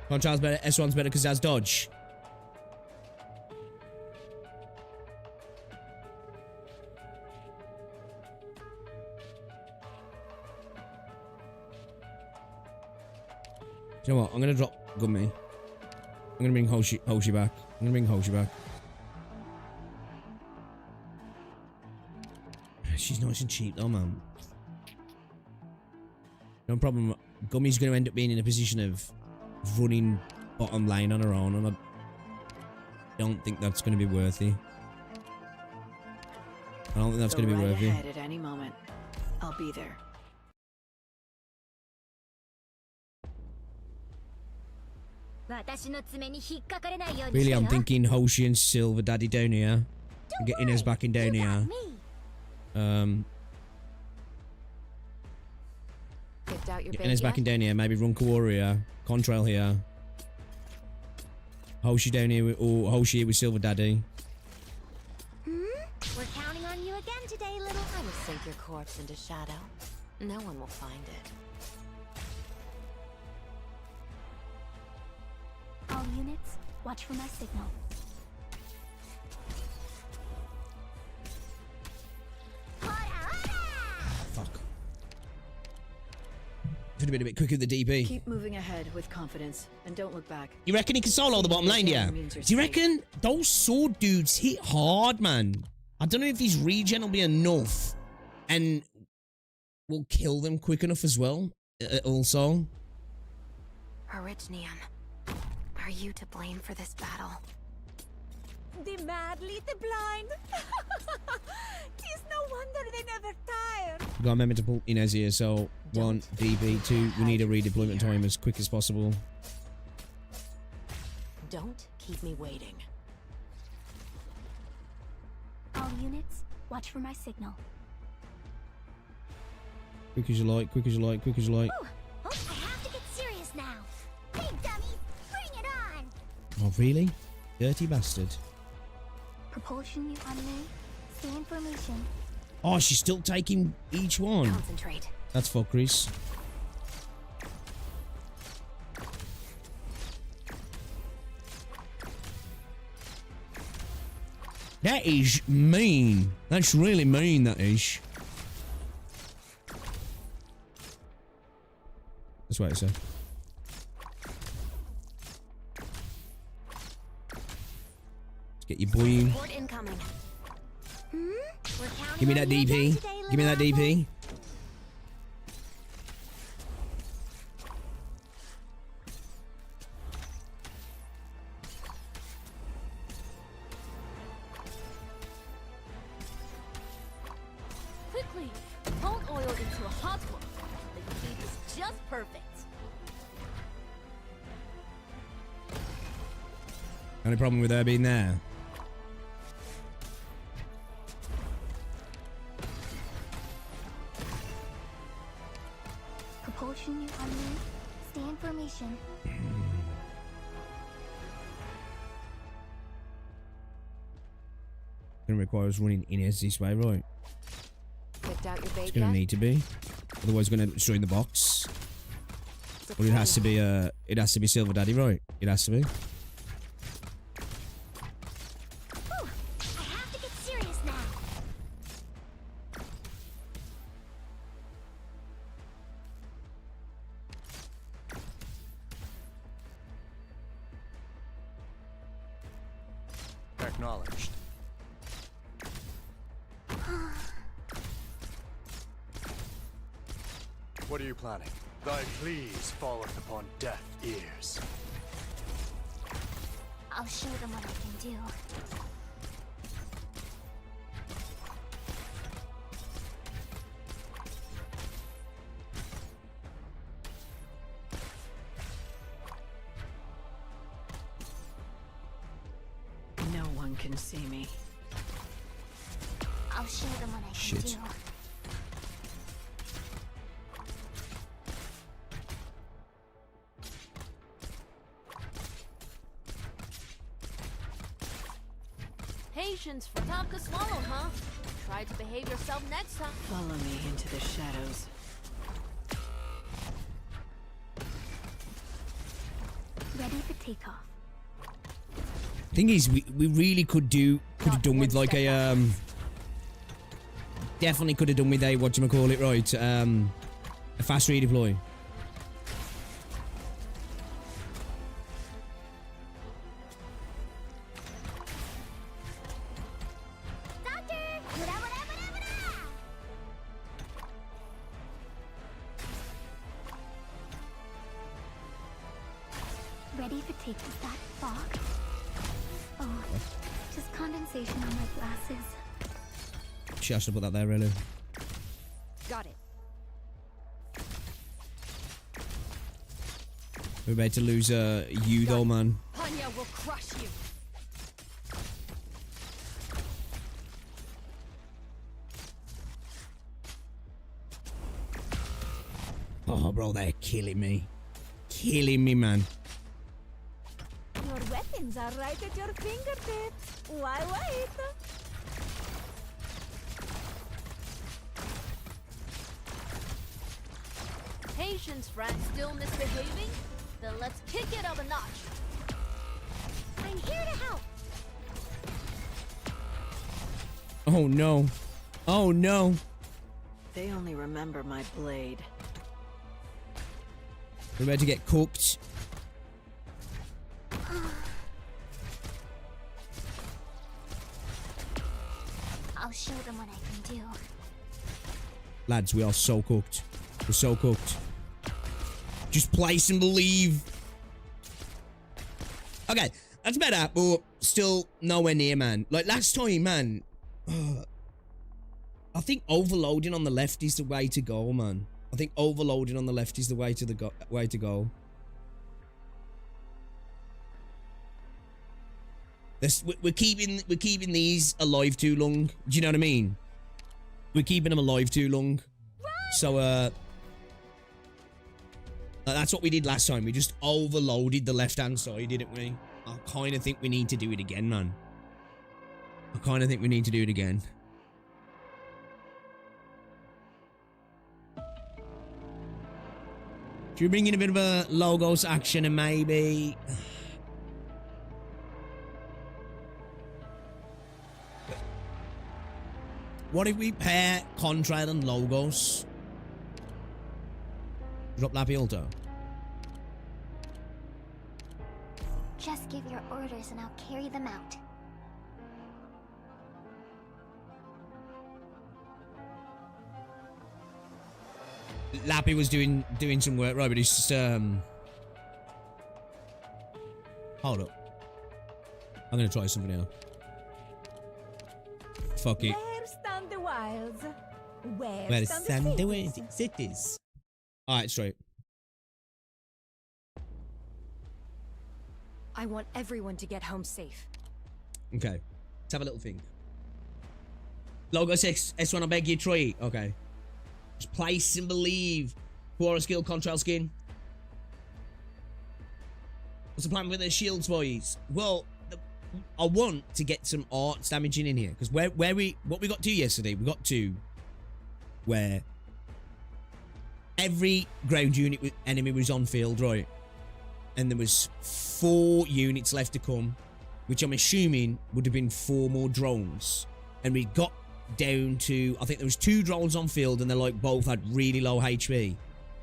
Contral's better. S1's better because it has dodge. You know what? I'm gonna drop Gummy. I'm gonna bring Hoshi back. I'm gonna bring Hoshi back. She's nice and cheap though, man. No problem. Gummy's gonna end up being in a position of running bottom lane on her own, and I don't think that's gonna be worthy. I don't think that's gonna be worthy. At any moment, I'll be there. Really, I'm thinking Hoshi and Silver Daddy down here. Getting us back in down here. Getting us back in down here. Maybe run Kaworu here. Contrail here. Hoshi down here or Hoshi here with Silver Daddy. We're counting on you again today, little. I will sink your corpse into shadow. No one will find it. All units, watch for my signal. Fuck. Could have been a bit quicker with the DP. Keep moving ahead with confidence and don't look back. You reckon he can solo the bottom lane, yeah? Do you reckon those sword dudes hit hard, man? I don't know if his regen will be enough and will kill them quick enough as well. Also. Orignium, are you to blame for this battle? The mad lead the blind. Tis no wonder they never tire. We've got a member to pull Inez here, so 1, DB, 2, we need a redeployment time as quick as possible. Don't keep me waiting. All units, watch for my signal. Quick as you like, quick as you like, quick as you like. Ooh, I have to get serious now. Hey, dummies, bring it on. Oh, really? Dirty bastard. Propulsion unit on me. Stay in formation. Oh, she's still taking each one. Concentrate. That's fuckeries. That is mean. That's really mean, that is. That's what it said. Let's get your boy in. Give me that DP. Give me that DP. Quickly, cold oil into a hot one. The heat is just perfect. Only problem with her being there. Propulsion unit on me. Stay in formation. Gonna require us running in this way, right? Picked out your bait It's gonna need to be. Otherwise, we're gonna destroy the box. Or it has to be. It has to be Silver Daddy, right? It has to be. Ooh, I have to get serious now. Acknowledged. What are you planning? Thy pleas falleth upon deaf ears. I'll show them what I can do. No one can see me. I'll show them what I can Shit. do. Patience for tough to swallow, huh? Try to behave yourself next time. Follow me into the shadows. Ready for takeoff. Thing is, we really could have done with like a definitely could have done with a whatchamacallit, right? A fast redeploy. Ready for takeoff that fog? Oh, just condensation on my glasses. Shit, I should have put that there, really. Got it. We're about to lose you though, man. Hanya will crush you. Oh, bro, they're killing me. Killing me, man. Your weapons are right at your fingertips. Why wait? Patience, friend. Still misbehaving? Then let's kick it up a notch. I'm here to help. Oh, no. Oh, no. They only remember my blade. We're about to get cooked. I'll show them what I can do. Lads, we are so cooked. We're so cooked. Just place and believe. Okay, that's better, but still nowhere near, man. Like last time, man. I think overloading on the left is the way to go, man. I think overloading on the left is the way to go. We're keeping these alive too long. Do you know what I mean? We're keeping them alive too long. So that's what we did last time. We just overloaded the left-hand side, didn't we? I kind of think we need to do it again, man. I kind of think we need to do it again. Should we bring in a bit of a logos action and maybe... What if we pair Contrail and Logos? Drop Lapiolto. Just give your orders and I'll carry them out. Lappy was doing some work, right? But he's just hold up. I'm gonna try something else. Fuck it. Where stand the wilds? Where stand the cities? Alright, straight. I want everyone to get home safe. Okay. Let's have a little think. Logo 6, S1, I beg you, try it. Okay. Just place and believe. Quora skill, Contrail skin. What's the plan with the shields, boys? Well, I want to get some arts damaging in here. Because what we got to yesterday, we got to where every ground unit enemy was on field, right? And there was 4 units left to come, which I'm assuming would have been 4 more drones. And we got down to, I think there was 2 drones on field and they like both had really low HP.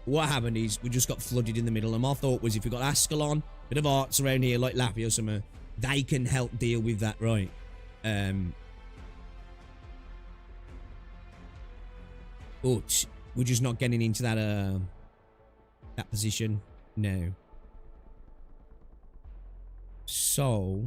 What happened is we just got flooded in the middle, and my thought was if we got Ascalon, bit of arts around here like Lappy or something, they can help deal with that, right? But we're just not getting into that that position now. So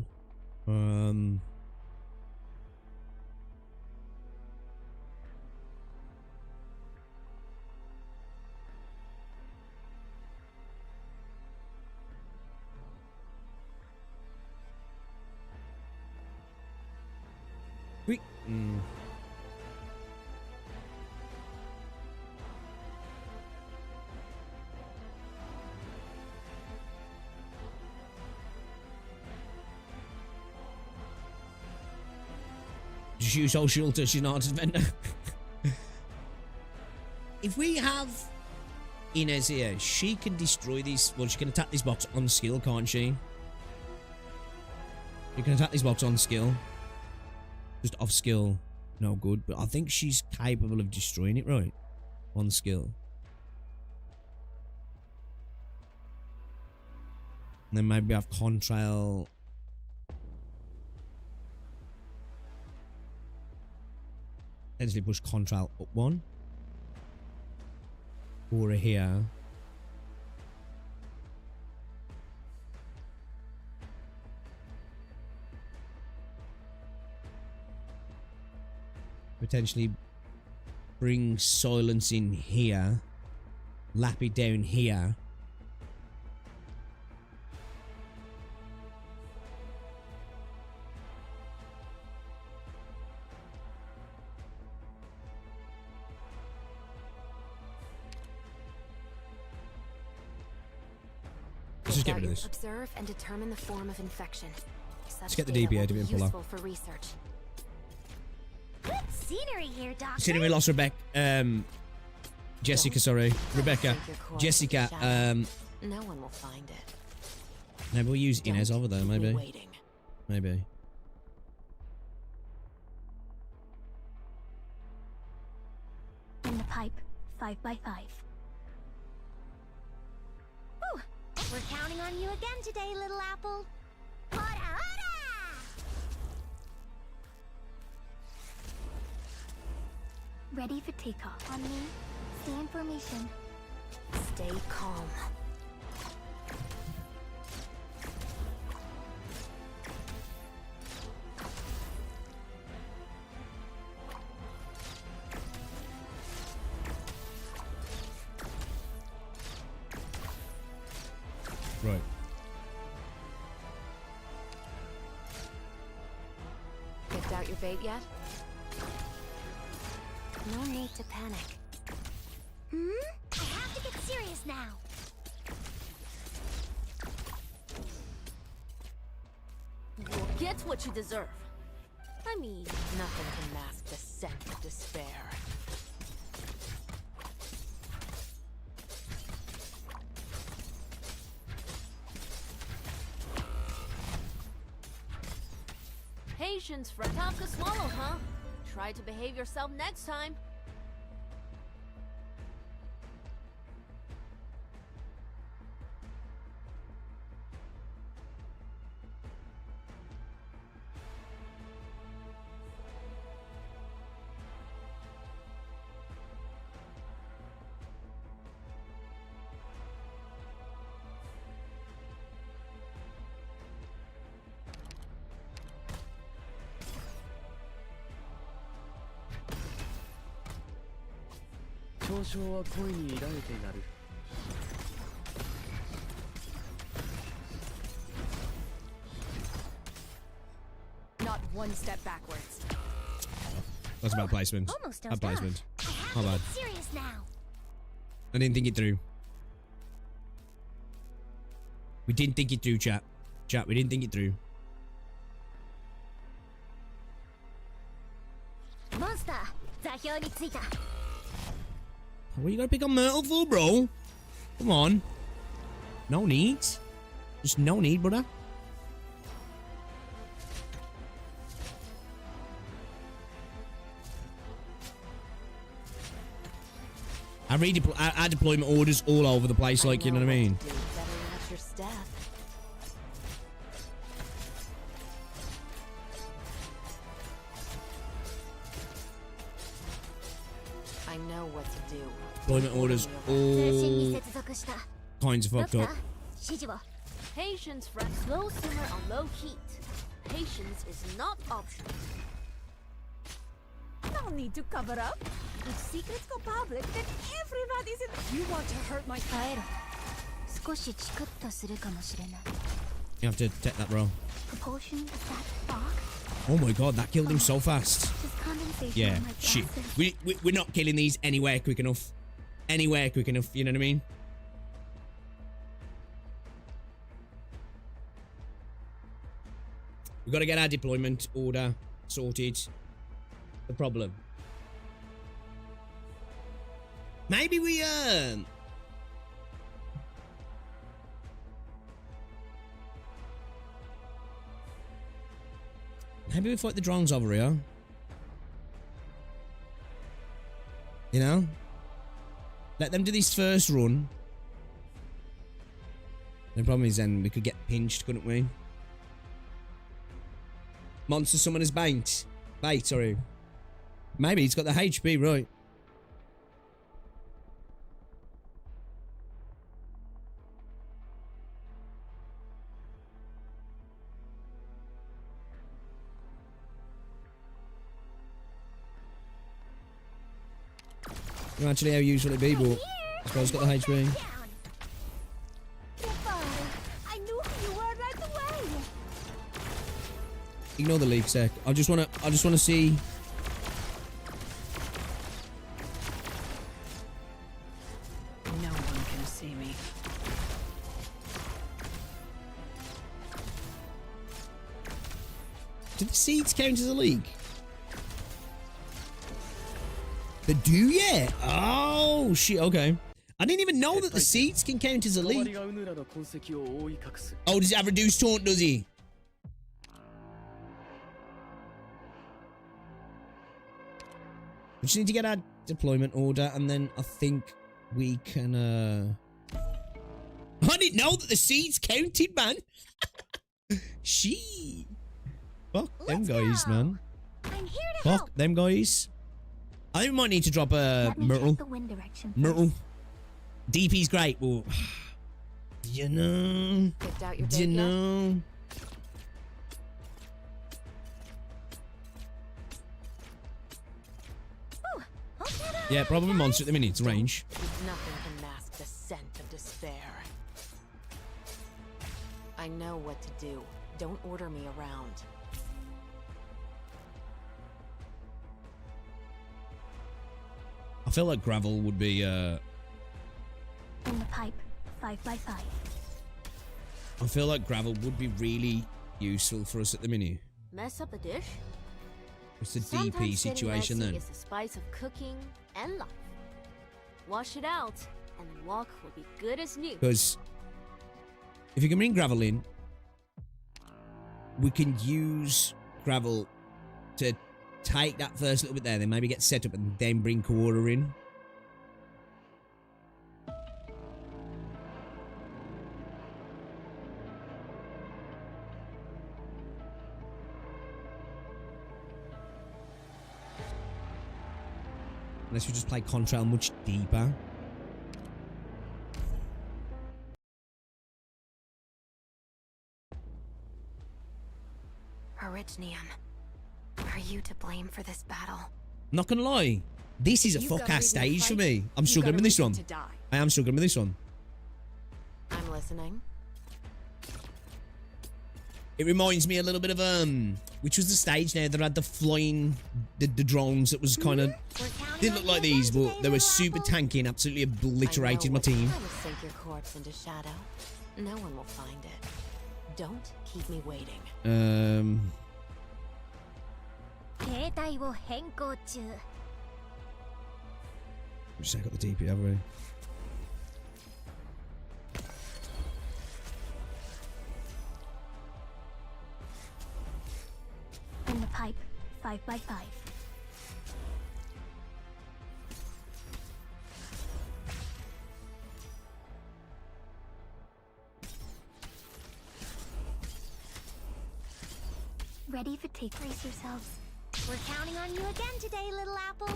just use social to she's not a defender. If we have Inez here, she can destroy these. Well, she can attack this box on skill, can't she? You can attack this box on skill. Just off skill, no good. But I think she's capable of destroying it, right? On skill. And then maybe have contrail. Potentially push contrail up one. Or here. Potentially bring silence in here. Lap it down here. Let's just get rid of this. Observe and determine the form of infection. Let's get the DBA to be in pull useful for research. Good scenery here, Doctor. Considering we lost Jessica, sorry. Rebecca. Jessica, no one will find it. maybe we'll use Inez over there, maybe. Waiting. Maybe. In the pipe, 5x5. Whew. We're counting on you again today, little apple. Hora, hora! Ready for takeoff. On me. Stay in formation. Stay calm. Right. Picked out your bait yet? No need to panic. I have to get serious now. You'll get what you deserve. I mean, nothing can mask the scent of despair. Patience, friend. Tough to swallow, huh? Try to behave yourself next time. Not one step backwards. That's about placement. Almost Bad done. placement. I have Not to bad. get serious now. I didn't think it through. We didn't think it through, chat. Chat, we didn't think it through. Monster, 座標についた. What you gotta pick on Myrtle for, bro? Come on. No need. Just no need, brother. Our deployment orders all over the place, like, you know what I mean? Better watch your step. I know what to do. Deployment orders 通信に all 接続した kinds of ド fucked クター up. 指示を Patience, friend. Slow simmer on low heat. Patience is not optional. No need to cover up. If secrets go public, then everybody's in. You want to hurt my 耐えろ少しチクッとするかもしれない You have to take that, bro. Propulsion is that fog? Oh my god, that killed him so fast. Just condensation Yeah, on my shit. gases. We're not killing these anywhere quick enough. Anywhere quick enough, you know what I mean? We've got to get our deployment order sorted. The problem. Maybe we, Maybe we fight the drones over here. You know? Let them do this first run. The problem is then we could get pinched, couldn't we? Monster summoner's bait. Bait, sorry. Maybe he's got the HP, right. Actually, how useful it be, but I suppose it's got the HP. I knew who you were right away. Ignore the leak sec. I just wanna see. No one can see me. Do the seeds count as a leak? They do, yeah. Oh shit. Okay. I didn't even know that the seeds can count as a leak. Oh, does it have reduced taunt? Does he? We just need to get our deployment order, and then I think we can. I didn't know that the seeds counted, man. She. Fuck them guys, man. I'm here to Fuck help. them guys. I think we might need to drop a Let me Myrtle. check the wind direction Myrtle. first. DP's great, but you know, Picked out your you bait yet? know. Yeah, probably monster at the minute. It's range. Nothing can mask the scent of despair. I know what to do. Don't order me around. I feel like gravel would be. In the pipe, 5x5. I feel like gravel would be really useful for us at the minute. Mess up a dish? It's the Sometimes DP getting situation messy then. is the spice of cooking and life. Wash it out, and the walk will be good as new. Because if you can bring gravel in, we can use gravel to take that first little bit there, then maybe get set up and then bring quarter in. Unless we just play Contrail much deeper. Orignium, are you to blame for this battle? Not gonna lie, this is a You've got fuck ass reason to stage for fight. me. I'm You've struggling got a with this reason one. to die. I am struggling with this one. I'm listening. It reminds me a little bit of which was the stage now that had the flying the drones that was kind of didn't look like these, but they were super tanky and absolutely obliterated my team. I will sink your corpse into shadow. No one will find it. Don't keep me waiting. 携帯を変更中。 We just got the DP, haven't we? In the pipe, 5x5. Ready for take? Brace yourselves. We're counting on you again today, little apple.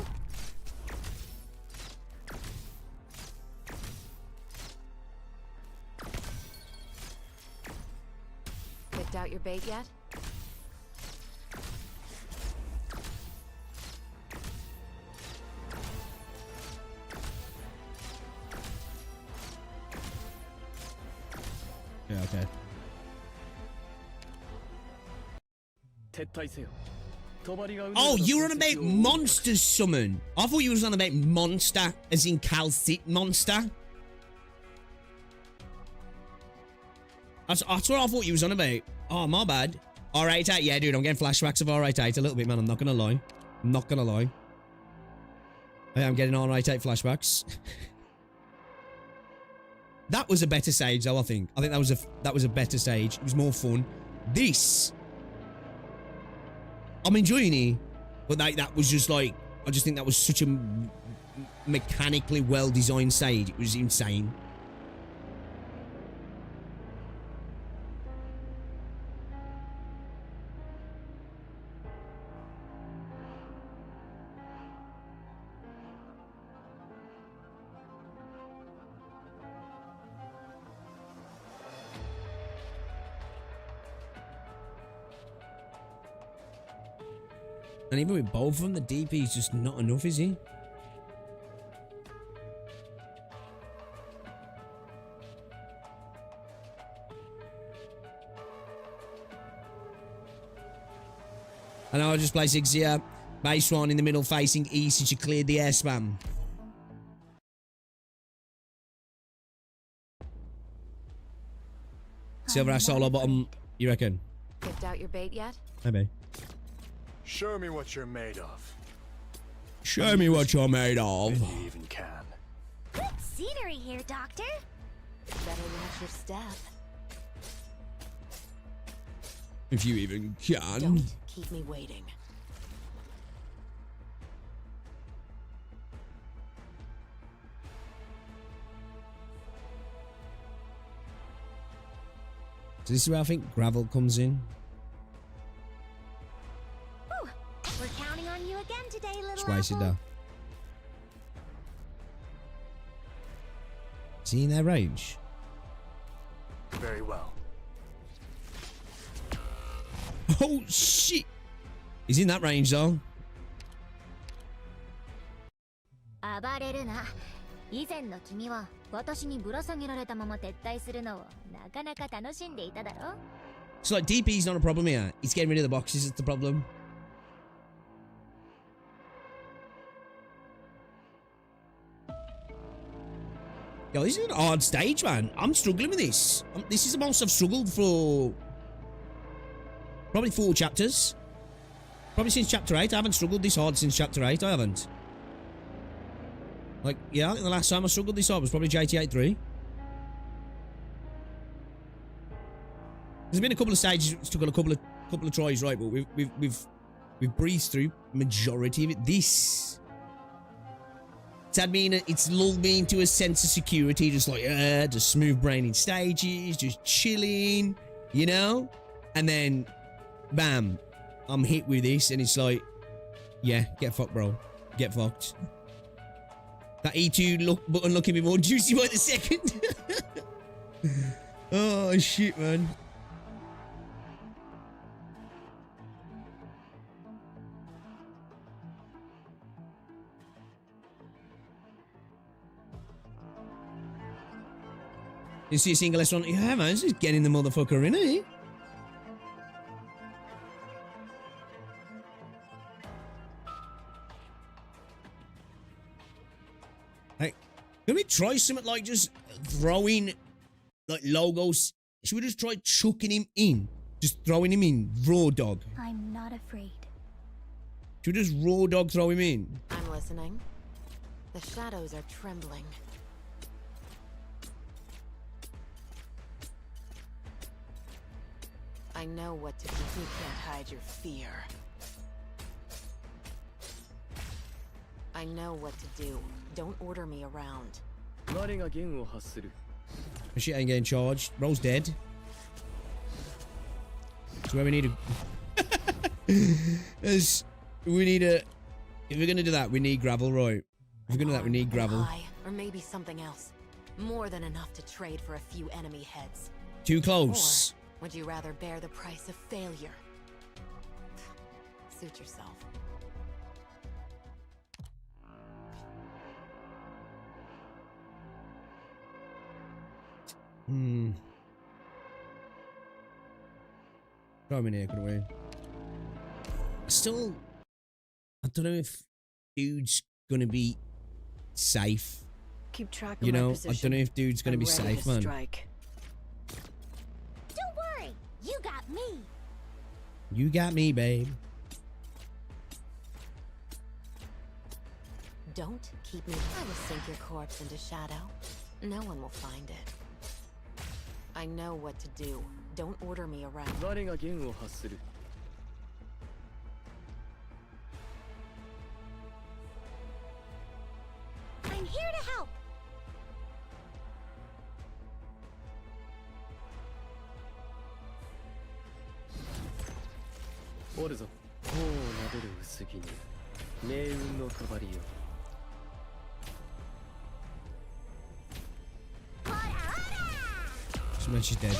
Picked out your bait yet? Yeah, okay. Oh, you were on about monster summon. I thought you was on about monster, as in calcit monster. That's what I thought you was on about. Oh, my bad. R88, yeah, dude, I'm getting flashbacks of R88 a little bit, man. I'm not gonna lie. I'm not gonna lie. I am getting R88 flashbacks. That was a better stage, though. I think that was a better stage. It was more fun. This I'm enjoying it, but that was just like, I just think that was such a mechanically well-designed stage. It was insane. And even with both of them, the DP is just not enough, is he? And I'll just play 6 here. Base 1 in the middle facing east since you cleared the air spam. Silver ass solo bottom, you reckon? Picked out your bait yet? Maybe. Show me what you're made of. Show me what you're made of. If you even can. Good scenery here, Doctor. Better watch your step. If you even can. Don't keep me waiting. So this is where I think gravel comes in. Ooh, we're counting on you again today, little Just wasted apple. that. Is he in their range? Very well. Oh shit! He's in that range though. 暴れるな。以前の君は私にぶら下げられたまま撤退するのをなかなか楽しんでいただろ? So like DP's not a problem here. It's getting rid of the boxes that's the problem. Yo, this is an hard stage, man. I'm struggling with this. This is the most I've struggled for probably 4 chapters. Probably since chapter 8. I haven't struggled this hard since chapter 8. I haven't. Like, yeah, I think the last time I struggled this hard was probably JT83. There's been a couple of stages. It's took a couple of tries, right? But we've breezed through majority of it. This. It's lulled me into a sense of security, just like, just smooth braining stages, just chilling, you know? And then, bam, I'm hit with this, and it's like, yeah, get fucked, bro. Get fucked. That E2 button looking a bit more juicy by the second. Oh, shit, man. You see a single restaurant? Yeah, man, just getting the motherfucker in, eh? Hey, can we try something like just throwing like logos? Should we just try chucking him in? Just throwing him in, raw dog. I'm not afraid. Should we just raw dog throw him in? I'm listening. The shadows are trembling. I know what to do. You can't hide your fear. I know what to do. Don't order me around. Shit ain't getting charged. Bro's dead. So where we need a... If we're gonna do that, we need gravel, right? If we're gonna do that, we need gravel. Or maybe something else. More than enough to trade for a few enemy heads. Too close. Or would you rather bear the price of failure? Suit yourself. Throw him in here, couldn't we? I don't know if dude's gonna be safe. Keep track of you know, my position. I don't know if dude's gonna be safe, man. Strike. Don't worry, you got me. You got me, babe. Don't keep me. I will sink your corpse into shadow. No one will find it. I know what to do. Don't order me around. I'm here to help. Just when she's dead.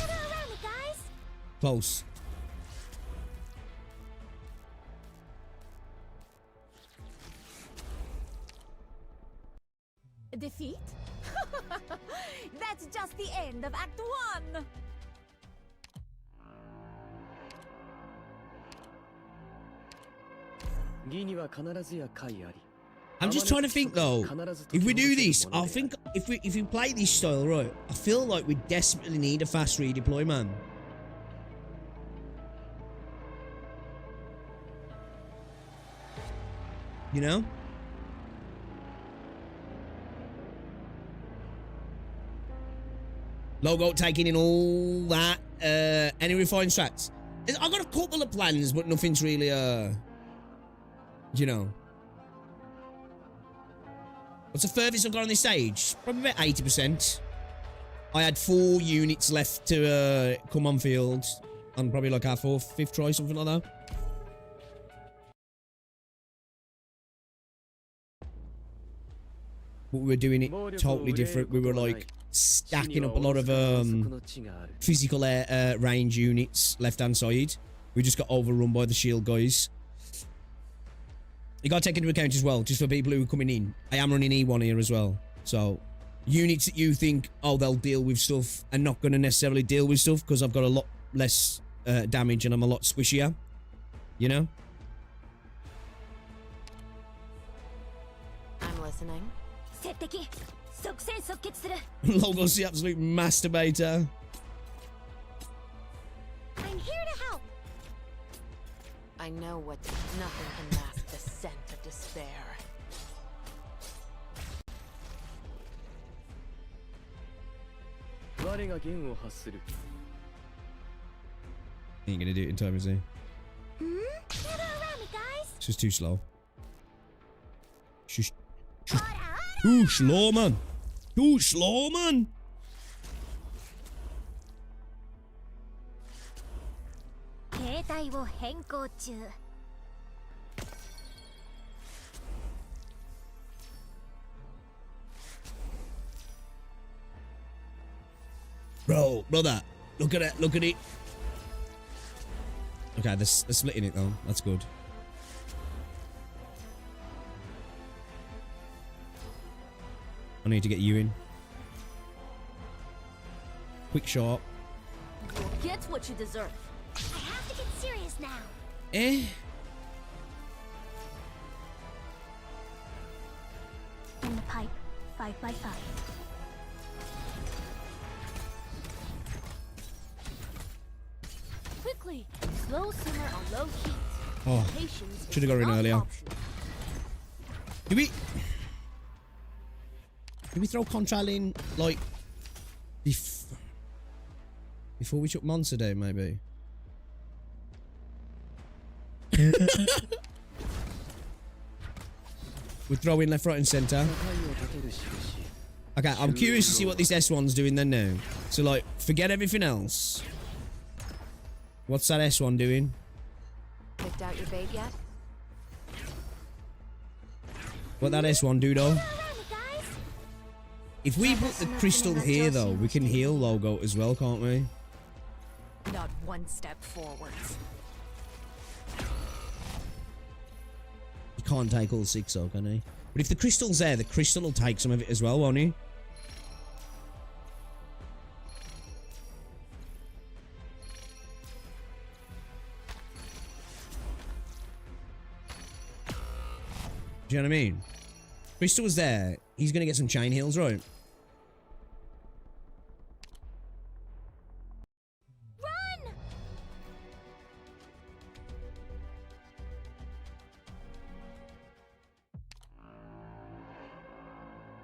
Close. Defeat? That's just the end of Act 1. I'm just trying to think though. If we do this, I think if we play this style right, I feel like we desperately need a fast redeploy, man. You know? Logo taking in all that. Any refined strats? I've got a couple of plans, but nothing's really you know. What's the furthest I've got on this stage? Probably about 80%. I had 4 units left to come on field. On probably like our 4th, 5th try, something like that. But we were doing it totally different. We were like stacking up a lot of physical range units left hand side. We just got overrun by the shield guys. You gotta take into account as well, just for people who are coming in, I am running E1 here as well. So units that you think, oh, they'll deal with stuff, are not gonna necessarily deal with stuff because I've got a lot less damage and I'm a lot squishier. You know? I'm listening. Logo's the absolute masturbator. I'm here to help. I know what nothing can mask the scent of despair. Ain't gonna do it in time, is he? It's just too slow. Shush. Too slow, man. Too slow, man. Bro, brother, look at it, look at it. Okay, they're splitting it though. That's good. I need to get you in. Quick shot. You'll get what you deserve. I have to get serious now. Eh? In the pipe, 5x5. Quickly, slow simmer on low heat. Oh, should have got in earlier. Do we throw Contrail in, like, before we took Monster Day, maybe? We're throwing left, right, and centre. Okay, I'm curious to see what this S1's doing then now. So, like, forget everything else. What's that S1 doing? Picked out your bait yet? What that S1 do, though? If we put the crystal here, though, we can heal Logo as well, can't we? Not one step forwards. He can't take all 6, though, can he? But if the crystal's there, the crystal will take some of it as well, won't he? Do you know what I mean? Crystal's there. He's going to get some chain heals, right? Run!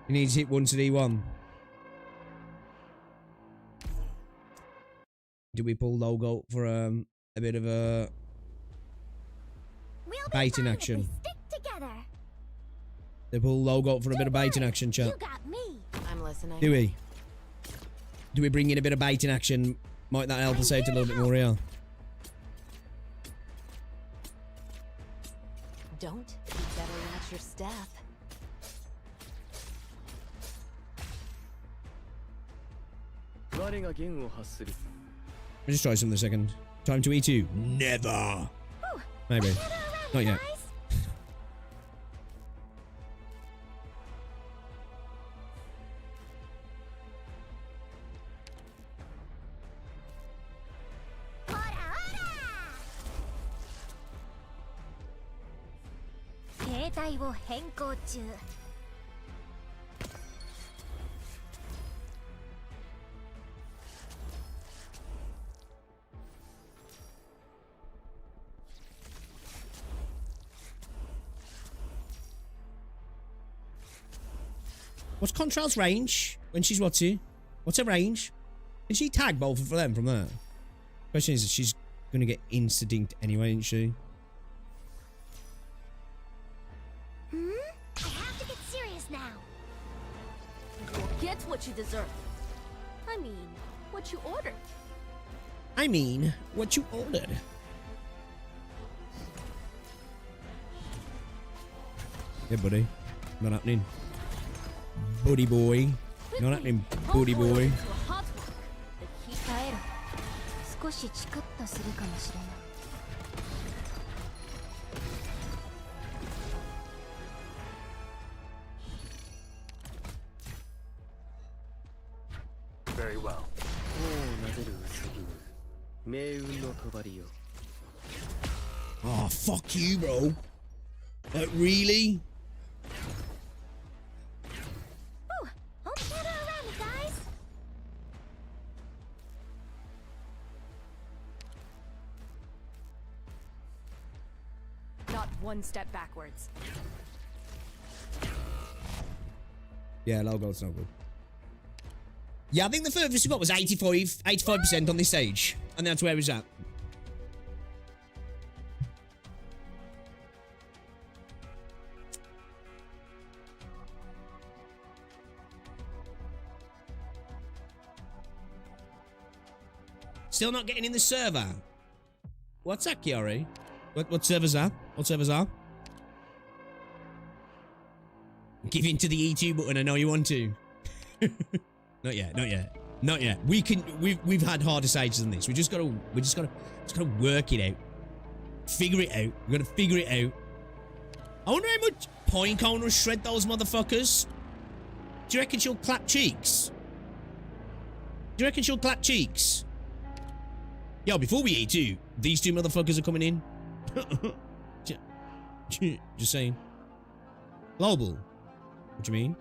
He needs to hit 1 to D1. Do we pull Logo for a bit of a bait in action? Stick together. They pull logo up for a bit of baiting action, chat. You got me. I'm listening. Do we? Do we bring in a bit of baiting action? Might that help us out a little bit more here? Don't you better watch your step. Let me just try something a second. Time to E2. Never. Maybe. Not yet. What's Contral's range when she's what's her range? Can she tag both of them from there? Question is, she's gonna get insta-dinked anyway, isn't she? I have to get serious now. You'll get what you deserve. I mean, what you ordered. I mean, what you ordered. Yeah, buddy. Not happening. Buddy boy. Not happening, buddy boy. Very well. Oh, fuck you, bro. Really? Not one step backwards. Yeah, logo's no good. Yeah, I think the furthest we got was 85% on this stage. And that's where it's at. Still not getting in the server. What's that, Kiari? What servers are? What servers are? Give in to the E2 button. I know you want to. Not yet. Not yet. Not yet. We've had harder stages than this. We just gotta work it out. Figure it out. We gotta figure it out. I wonder how much point cone will shred those motherfuckers. Do you reckon she'll clap cheeks? Do you reckon she'll clap cheeks? Yo, before we E2, these two motherfuckers are coming in. Just saying. Global. What do you mean?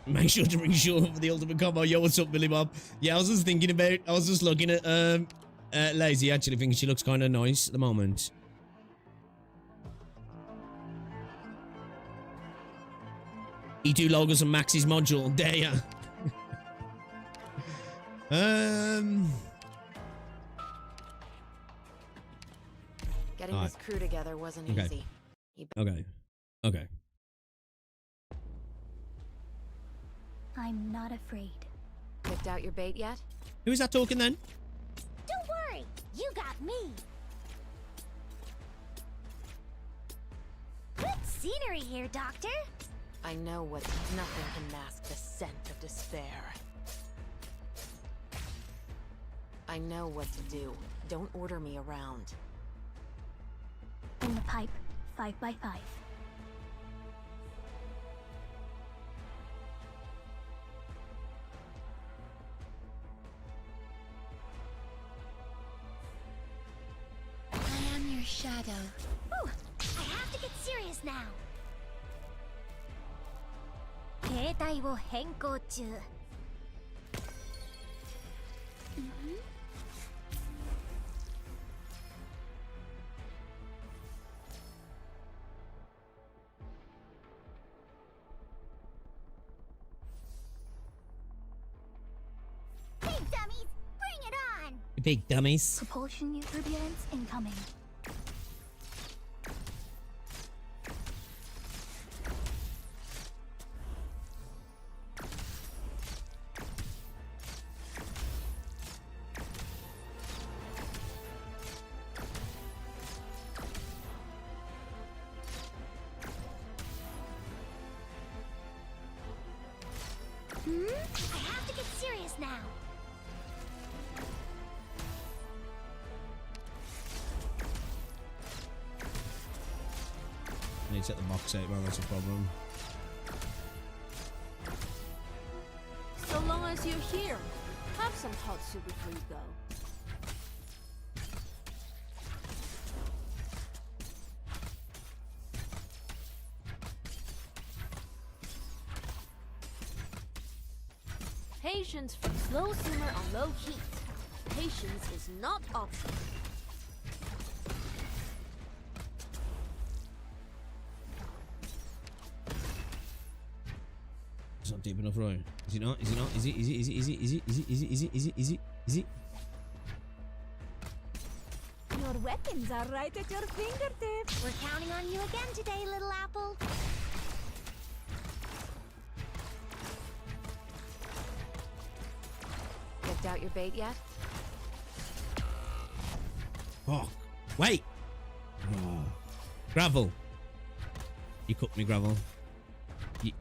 Make sure to bring Sean for the ultimate combo. Yo, what's up, Billy Bob? Yeah, I was just thinking about, I was just looking at Lazy, actually thinking she looks kind of nice at the moment. E2 logos and Max's module. There ya. Getting this crew together wasn't easy. Okay. Okay. I'm not afraid. Picked out your bait yet? Who is that talking then? Don't worry, you got me. Good scenery here, Doctor. I know what nothing can mask the scent of despair. I know what to do. Don't order me around. In the pipe, 5 by 5. I am your shadow. Ooh, I have to get serious now. Big dummies. Propulsion turbulence incoming. I have to get serious now. I need to set the box out, man. That's a problem. So long as you're here, have some hot soup before you go. Patience for slow simmer on low heat. Patience is not optional. It's not deep enough, right? Is it not? Is it not? Is it? Is it? Is it? Is it? Is it? Is it? Is it? Is it? Is it? Is it? Is it? Your weapons are right at your fingertips. We're counting on you again today, little apple. Picked out your bait yet? Oh, wait. Oh. Gravel. You cooked me, Gravel.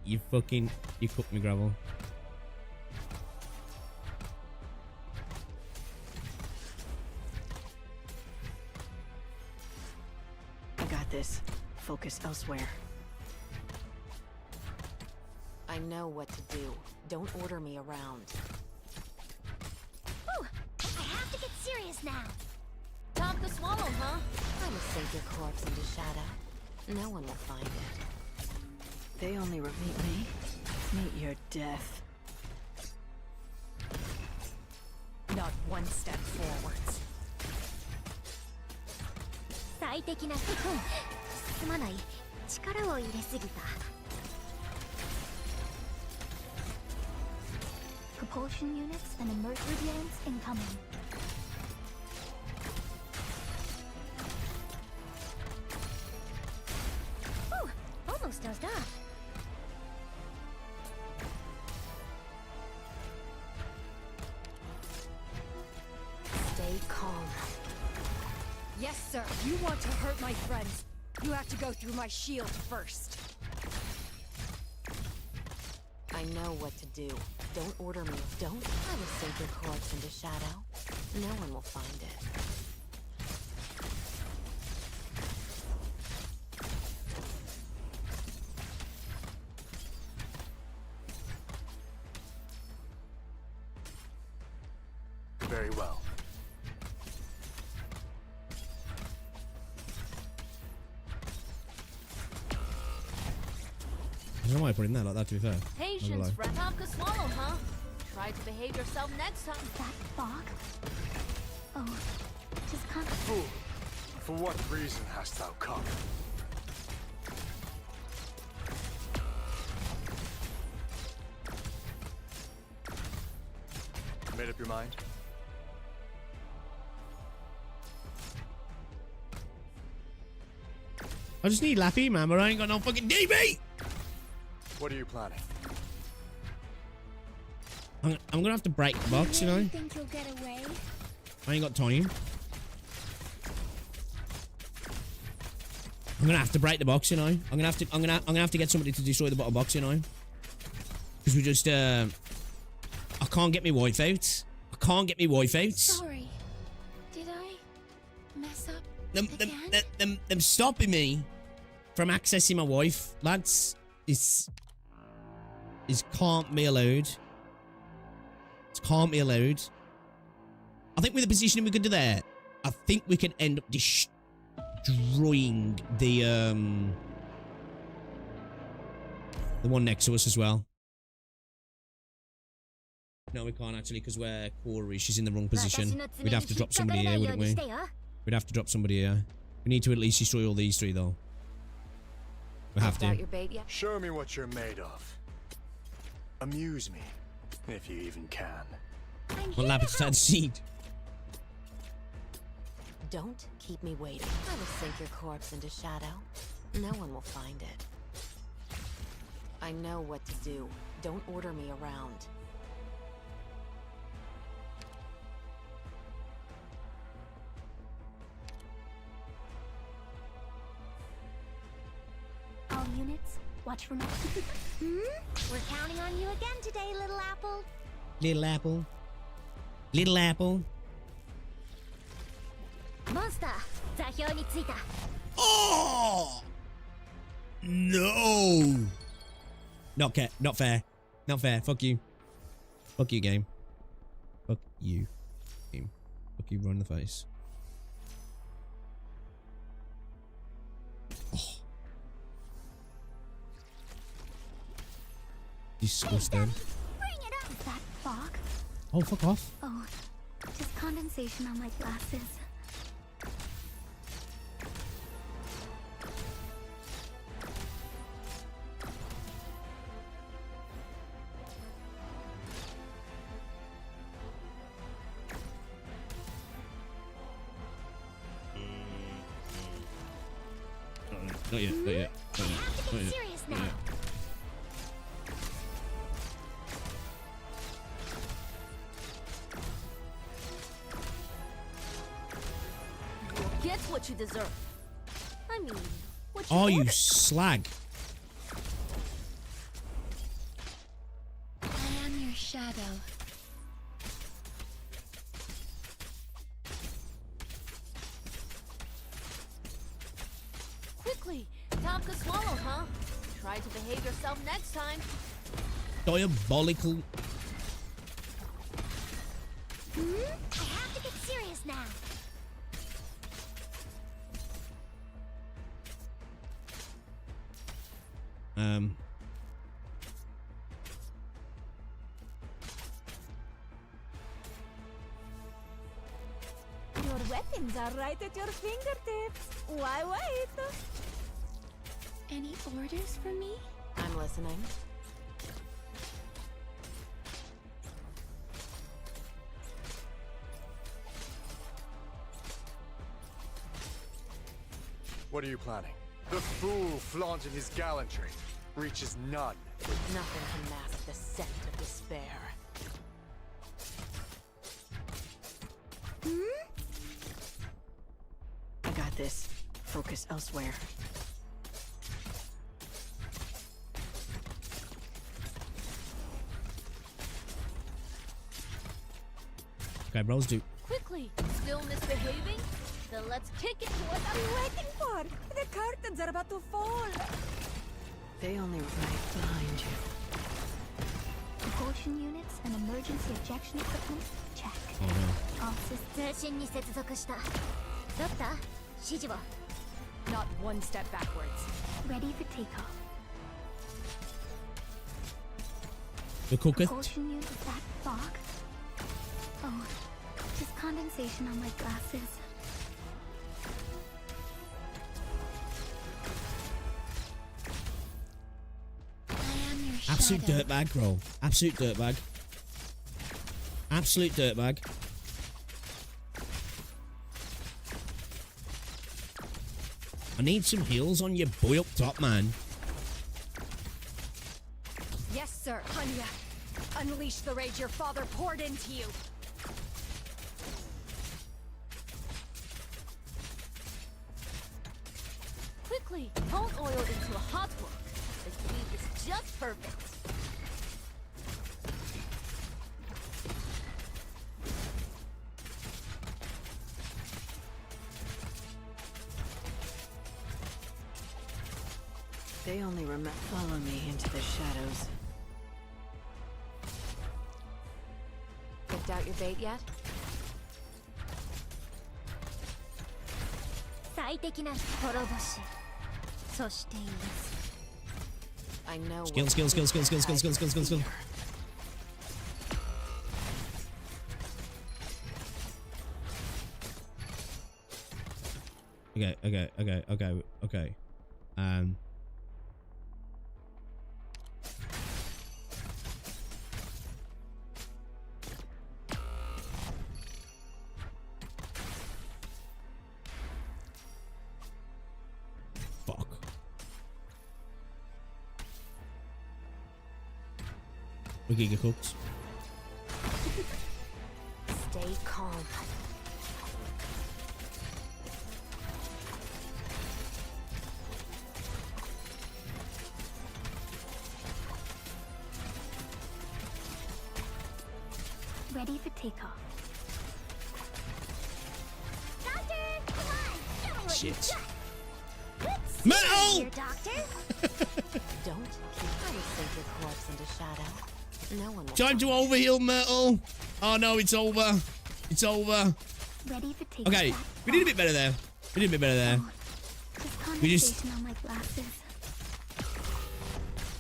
You cooked me, Gravel. I got this. Focus elsewhere. I know what to do. Don't order me around. Ooh, I have to get serious now. Tough to swallow, huh? I will sink your corpse into shadow. No one will find it. They only meet me. Meet your death. Not one step forwards. 最適なすまない。力を入れすぎた。Propulsion units and emerge turbulence incoming. Ooh, almost dozed off. Stay calm. Yes, sir. You want to hurt my friends? You have to go through my shield first. I know what to do. Don't order me. Don't. I will sink your corpse into shadow. No one will find it. Very well. I don't know why I put it in there like that, to be fair. Patience, friend. Tough to swallow, huh? Try to behave yourself next time. Is that fog? Oh, just can't. Fool, for what reason hast thou come? Made up your mind? I just need Lappy, man, but I ain't got no fucking DB! What are you planning? I'm gonna have to break the box, you know? Think you'll get away? I ain't got time. I'm gonna have to break the box, you know? I'm gonna have to get somebody to destroy the bottom box, you know? Because we just I can't get my wife out. I can't get my wife out. Sorry. Did I mess up? Them stopping me from accessing my wife, lads, is can't be allowed. It can't be allowed. I think with the positioning we could do there, I think we can end up destroying the one next to us as well. No, we can't actually, because we're Corey. She's in the wrong position. We'd have to drop somebody here, wouldn't we? We'd have to drop somebody here. We need to at least destroy all these three, though. We have to. Your bait yet? Show me what you're made of. Amuse me, if you even can. What happened to that seed? Don't keep me waiting. I will sink your corpse into shadow. No one will find it. I know what to do. Don't order me around. All units, watch for my... We're counting on you again today, little apple. Little apple. Little apple. Monster, 座標についた. Oh! No! Not fair. Not fair. Fuck you. Fuck you, game. Fuck you, game. Fuck you, run the face. Oh. Disgusting. Bring it up. Is that fog? Oh, fuck off. Oh, just condensation on my glasses. Not yet. I have to get serious now. You'll get what you deserve. I mean, what Oh, you ordered. slag. I am your shadow. Quickly! Top could swallow, huh? Try to behave yourself next time. Diabolical. I have to get serious now. Your weapons are right at your fingertips. Why wait? Any orders for me? I'm listening. What are you planning? The fool flaunting his gallantry reaches none. Nothing can mask the scent of despair. I got this. Focus elsewhere. Okay, bros, do. Quickly! Still misbehaving? Then let's kick it. What are you waiting for? The curtains are about to fall. They only might blind you. Propulsion units and emergency ejection equipment, check. Oh no. All systems 通信に接続した。ドクター、指示は? Not one step backwards. ready for takeoff. The cooker. Propulsion unit, is that fog? Oh, just condensation on my glasses. I am your shadow. Absolute dirtbag, bro. Absolute dirtbag. Absolute dirtbag. I need some heals on your boy up top, man. Yes, sir. Anya. Unleash the rage your father poured into you. Quickly! Don't oil into a hot one. The heat is just perfect. They only remember. Follow me into the shadows. Picked out your bait yet? 最適な滅ぼし。そしています。 I know. Skill, what skill, skill, skill, skill, skill, skill, skill, skill, skill. Okay. We Giga cooked. Stay calm. Ready for takeoff. Doctor, come on, show me what Shit. you got. Metal! Here, doctor. Don't keep your corpse into shadow. No one will Time to overheal, Myrtle. Oh no, it's over. It's over. Ready for takeoff. Okay, we did a bit better there. We did a bit better there. This We just- condensation on my glasses.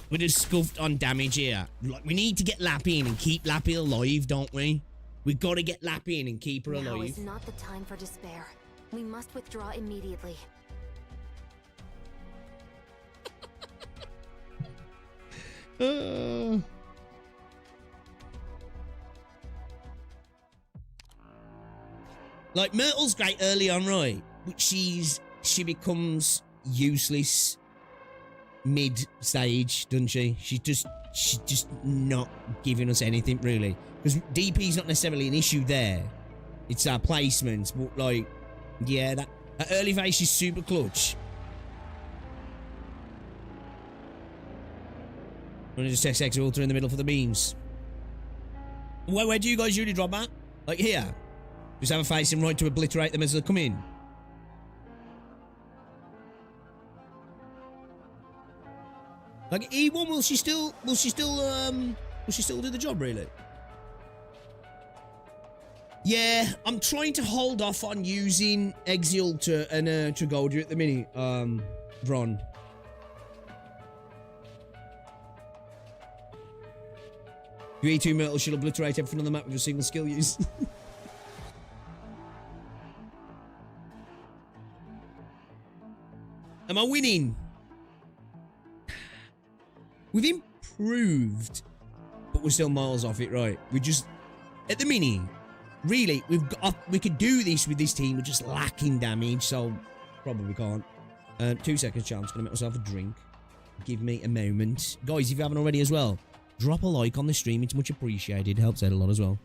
We just scuffed on damage here. Like, we need to get Lappy in and keep Lappy alive, don't we? We got to get Lappy in and keep her Now alive. is not the time for despair. We must withdraw immediately. Like, Myrtle's great early on, right? But she becomes useless mid-stage, doesn't she? She's just not giving us anything, really. Because DP's not necessarily an issue there. It's our placements, but, like, yeah, that early phase is super clutch. I'm gonna just text Ultra in the middle for the beams. Where do you guys usually drop at? Like here? Just have a facing right to obliterate them as they come in. Like E1, will she still do the job, really? Yeah, I'm trying to hold off on using Exulta and Tragodia at the minute, Vron. If you E2 Myrtle, she'll obliterate everything on the map with a single skill use. Am I winning? We've improved, but we're still miles off it, right? We just, at the mini, really, we could do this with this team. We're just lacking damage, so probably can't. 2 seconds, chat. I'm just gonna make myself a drink. Give me a moment, guys. If you haven't already as well, drop a like on the stream. It's much appreciated. Helps out a lot as well.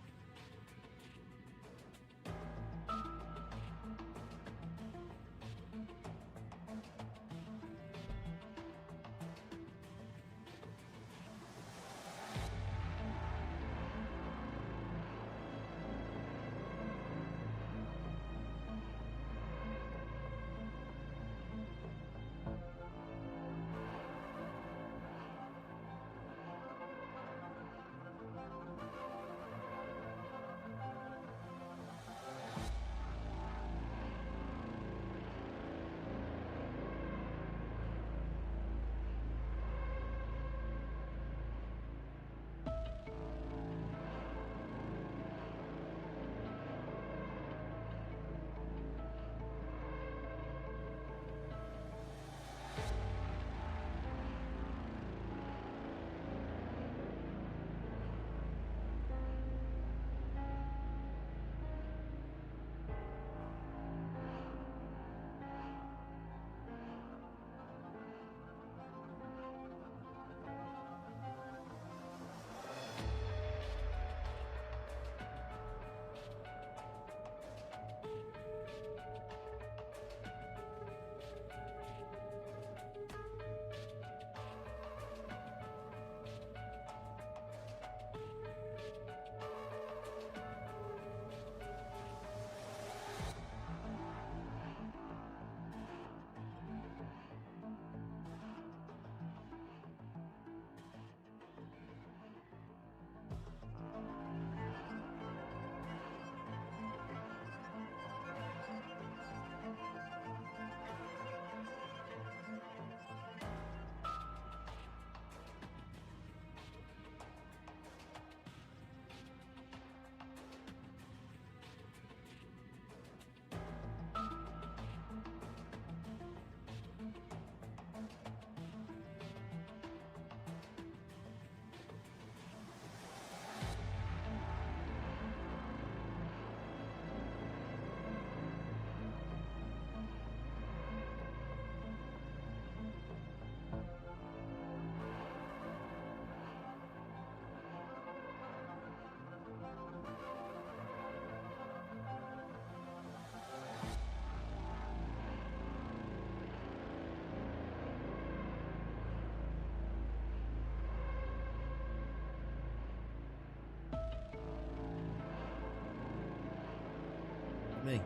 Me.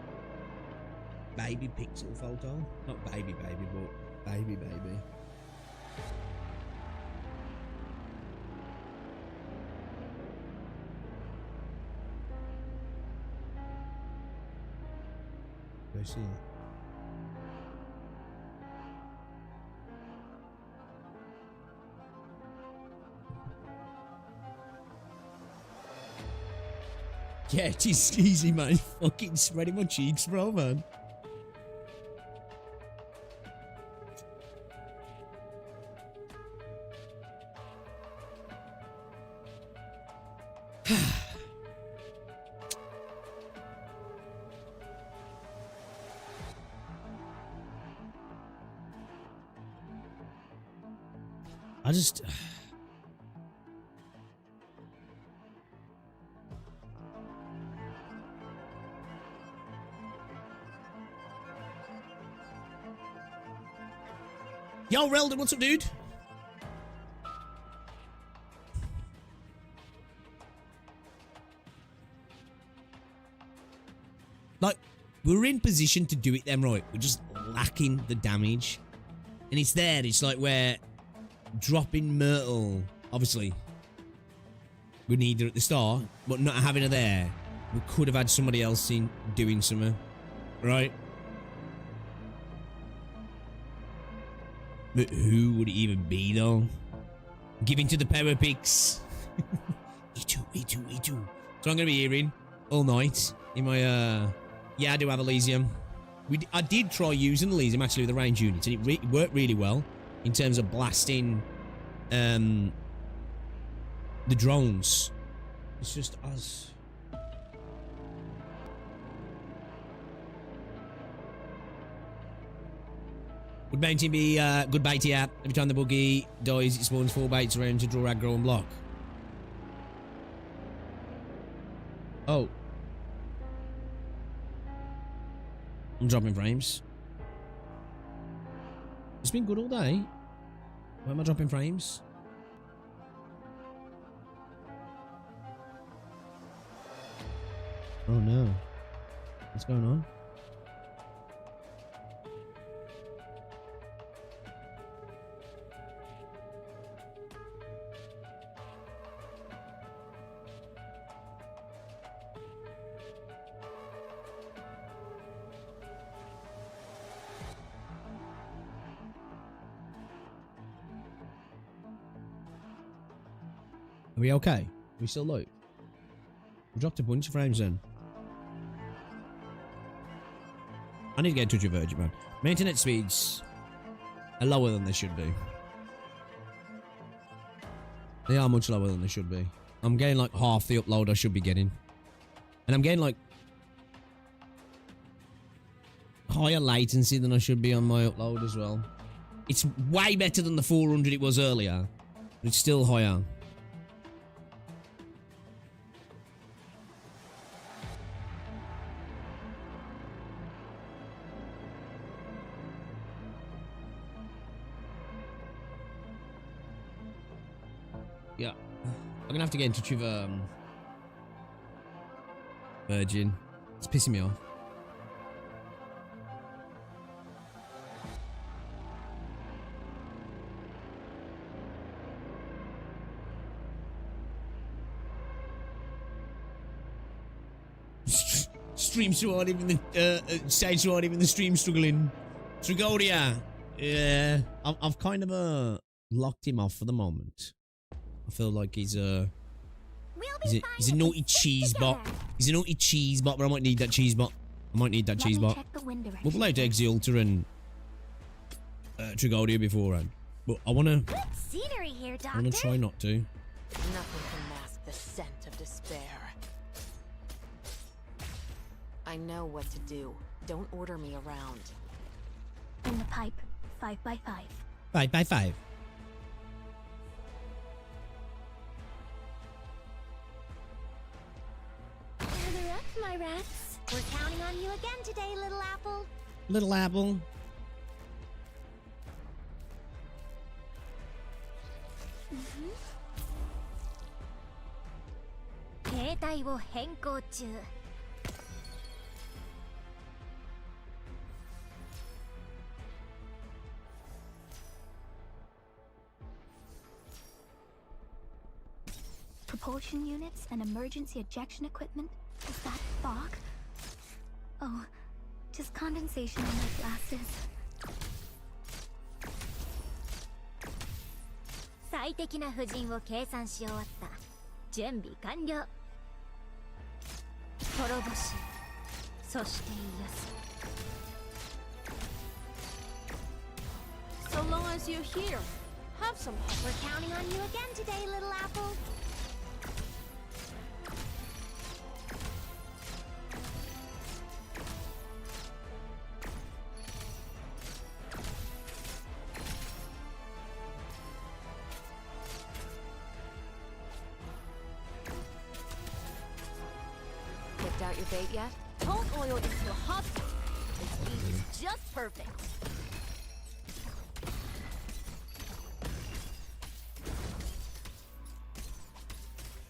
Baby pixel photo. Not baby, but baby. I see. Yeah, it is easy, man. Fucking spreading my cheeks, bro, man. I just... Yo, Reldon, what's up, dude? Like, we're in position to do it then, right? We're just lacking the damage. And it's there, it's like we're dropping Myrtle. Obviously, we need her at the start, but not having her there, we could have had somebody else in doing something, right? But who would it even be, though? Giving to the power picks. Me too. So I'm going to be hearing all night in my, yeah, I do have Elysium. I did try using Elysium, actually, with the range units, and it worked really well in terms of blasting, the drones. It's just us. Would Bounty be good bait here? Every time the buggy dies, it spawns 4 baits around to draw aggro and block. Oh. I'm dropping frames. It's been good all day. Why am I dropping frames? Oh no. What's going on? Are we okay? We still low? We dropped a bunch of frames then. I need to get in touch with Virgin, man. My internet speeds are lower than they should be. They are much lower than they should be. I'm getting like half the upload I should be getting. And I'm getting like higher latency than I should be on my upload as well. It's way better than the 400 it was earlier. But it's still higher. Yeah, I'm gonna have to get in touch with Virgin. It's pissing me off. Stream aren't even the stage aren't even the stream struggling. Trigoria, yeah, I've kind of locked him off for the moment. I feel like he's a naughty cheese bot. He's a naughty cheese bot, but I might need that cheese bot. We'll play to Exulta and Trigoria beforehand, but I wanna try not to. Nothing can mask the scent of despair. I know what to do. Don't order me around. In the pipe, 5x5. 5x5. Gather up, my rats. We're counting on you again today, little apple. Little apple. Propulsion units and emergency ejection equipment. Is that fog? Oh, just condensation on my glasses. 最適な布陣を計算し終わった。準備完了。滅ぼし、そして癒す。So long as you're here, have some hope. We're counting on you again today, little apple. Picked out your bait yet? Don't oil into a hot. This beat is just perfect.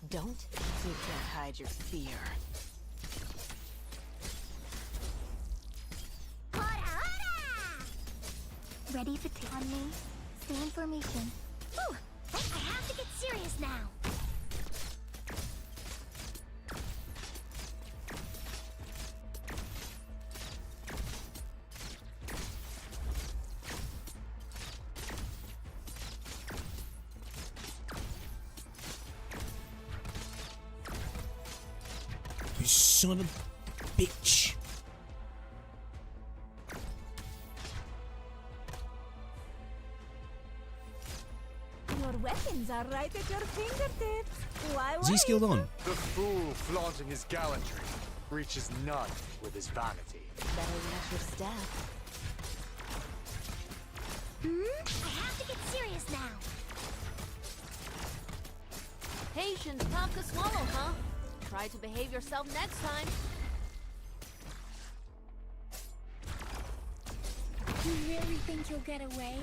Don't. You can't hide your fear. Ready to take on me? Stay in formation. Ooh, I have to get serious now. You son of a bitch. Your weapons are right at your fingertips. Why Is he skilled on? The fool flaunting his gallantry reaches none with his vanity. Better watch your step. I have to get serious now. Patience, tough to swallow, huh? Try to behave yourself next time. You really think you'll get away?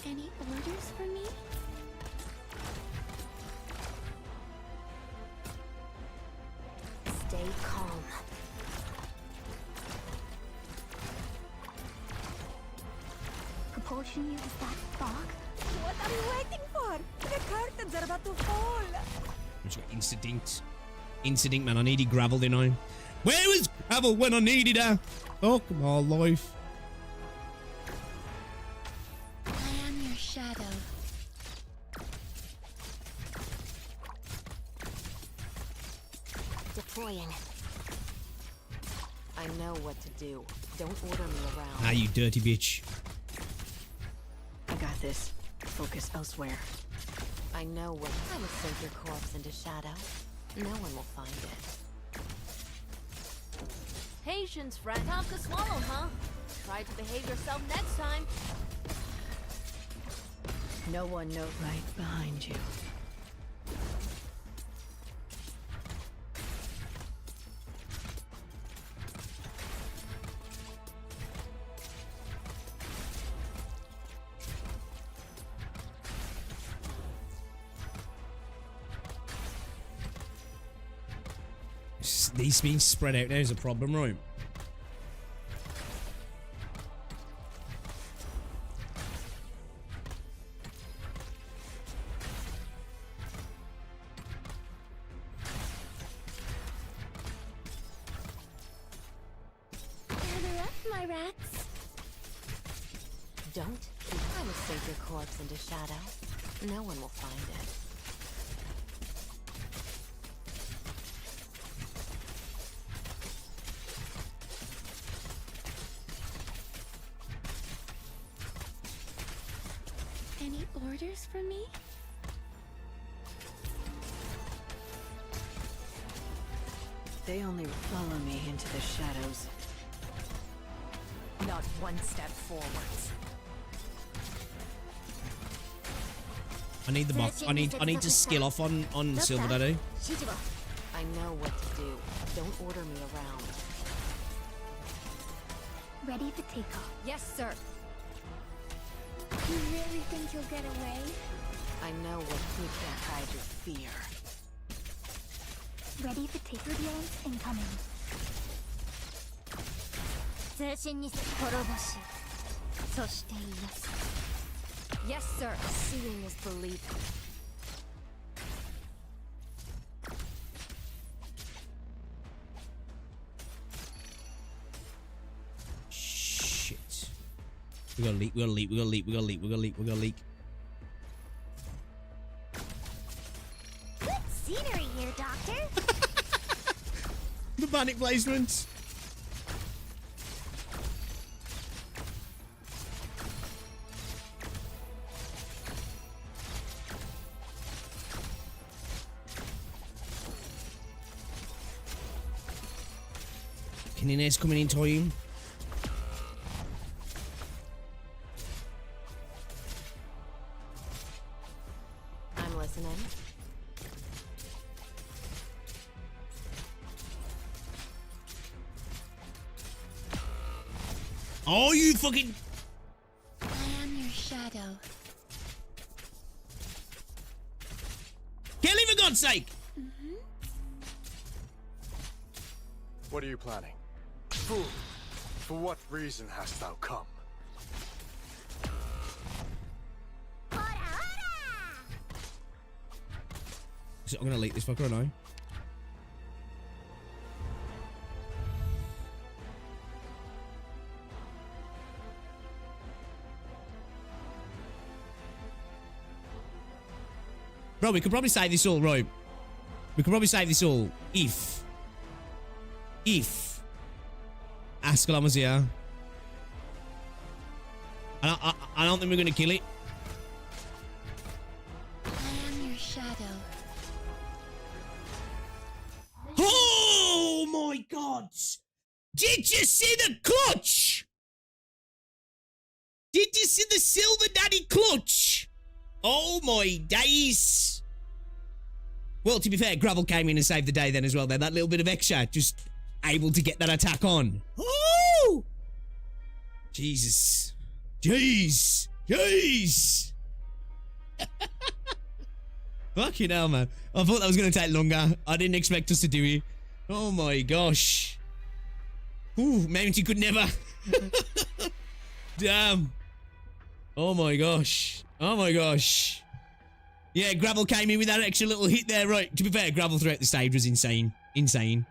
Any orders for me? Stay calm. Propulsion unit, is that fog? What are you waiting for? The curtains are about to fall. I've got instinct. Instinct, man. I needed gravel, didn't I? Where was gravel when I needed her? Fuck my life. I am your shadow. Deploying. I know what to do. Don't order me around. Ah, you dirty bitch. I got this. Focus elsewhere. I know what. I will sink your corpse into shadow. No one will find it. Patience, friend. Tough to swallow, huh? Try to behave yourself next time. No one knows right behind you. These being spread out there is a problem, right? Gather up, my rats. Don't. I will sink your corpse into shadow. No one will find it. Any orders for me? They only follow me into the shadows. Not one step forwards. I need the buff. I need to skill off on Silver Daddy. I know what to do. Don't order me around. Ready to take off. Yes, sir. You really think you'll get away? I know what. You can't hide your fear. Ready for turbulence incoming. 通信に滅ぼし、そして癒す。 Yes, sir. Seeing is believing. Shit. We gotta leak, we gotta leak, we gotta leak, we gotta leak, we gotta leak, we gotta leak. Good scenery here, Doctor. The panic placement. Canina's coming in time. I'm listening. Oh, you fucking... I am your shadow. Kill him for God's sake! What are you planning? Fool, for what reason hast thou come? So I'm gonna leak this fucker, aren't I? Bro, we could probably save this all, right? We could probably save this all if Ascalon was here. I don't think we're gonna kill it. I am your shadow. Oh my God! Did you see the clutch? Did you see the Silver Daddy clutch? Oh my days! Well, to be fair, Gravel came in and saved the day then as well. Then that little bit of extra, just able to get that attack on. Oh! Jesus. Jeez. Jeez. Fucking hell, man. I thought that was going to take longer. I didn't expect us to do it. Oh my gosh. Ooh, Mounty could never. Damn. Oh my gosh. Oh my gosh. Yeah, Gravel came in with that extra little hit there, right? To be fair, Gravel throughout the stage was insane. Insane.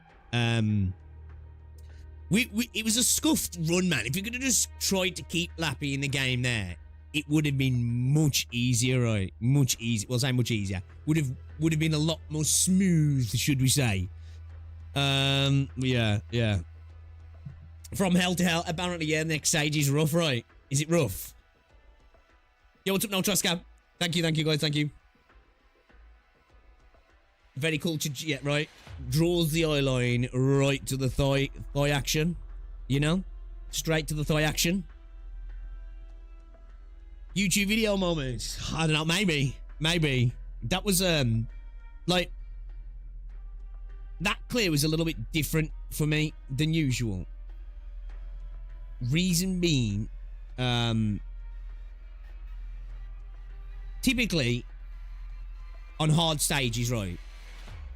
It was a scuffed run, man. If you could have just tried to keep Lappy in the game there, it would have been much easier, right? Much easier. Well, say much easier. Would have been a lot more smooth, should we say? Yeah. From hell to hell. Apparently, yeah. Next stage is rough, right? Is it rough? Yo, what's up, No Trust Cam? Thank you, guys. Thank you. Very cultured, yeah, right? Draws the eye line right to the thigh action. You know? Straight to the thigh action. YouTube video moment. I don't know, maybe. That was, like... That clear was a little bit different for me than usual. Reason being, typically, on hard stages, right?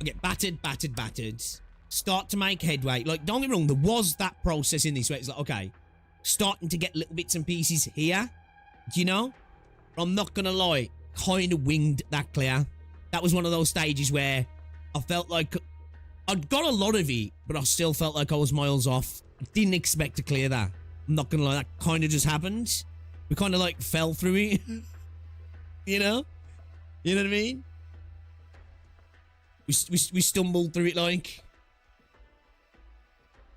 I get battered. Start to make headway. Like, don't get me wrong, there was that process in this where it's like, okay, starting to get little bits and pieces here. Do you know? I'm not gonna lie, kind of winged that clear. That was one of those stages where I felt like I'd got a lot of it, but I still felt like I was miles off. I didn't expect to clear that. I'm not gonna lie, that kind of just happened. We kind of like fell through it. You know? You know what I mean? We stumbled through it like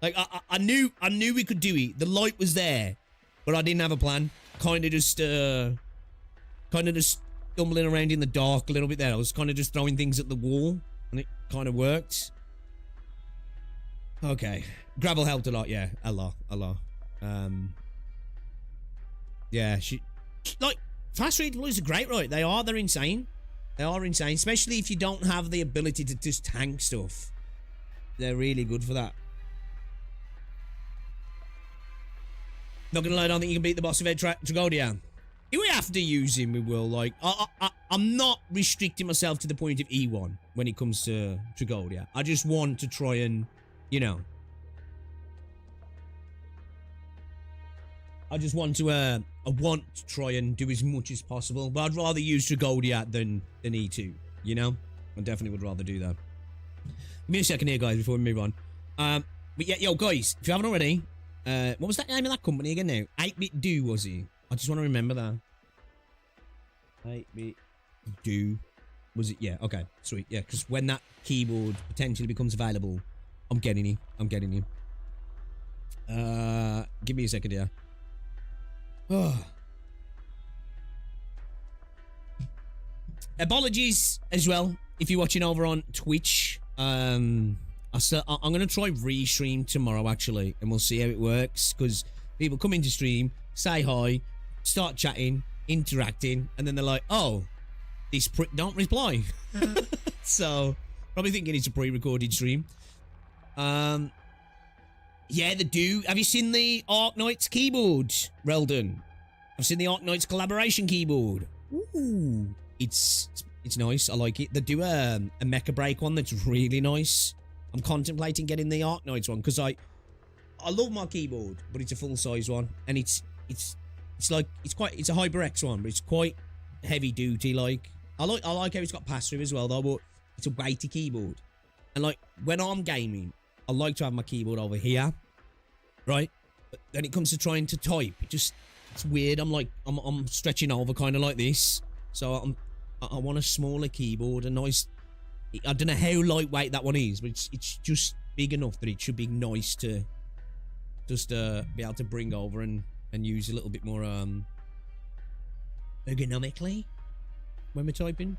I knew we could do it. The light was there, but I didn't have a plan. Kind of just stumbling around in the dark a little bit there. I was kind of just throwing things at the wall, and it kind of worked. Okay, Gravel helped a lot. Yeah, a lot. Yeah, like fast rate deploys are great, right? They're insane. They are insane, especially if you don't have the ability to just tank stuff. They're really good for that. Not gonna lie, I don't think you can beat the boss of Tragodia. If we have to use him, we will. Like, I'm not restricting myself to the point of E1 when it comes to Tragodia. I just want to try and, you know. I just want to, I want to try and do as much as possible. But I'd rather use Tragodia than E2, you know? I definitely would rather do that. Give me a second here, guys, before we move on. But yeah, yo, guys, if you haven't already, what was that name of that company again now? 8-Bit Do, was he? I just want to remember that. 8-Bit Do. Was it? Yeah, okay. Sweet. Yeah, because when that keyboard potentially becomes available, I'm getting him. I'm getting him. Give me a second here. Oh. Apologies as well if you're watching over on Twitch. I'm going to try restream tomorrow, actually, and we'll see how it works, because people come into stream, say hi, start chatting, interacting, and then they're like, oh, this prick don't reply. So, probably thinking it's a pre-recorded stream. Yeah, they do. Have you seen the Arknights keyboard, Reldon? I've seen the Arknights collaboration keyboard. Ooh, it's nice. I like it. They do a Mecha Break one that's really nice. I'm contemplating getting the Arknights one because I love my keyboard, but it's a full size one, and it's a HyperX one, but it's quite heavy duty. Like I like how it's got pass through as well though, but it's a weighty keyboard. And like when I'm gaming, I like to have my keyboard over here, right? But then it comes to trying to type, it's weird. I'm stretching over kind of like this, so I want a smaller keyboard, a nice. I don't know how lightweight that one is, but it's just big enough that it should be nice to just be able to bring over and use a little bit more ergonomically when we're typing.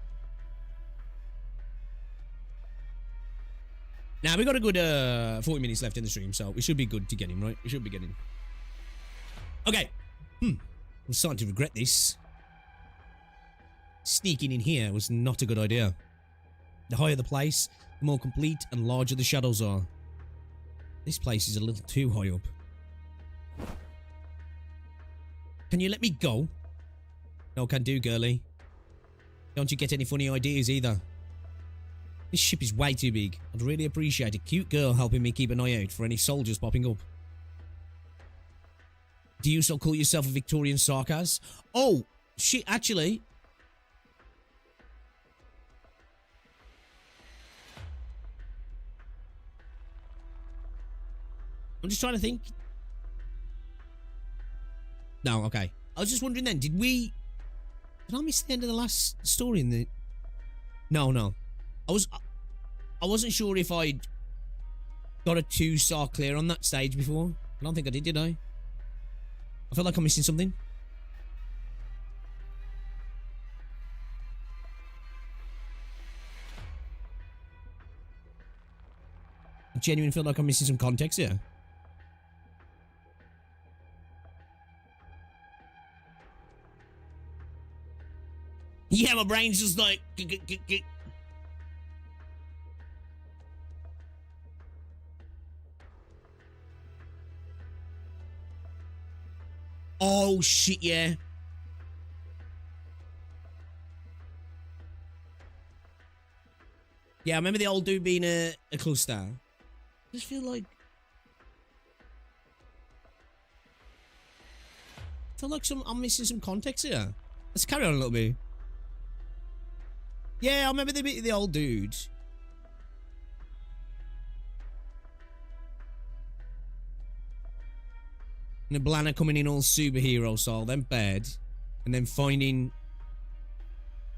Now we got a good 40 minutes left in the stream, so we should be good to get him, right? We should be getting. Okay. I'm starting to regret this. Sneaking in here was not a good idea. The higher the place, the more complete and larger the shadows are. This place is a little too high up. Can you let me go? No can do, girlie. Don't you get any funny ideas either. This ship is way too big. I'd really appreciate a cute girl helping me keep an eye out for any soldiers popping up. Do you still call yourself a Victorian sarcas? Oh, shit, actually. I'm just trying to think. No, okay. I was just wondering then, did I miss the end of the last story in the... No. I wasn't sure if I'd got a 2-star clear on that stage before. I don't think I did I? I feel like I'm missing something. I genuinely feel like I'm missing some context here. Yeah, my brain's just like... Oh, shit, yeah. Yeah, I remember the old dude being a cluster. I just feel like... I'm missing some context here. Let's carry on a little bit. Yeah, I remember the old dude. And Blana coming in all superhero style, then bad. And then finding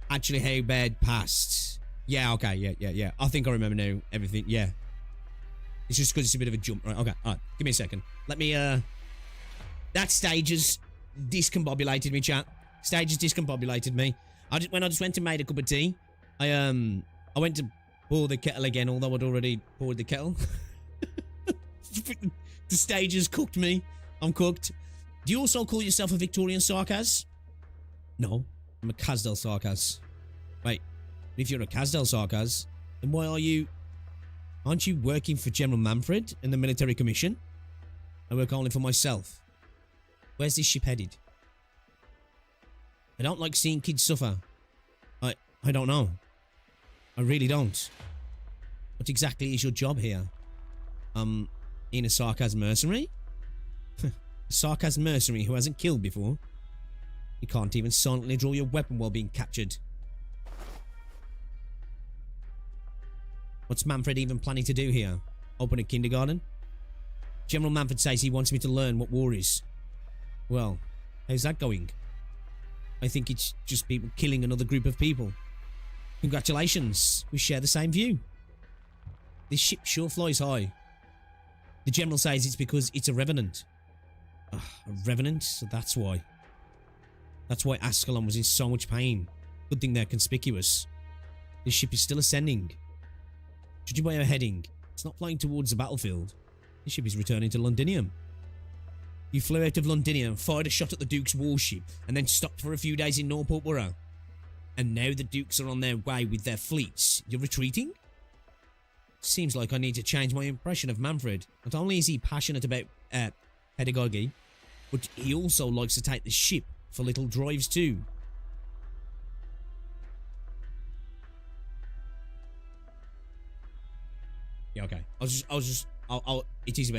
actually how bad passed. Yeah, okay, yeah. I think I remember now everything, yeah. It's just because it's a bit of a jump. Right, okay, alright, give me a second. Let me, that stage has discombobulated me, chat. Stage has discombobulated me. When I just went and made a cup of tea, I went to pour the kettle again, although I'd already poured the kettle. The stage has cooked me. I'm cooked. Do you also call yourself a Victorian sarcas? No, I'm a Casdell sarcas. Wait, if you're a Casdell sarcas, then why aren't you working for General Manfred in the military commission? I work only for myself. Where's this ship headed? I don't like seeing kids suffer. I don't know. I really don't. What exactly is your job here? In a sarcasm mercenary? A sarcasm mercenary who hasn't killed before? You can't even silently draw your weapon while being captured. What's Manfred even planning to do here? Open a kindergarten? General Manfred says he wants me to learn what war is. Well, how's that going? I think it's just people killing another group of people. Congratulations, we share the same view. This ship sure flies high. The General says it's because it's a revenant. A revenant? So that's why. That's why Ascalon was in so much pain. Good thing they're conspicuous. This ship is still ascending. Judging by our heading, it's not flying towards the battlefield. This ship is returning to Londinium. You flew out of Londinium, fired a shot at the Duke's warship, and then stopped for a few days in Norport Borough. And now the Dukes are on their way with their fleets. You're retreating? Seems like I need to change my impression of Manfred. Not only is he passionate about pedagogy, but he also likes to take the ship for little drives too. Yeah, okay. It is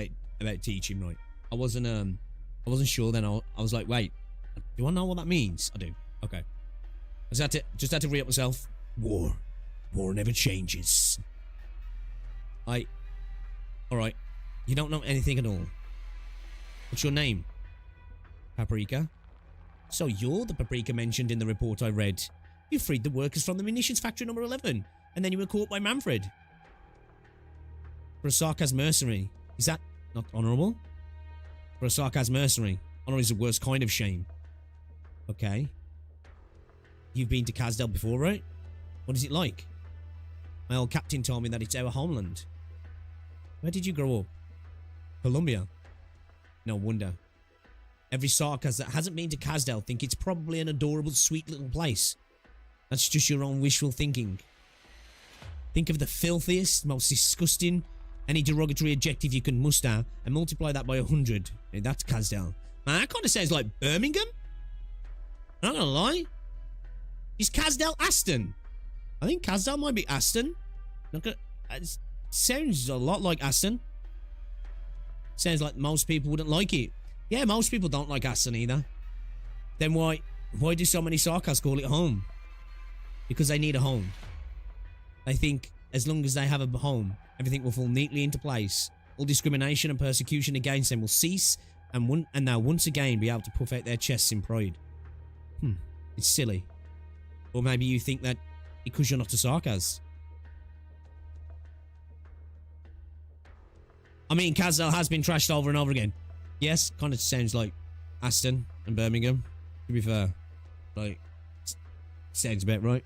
about teaching, right? I wasn't sure then. I was like, wait, do I know what that means? I do. Okay. I just had to re-up myself. War never changes. Alright. You don't know anything at all. What's your name? Paprika? So you're the Paprika mentioned in the report I read. You freed the workers from the munitions factory number 11, and then you were caught by Manfred. For a sarcasm mercenary, is that not honourable? For a sarcasm mercenary, honour is the worst kind of shame. Okay. You've been to Kazdel before, right? What is it like? My old captain told me that it's our homeland. Where did you grow up? Columbia. No wonder. Every Sarkaz that hasn't been to Kazdel think it's probably an adorable, sweet little place. That's just your own wishful thinking. Think of the filthiest, most disgusting, any derogatory adjective you can muster and multiply that by 100. Hey, that's Kazdel. Man, that kind of sounds like Birmingham. I'm not gonna lie. Is Kazdel Aston? I think Kazdel might be Aston. It sounds a lot like Aston. Sounds like most people wouldn't like it. Yeah, most people don't like Aston either. Then why do so many Sarkaz call it home? Because they need a home. They think as long as they have a home, everything will fall neatly into place. All discrimination and persecution against them will cease, and they'll once again be able to puff out their chests in pride. It's silly. Or maybe you think that because you're not a Sarkaz. I mean, Kazdel has been trashed over and over again. Yes, kind of sounds like Aston and Birmingham, to be fair. Like, sounds about right.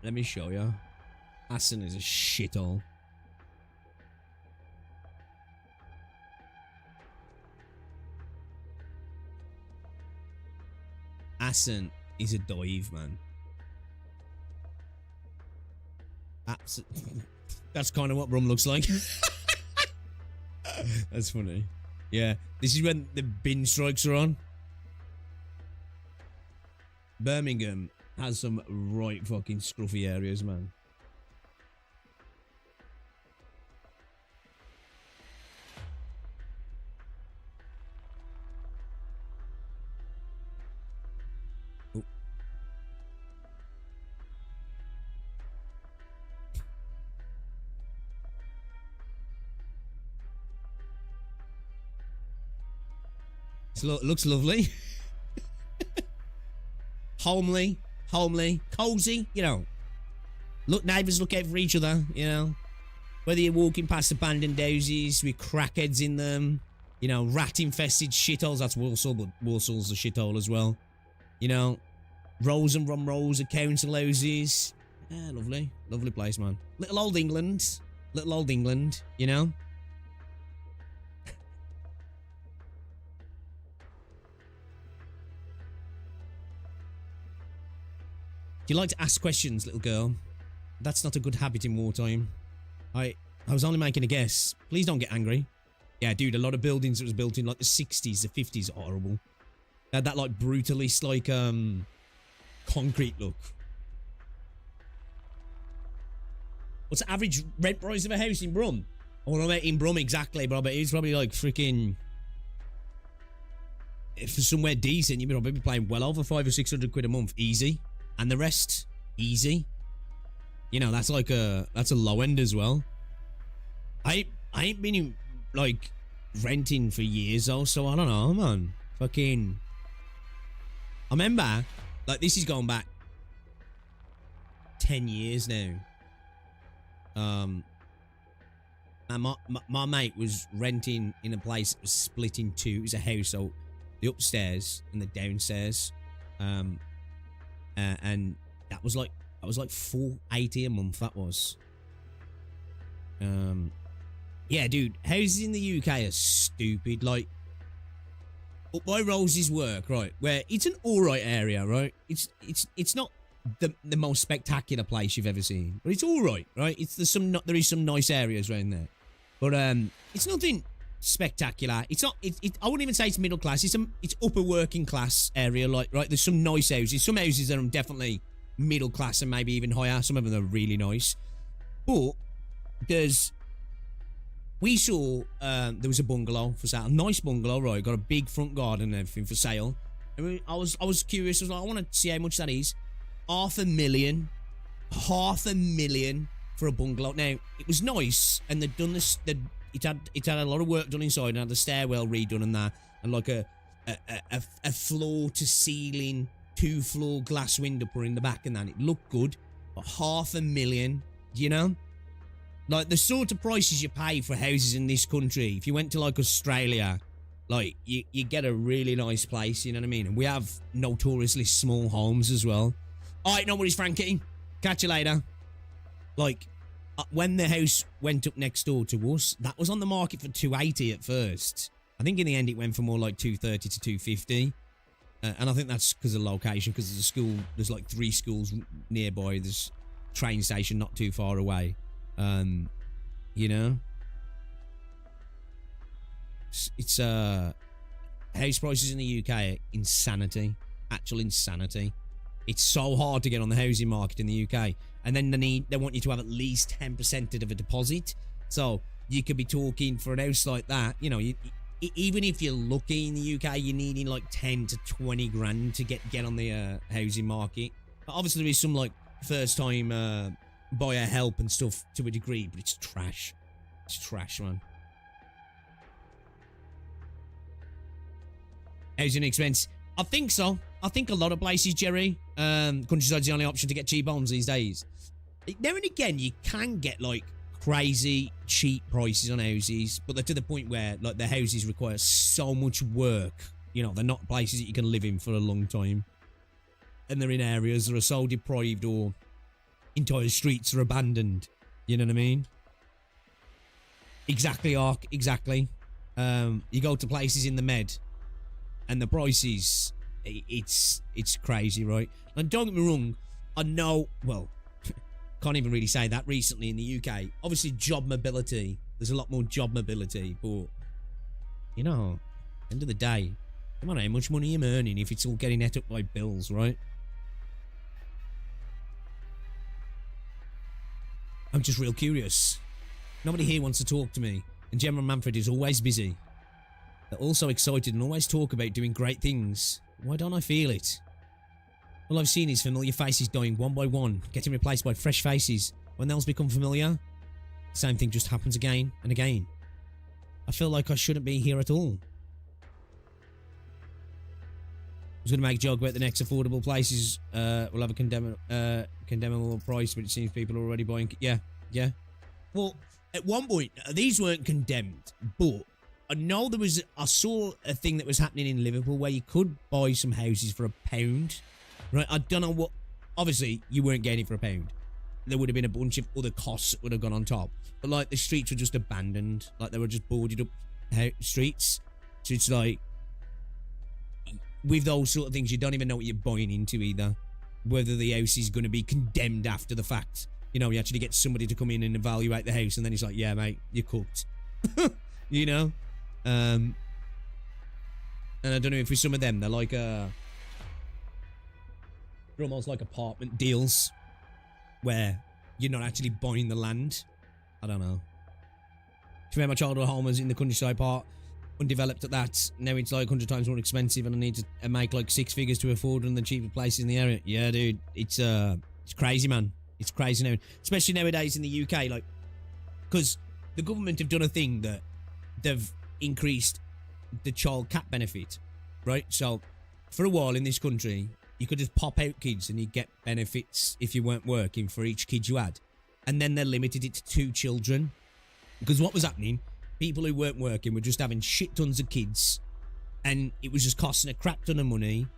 Let me show you. Aston is a shithole. Aston is a dive, man. That's kind of what Brum looks like. That's funny. Yeah, this is when the bin strikes are on. Birmingham has some right fucking scruffy areas, man. Oh. Looks lovely. Homely, cozy, you know. Look, neighbours look out for each other, you know. Whether you're walking past abandoned houses with crackheads in them, you know, rat-infested shitholes. That's Walsall, but Walsall's a shithole as well. You know, rows and rows of council houses. Yeah, lovely. Lovely place, man. Little old England. Little old England, you know. Do you like to ask questions, little girl? That's not a good habit in wartime. I was only making a guess. Please don't get angry. Yeah, dude, a lot of buildings that was built in like the 60s, the 50s are horrible. They had that like brutalist like concrete look. What's the average rent price of a house in Brum? I don't know about in Brum exactly, but I bet it's probably like freaking... If for somewhere decent, you'd probably be paying well over 500 or 600 quid a month, easy. And the rest, easy. You know, that's like that's a low end as well. I ain't been like renting for years though, so I don't know, man. Fucking, I remember, like, this is going back 10 years now. And my mate was renting in a place that was split in two. It was a house, so the upstairs and the downstairs. And that was like $480 a month. That was. Yeah, dude, houses in the UK are stupid. Like, up by Rose's work, right, where it's an alright area, right? It's not the most spectacular place you've ever seen, but it's alright, right? There is some nice areas around there, but it's nothing spectacular. It's not. I wouldn't even say it's middle class. It's upper working class area. Like, right, there's some nice houses. Some houses that are definitely middle class and maybe even higher. Some of them are really nice, but we saw there was a bungalow for sale, a nice bungalow, right? Got a big front garden and everything for sale. And I was curious. I was like, I want to see how much that is. $500,000 for a bungalow. Now it was nice, and they'd done this. It had a lot of work done inside, and had the stairwell redone and that, and like a floor to ceiling 2-floor glass window put in the back, and that it looked good. But $500,000, you know, like the sort of prices you pay for houses in this country. If you went to like Australia, like you get a really nice place, you know what I mean? And we have notoriously small homes as well. All right, no worries, Frankie. Catch you later. Like, when the house went up next door to us, that was on the market for $280 at first. I think in the end it went for more like $230 to $250. And I think that's because of the location, because there's a school, there's like 3 schools nearby. There's a train station not too far away. You know? It's house prices in the UK are insanity. Actual insanity. It's so hard to get on the housing market in the UK. And then they want you to have at least 10% of a deposit. So you could be talking for an house like that, you know, even if you're lucky in the UK, you're needing like 10 to 20 grand to get on the housing market. But obviously there is some like first time buyer help and stuff to a degree, but it's trash. It's trash, man. Housing expense. I think so. I think a lot of places, Jerry, countryside's the only option to get cheap homes these days. Now and again, you can get like crazy cheap prices on houses, but they're to the point where like the houses require so much work. You know, they're not places that you can live in for a long time, and they're in areas that are so deprived or entire streets are abandoned. You know what I mean? Exactly, Ark. Exactly. You go to places in the Med, and the prices, it's crazy, right? And don't get me wrong, I know, well, can't even really say that recently in the UK. Obviously, job mobility, there's a lot more job mobility, but, you know, end of the day, no matter how much money you're earning if it's all getting ate up by bills, right? I'm just real curious. Nobody here wants to talk to me, and General Manfred is always busy. They're also excited and always talk about doing great things. Why don't I feel it? All I've seen is familiar faces dying one by one, getting replaced by fresh faces. When those become familiar, the same thing just happens again and again. I feel like I shouldn't be here at all. was going to make a joke about the next affordable places will have a condemnable price, but it seems people are already buying. Yeah. Well, at one point, these weren't condemned, but I saw a thing that was happening in Liverpool where you could buy some houses for £1, right? I don't know what. Obviously, you weren't getting it for £1. There would have been a bunch of other costs that would have gone on top, but like the streets were just abandoned, like they were just boarded up streets. So it's like, with those sort of things, you don't even know what you're buying into either. Whether the house is going to be condemned after the fact. You know, you actually get somebody to come in and evaluate the house, and then it's like, yeah, mate, you're cooked. You know? And I don't know if with some of them, they're like, they're almost like apartment deals, where you're not actually buying the land. I don't know. To me, my childhood home was in the countryside part, undeveloped at that. Now it's like 100 times more expensive, and I need to make like 6 figures to afford one of the cheaper places in the area. Yeah, dude, it's crazy, man. It's crazy now, especially nowadays in the UK, like, because the government have done a thing that they've increased the child cap benefit, right? So for a while in this country, you could just pop out kids and you get benefits if you weren't working for each kid you had. And then they limited it to 2 children. Because what was happening, people who weren't working were just having shit tons of kids, and it was just costing a crap ton of money.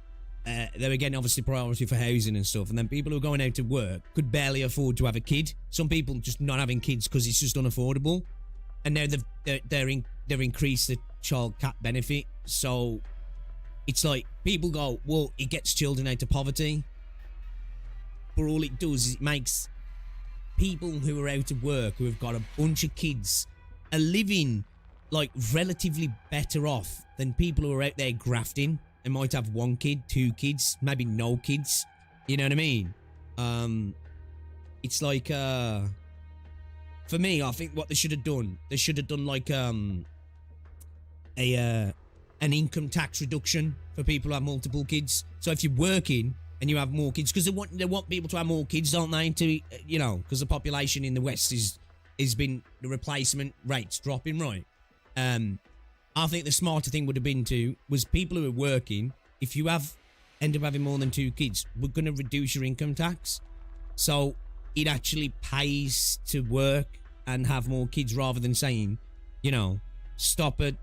They were getting obviously priority for housing and stuff, and then people who were going out to work could barely afford to have a kid. Some people just not having kids because it's just unaffordable. And now they've increased the child cap benefit, so it's like people go, well, it gets children out of poverty, but all it does is it makes people who are out of work, who have got a bunch of kids, are living like relatively better off than people who are out there grafting and might have 1 kid, 2 kids, maybe no kids. You know what I mean? It's like for me, I think what they should have done like an income tax reduction for people who have multiple kids. So if you're working and you have more kids, because they want people to have more kids, don't they? To, you know, because the population in the West has been, the replacement rates dropping, right? I think the smarter thing would have been was people who are working, if you end up having more than 2 kids, we're going to reduce your income tax. So it actually pays to work and have more kids, rather than saying, you know, stop at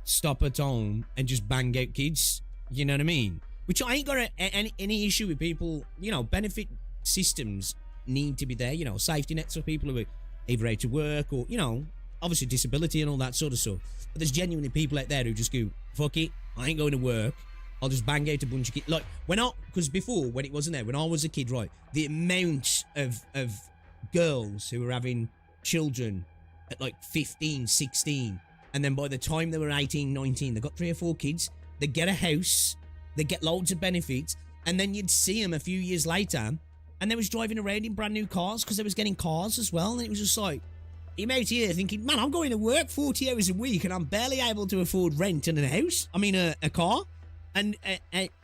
home and just bang out kids. You know what I mean? Which I ain't got any issue with people. You know, benefit systems need to be there. You know, safety nets for people who are either out to work or, you know, obviously disability and all that sort of stuff. But there's genuinely people out there who just go, fuck it, I ain't going to work. I'll just bang out a bunch of kids. Like, because before, when it wasn't there, when I was a kid, right, the amount of girls who were having children at like 15, 16, and then by the time they were 18, 19, they got 3 or 4 kids, they get a house, they get loads of benefits, and then you'd see them a few years later, and they was driving around in brand new cars because they was getting cars as well, and it was just like, I'm out here thinking, man, I'm going to work 40 hours a week and I'm barely able to afford rent and a house. I mean, a car. And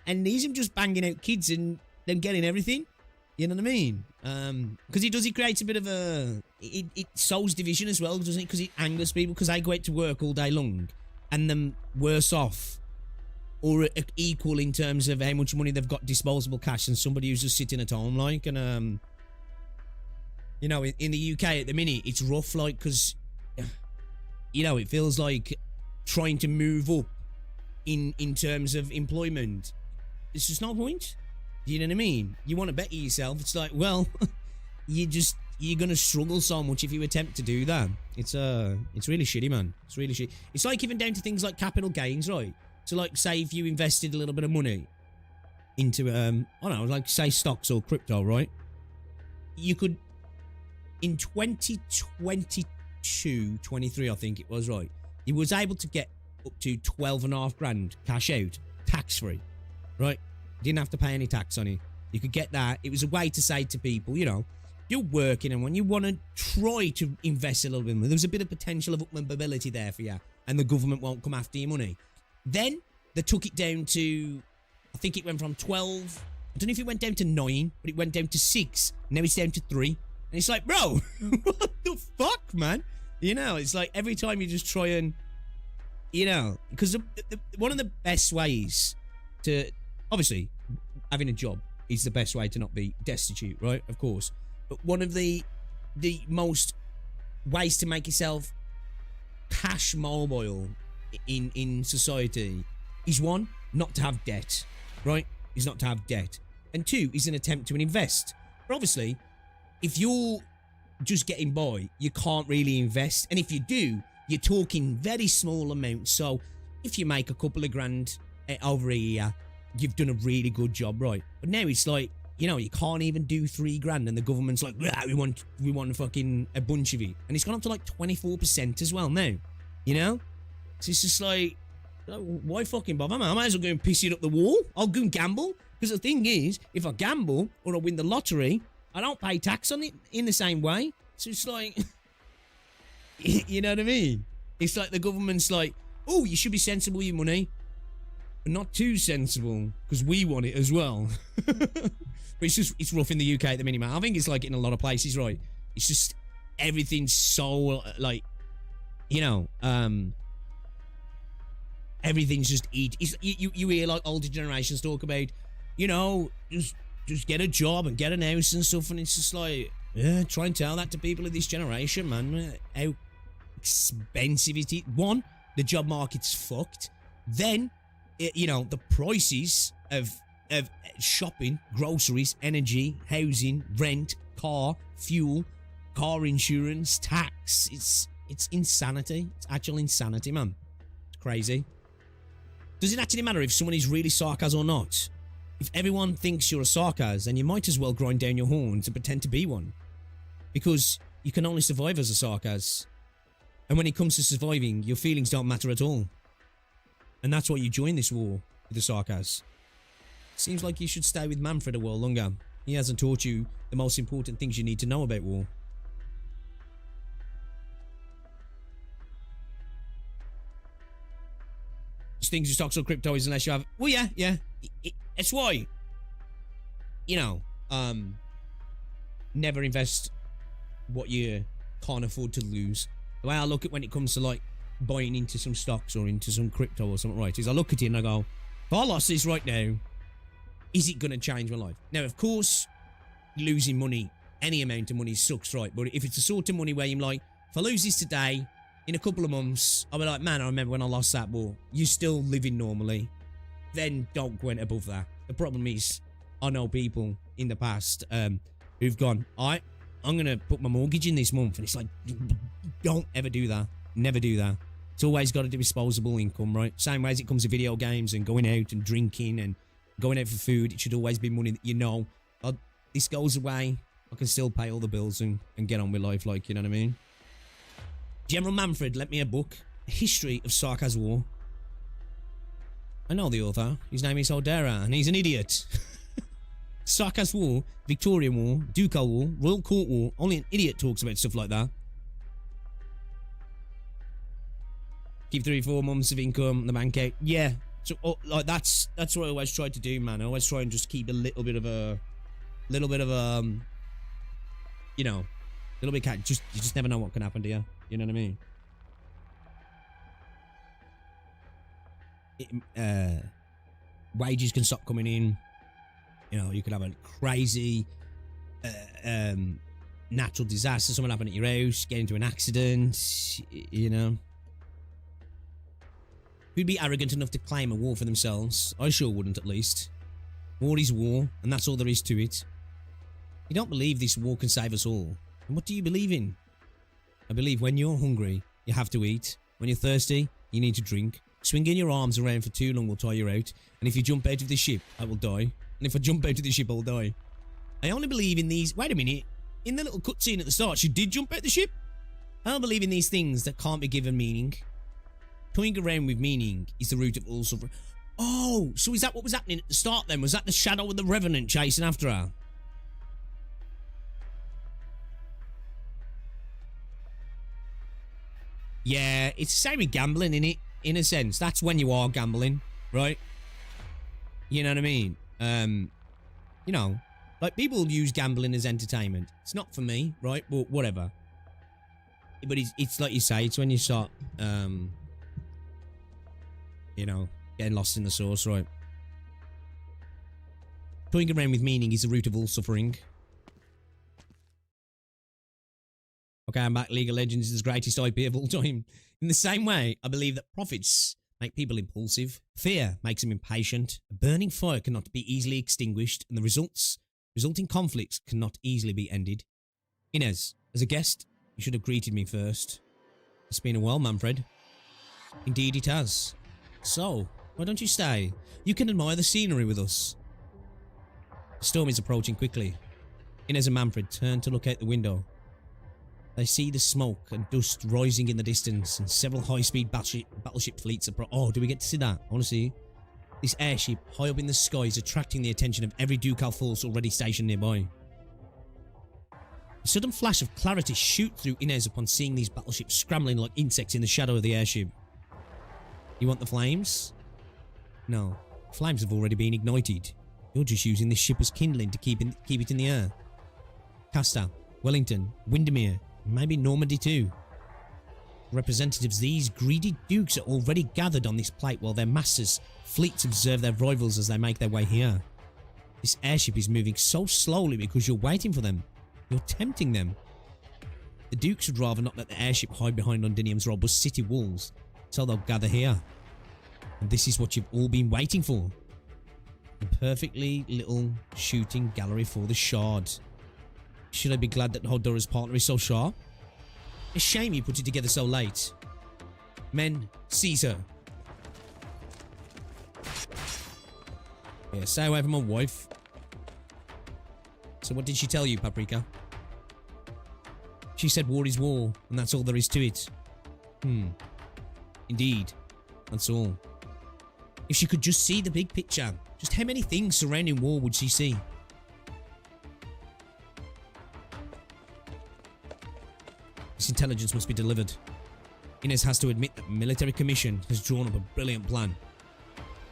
these are just banging out kids and then getting everything. You know what I mean? Because it creates a bit of a... It sows division as well, doesn't it? Because it angers people because they go out to work all day long and then worse off or equal in terms of how much money they've got disposable cash than somebody who's just sitting at home, like, and... You know, in the UK at the minute, it's rough, like, because, you know, it feels like trying to move up in terms of employment. It's just no point. You know what I mean? You want to better yourself. It's like, well, you're going to struggle so much if you attempt to do that. It's really shitty, man. It's really shitty. It's like even down to things like capital gains, right? So, like, say if you invested a little bit of money into, I don't know, like, say stocks or crypto, right? You could... In 2022, 23, I think it was, right? He was able to get up to 12.5 grand cash out, tax-free, right? Didn't have to pay any tax on it. You could get that. It was a way to say to people, you know, you're working and when you want to try to invest a little bit more, there's a bit of potential of mobility there for you and the government won't come after your money. Then they took it down to, I think it went from 12, I don't know if it went down to 9, but it went down to 6. Now it's down to 3. And it's like, bro, what the fuck, man? You know, it's like every time you just try and, you know, because one of the best ways to, obviously, having a job is the best way to not be destitute, right? Of course. But one of the most ways to make yourself cash mobile in society is, one, not to have debt, right? Is not to have debt. And two, is an attempt to invest. But obviously, if you're just getting by, you can't really invest. And if you do, you're talking very small amounts. So if you make a couple of grand over a year, you've done a really good job, right? But now it's like, you know, you can't even do 3 grand, and the government's like, we want fucking a bunch of it. And it's gone up to like 24% as well now, you know? So it's just like, why fucking bother, man? I might as well go and piss it up the wall. I'll go and gamble. Because the thing is, if I gamble or I win the lottery, I don't pay tax on it in the same way. So it's like, you know what I mean? It's like the government's like, oh, you should be sensible with your money. But not too sensible, because we want it as well. But it's rough in the UK at the minute, man. I think it's like in a lot of places, right? It's just, everything's so, like, you know, everything's just you hear like older generations talk about, you know, just get a job and get an house and stuff, and it's just like, yeah, try and tell that to people of this generation, man, how expensive it is. One, the job market's fucked. Then, you know, the prices of shopping, groceries, energy, housing, rent, car, fuel, car insurance, tax. It's insanity. It's actual insanity, man. It's crazy. Does it actually matter if someone is really sarcasm or not? If everyone thinks you're a sarcasm, then you might as well grind down your horns and pretend to be one. Because you can only survive as a sarcasm. And when it comes to surviving, your feelings don't matter at all. And that's why you join this war with the sarcasm. Seems like you should stay with Manfred a while longer. He hasn't taught you the most important things you need to know about war. Things you stocks or crypto is unless you have, well, yeah, it's why, you know, never invest what you can't afford to lose. The way I look at when it comes to like buying into some stocks or into some crypto or something, right, is I look at it and I go, if I lost this right now, is it going to change my life? Now, of course, losing money, any amount of money sucks, right? But if it's the sort of money where you're like, if I lose this today, in a couple of months, I'll be like, man, I remember when I lost that war. You're still living normally. Then don't go above that. The problem is, I know people in the past who've gone, I'm going to put my mortgage in this month. And it's like, don't ever do that. Never do that. It's always got to do disposable income, right? Same way as it comes to video games and going out and drinking and going out for food. It should always be money that you know, this goes away. I can still pay all the bills and get on with life, like, you know what I mean? General Manfred lent me a book, A History of Sarkaz War. I know the author. His name is Hodera, and he's an idiot. Sarkaz War, Victorian War, Ducal War, Royal Court War. Only an idiot talks about stuff like that. Keep 3-4 months of income, the bank out. Yeah. So, like, that's what I always try to do, man. I always try and just keep a little bit of, you know, little bit you just never know what can happen to you. You know what I mean? Wages can stop coming in. You know, you could have a crazy natural disaster, something happen at your house, get into an accident, you know. Who'd be arrogant enough to claim a war for themselves? I sure wouldn't, at least. War is war, and that's all there is to it. You don't believe this war can save us all. And what do you believe in? I believe when you're hungry, you have to eat. When you're thirsty, you need to drink. Swinging your arms around for too long will tire you out. And if you jump out of the ship, I will die. And if I jump out of the ship, I'll die. I only believe in these... Wait a minute. In the little cutscene at the start, she did jump out the ship? I don't believe in these things that can't be given meaning. Toying around with meaning is the root of all suffering. Oh, so is that what was happening at the start then? Was that the shadow of the Revenant chasing after her? Yeah, it's the same with gambling, innit? In a sense. That's when you are gambling, right? You know what I mean? You know, like, people use gambling as entertainment. It's not for me, right? But whatever. But it's like you say, it's when you start, you know, getting lost in the sauce, right? Toying around with meaning is the root of all suffering. Okay, I'm back. League of Legends is the greatest IP of all time. In the same way, I believe that profits make people impulsive. Fear makes them impatient. A burning fire cannot be easily extinguished, and the resulting conflicts cannot easily be ended. Inez, as a guest, you should have greeted me first. It's been a while, Manfred. Indeed it has. So, why don't you stay? You can admire the scenery with us. The storm is approaching quickly. Inez and Manfred turn to look out the window. They see the smoke and dust rising in the distance and several high-speed battleship fleets approach. Oh, do we get to see that? I want to see. This airship high up in the sky is attracting the attention of every ducal force already stationed nearby. A sudden flash of clarity shoots through Inez upon seeing these battleships scrambling like insects in the shadow of the airship. You want the flames? No. Flames have already been ignited. You're just using this ship as kindling to keep it in the air. Castor, Wellington, Windermere, maybe Normandy too. Representatives of these greedy dukes are already gathered on this plate while their masters' fleets observe their rivals as they make their way here. This airship is moving so slowly because you're waiting for them. You're tempting them. The dukes would rather not let the airship hide behind Londinium's robust city walls, so they'll gather here. And this is what you've all been waiting for. A perfectly little shooting gallery for the Shard. Should I be glad that Hodora's partner is so sharp? A shame you put it together so late. Men, seize her. Yeah, stay away from my wife. So what did she tell you, Paprika? She said war is war, and that's all there is to it. Indeed. That's all. If she could just see the big picture, just how many things surrounding war would she see? This intelligence must be delivered. Inez has to admit that the military commission has drawn up a brilliant plan.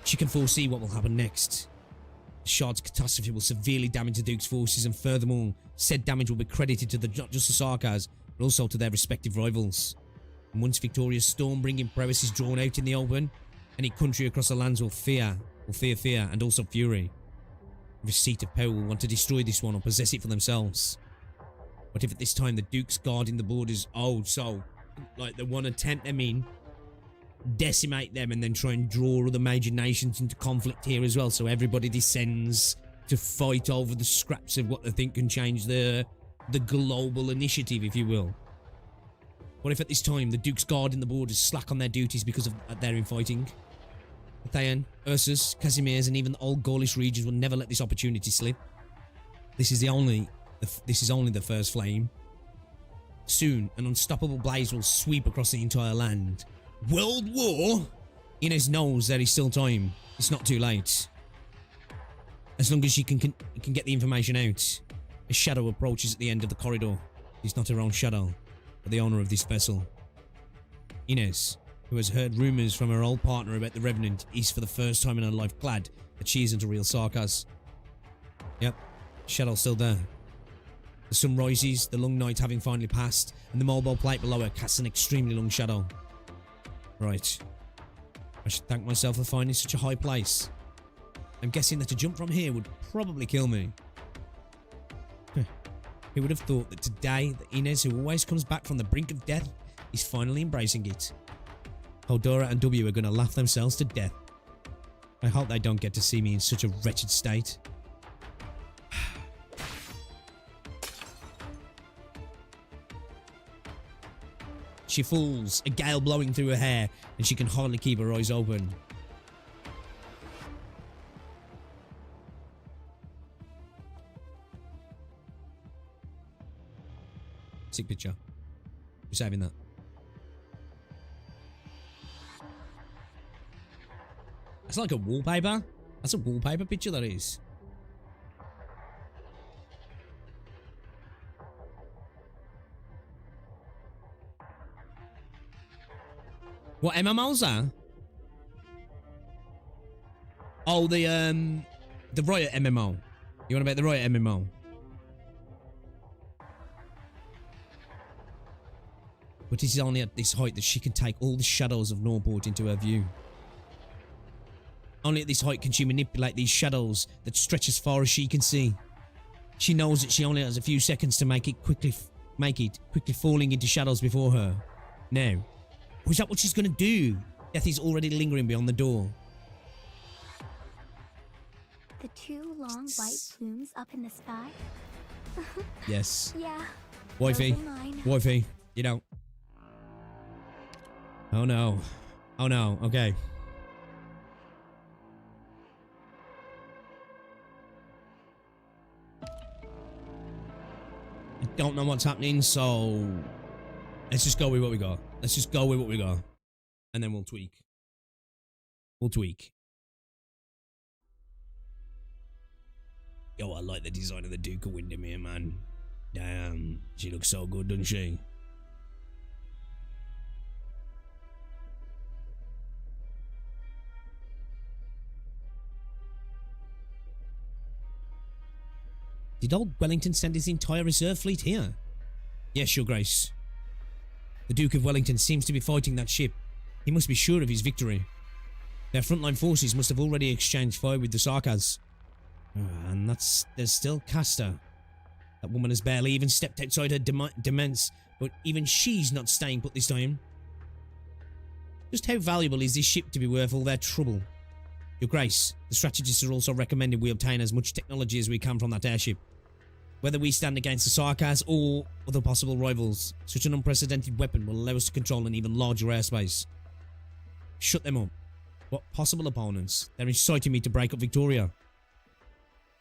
She can foresee what will happen next. The Shard's catastrophe will severely damage the Duke's forces, and furthermore, said damage will be credited to not just the Sarkars, but also to their respective rivals. And once Victoria's storm-bringing prowess is drawn out in the open, any country across the lands will fear fear, and also fury. Every seat of power will want to destroy this one or possess it for themselves. What if at this time the Dukes guarding the borders, they want to tempt them in, decimate them, and then try and draw other major nations into conflict here as well, so everybody descends to fight over the scraps of what they think can change the global initiative, if you will. What if at this time the Dukes guarding the borders slack on their duties because of their infighting? Thayan, Ursus, Casimir's, and even the old Gaulish regions will never let this opportunity slip. This is only the first flame. Soon, an unstoppable blaze will sweep across the entire land. World War? Inez knows there is still time. It's not too late. As long as she can get the information out. A shadow approaches at the end of the corridor. It's not her own shadow, but the owner of this vessel. Inez, who has heard rumours from her old partner about the Revenant, is for the first time in her life glad that she isn't a real Sarkaz. Yep, shadow's still there. The sun rises, the long night having finally passed, and the mobile plate below her casts an extremely long shadow. Right. I should thank myself for finding such a high place. I'm guessing that a jump from here would probably kill me. Who would have thought that today, the Inez who always comes back from the brink of death is finally embracing it. Hodora and W are going to laugh themselves to death. I hope they don't get to see me in such a wretched state. She falls, a gale blowing through her hair, and she can hardly keep her eyes open. Sick picture. We're saving that. That's like a wallpaper. That's a wallpaper picture, that is. What MMOs are? Oh, the Riot MMO. You want about the Riot MMO? But it is only at this height that she can take all the shadows of Norport into her view. Only at this height can she manipulate these shadows that stretch as far as she can see. She knows that she only has a few seconds to make it quickly falling into shadows before her. Now, is that what she's going to do? Death is already lingering beyond the door. The two long white plumes up in the sky? Yes. Yeah. Wifey. Those are mine. Wifey. You know. Oh no. Oh no. Okay. I don't know what's happening, so let's just go with what we got. Let's just go with what we got. And then we'll tweak. We'll tweak. Yo, I like the design of the Duke of Windermere, man. Damn, she looks so good, doesn't she? Did old Wellington send his entire reserve fleet here? Yes, Your Grace. The Duke of Wellington seems to be fighting that ship. He must be sure of his victory. Their frontline forces must have already exchanged fire with the Sarkas. And there's still Castor. That woman has barely even stepped outside her demesne, but even she's not staying put this time. Just how valuable is this ship to be worth all their trouble? Your Grace, the strategists are also recommending we obtain as much technology as we can from that airship. Whether we stand against the Sarkas or other possible rivals, such an unprecedented weapon will allow us to control an even larger airspace. Shut them up. What possible opponents? They're inciting me to break up Victoria.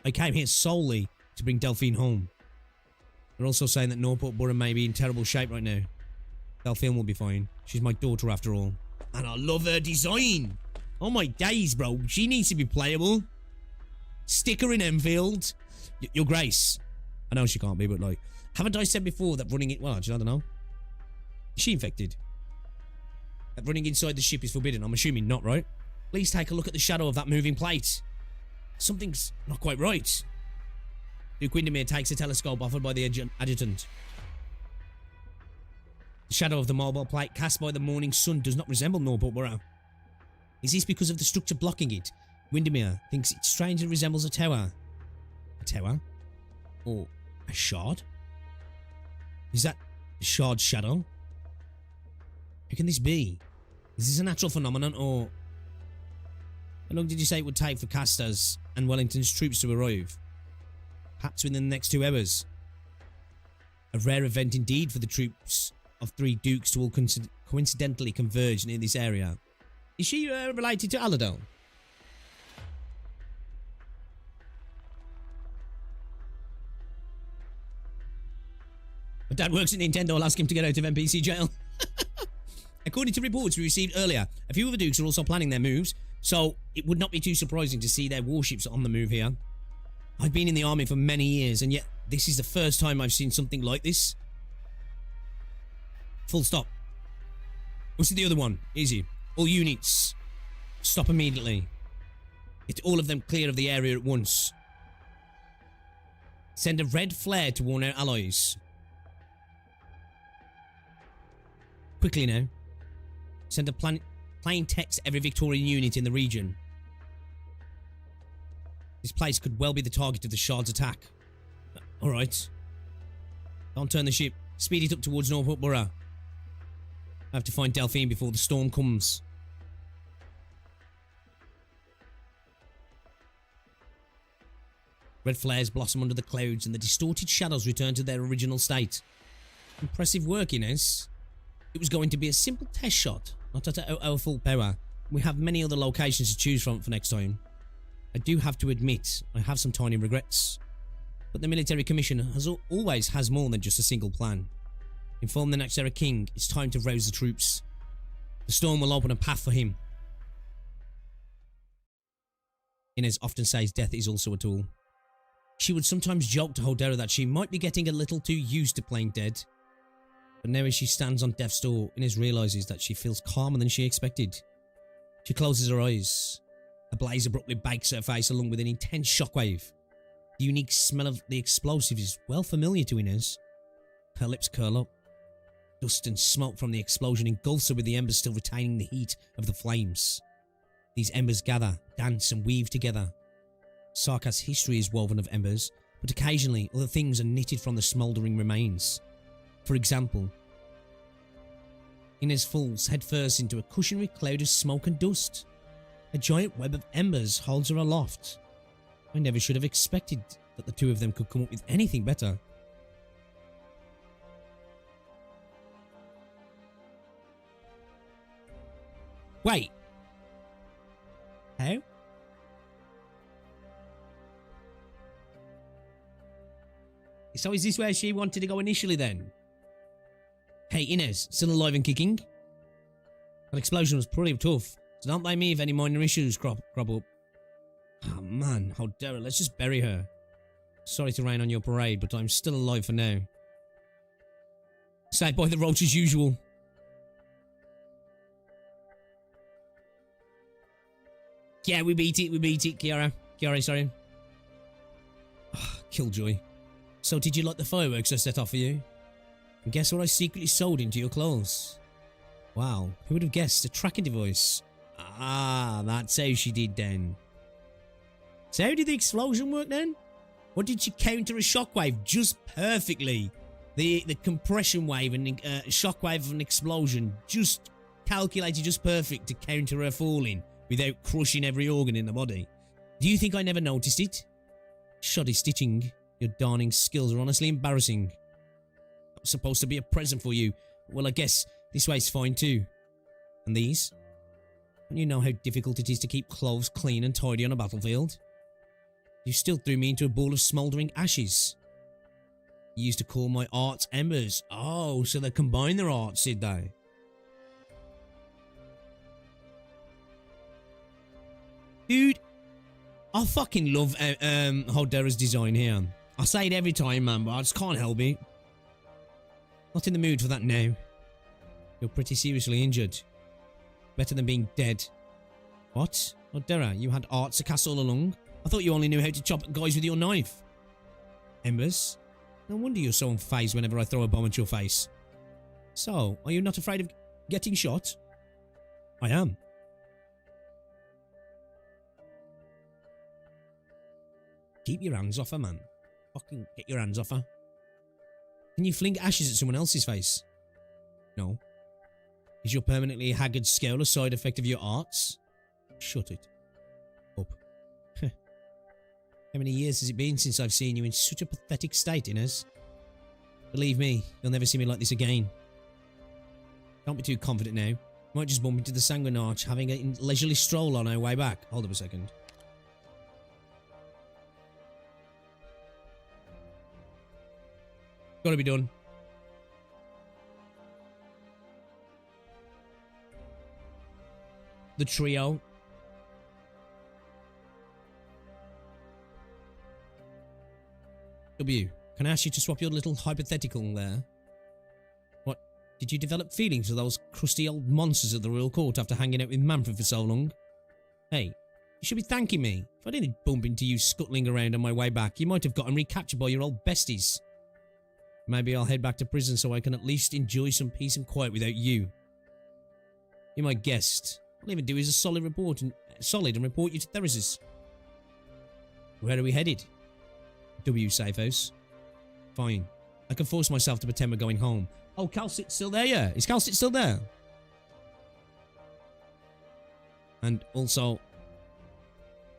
I came here solely to bring Delphine home. They're also saying that Norport Borough may be in terrible shape right now. Delphine will be fine. She's my daughter after all. And I love her design. Oh my days, bro. She needs to be playable. Stick her in Enfield. Your Grace. I know she can't be, but like, haven't I said before that running it? Well, actually, I don't know. Is she infected? That running inside the ship is forbidden. I'm assuming not, right? Please take a look at the shadow of that moving plate. Something's not quite right. Duke Windermere takes a telescope offered by the adjutant. The shadow of the mobile plate cast by the morning sun does not resemble Norport Borough. Is this because of the structure blocking it? Windermere thinks it strangely resembles a tower. A tower? Or a shard? Is that a shard shadow? How can this be? Is this a natural phenomenon or... How long did you say it would take for Castor's and Wellington's troops to arrive? Perhaps within the next 2 hours. A rare event indeed for the troops of 3 dukes to all coincidentally converge near this area. Is she related to Aladel? My dad works at Nintendo. I'll ask him to get out of NPC jail. According to reports we received earlier, a few of the dukes are also planning their moves, so it would not be too surprising to see their warships on the move here. I've been in the army for many years, and yet this is the first time I've seen something like this. Full stop. What's the other one? Easy. All units, stop immediately. Get all of them clear of the area at once. Send a red flare to warn our allies. Quickly now. Send a plain text to every Victorian unit in the region. This place could well be the target of the Shard's attack. Alright. Don't turn the ship. Speed it up towards Norport Borough. I have to find Delphine before the storm comes. Red flares blossom under the clouds and the distorted shadows return to their original state. Impressive work, Inez. It was going to be a simple test shot, not at our full power. We have many other locations to choose from for next time. I do have to admit, I have some tiny regrets. But the military commission always has more than just a single plan. Inform the next era king, it's time to rouse the troops. The storm will open a path for him. Inez often says death is also a tool. She would sometimes joke to Hodera that she might be getting a little too used to playing dead. But now as she stands on death's door, Inez realises that she feels calmer than she expected. She closes her eyes. A blaze abruptly bakes her face along with an intense shockwave. The unique smell of the explosive is well familiar to Inez. Her lips curl up. Dust and smoke from the explosion engulfs her with the embers still retaining the heat of the flames. These embers gather, dance and weave together. Sarkat's history is woven of embers, but occasionally other things are knitted from the smouldering remains. For example, Inez falls headfirst into a cushiony cloud of smoke and dust. A giant web of embers holds her aloft. I never should have expected that the two of them could come up with anything better. Wait. How? So is this where she wanted to go initially then? Hey Inez, still alive and kicking? That explosion was pretty tough, so don't blame me if any minor issues crop up. Oh man, how dare it, let's just bury her. Sorry to rain on your parade, but I'm still alive for now. Saved by the roach as usual. Yeah, we beat it, Kiara. Kiara, sorry. Oh, Killjoy. So did you like the fireworks I set off for you? And guess what I secretly sewed into your clothes? Wow, who would have guessed? A tracking device. Ah, that's how she did then. So how did the explosion work then? Or did she counter a shockwave just perfectly? The compression wave and shockwave of an explosion just calculated just perfect to counter her falling without crushing every organ in the body. Do you think I never noticed it? Shoddy stitching. Your darning skills are honestly embarrassing. Not supposed to be a present for you. Well, I guess this way's fine too. And these? Don't you know how difficult it is to keep clothes clean and tidy on a battlefield? You still threw me into a ball of smouldering ashes. You used to call my arts embers. Oh, so they combined their arts, did they? Dude, I fucking love Holdera's design here. I say it every time, man, but I just can't help it. Not in the mood for that now. You're pretty seriously injured. Better than being dead. What? Holdera, you had arts a cast all along? I thought you only knew how to chop guys with your knife. Embers? No wonder you're so unfazed whenever I throw a bomb at your face. So, are you not afraid of getting shot? I am. Keep your hands off her, man. Fucking get your hands off her. Can you fling ashes at someone else's face? No. Is your permanently haggard scowl a side effect of your arts? Shut it up. How many years has it been since I've seen you in such a pathetic state, Inez? Believe me, you'll never see me like this again. Don't be too confident now. Might just bump into the Sanguine Arch having a leisurely stroll on our way back. Hold up a second. Gotta be done. The trio. W, can I ask you to swap your little hypothetical there? What, did you develop feelings for those crusty old monsters at the Royal Court after hanging out with Manfred for so long? Hey, you should be thanking me. If I didn't bump into you scuttling around on my way back, you might have gotten recaptured by your old besties. Maybe I'll head back to prison so I can at least enjoy some peace and quiet without you. You're my guest. All I even do is a solid and report you to Theresis. Where are we headed? W safe house. Fine. I can force myself to pretend we're going home. Oh, Calcit's still there, yeah. Is Calcit still there? And also,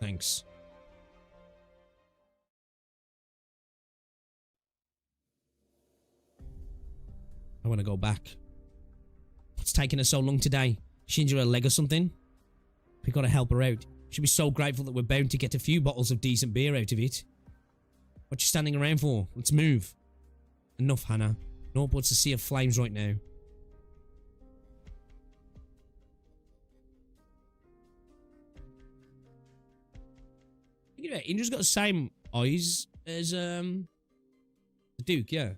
thanks. I want to go back. What's taking her so long today? She injured her leg or something? We gotta help her out. She'll be so grateful that we're bound to get a few bottles of decent beer out of it. What you standing around for? Let's move. Enough, Hannah. No but to sea of flames right now. Thinking about it, Indra's got the same eyes as the Duke, yeah.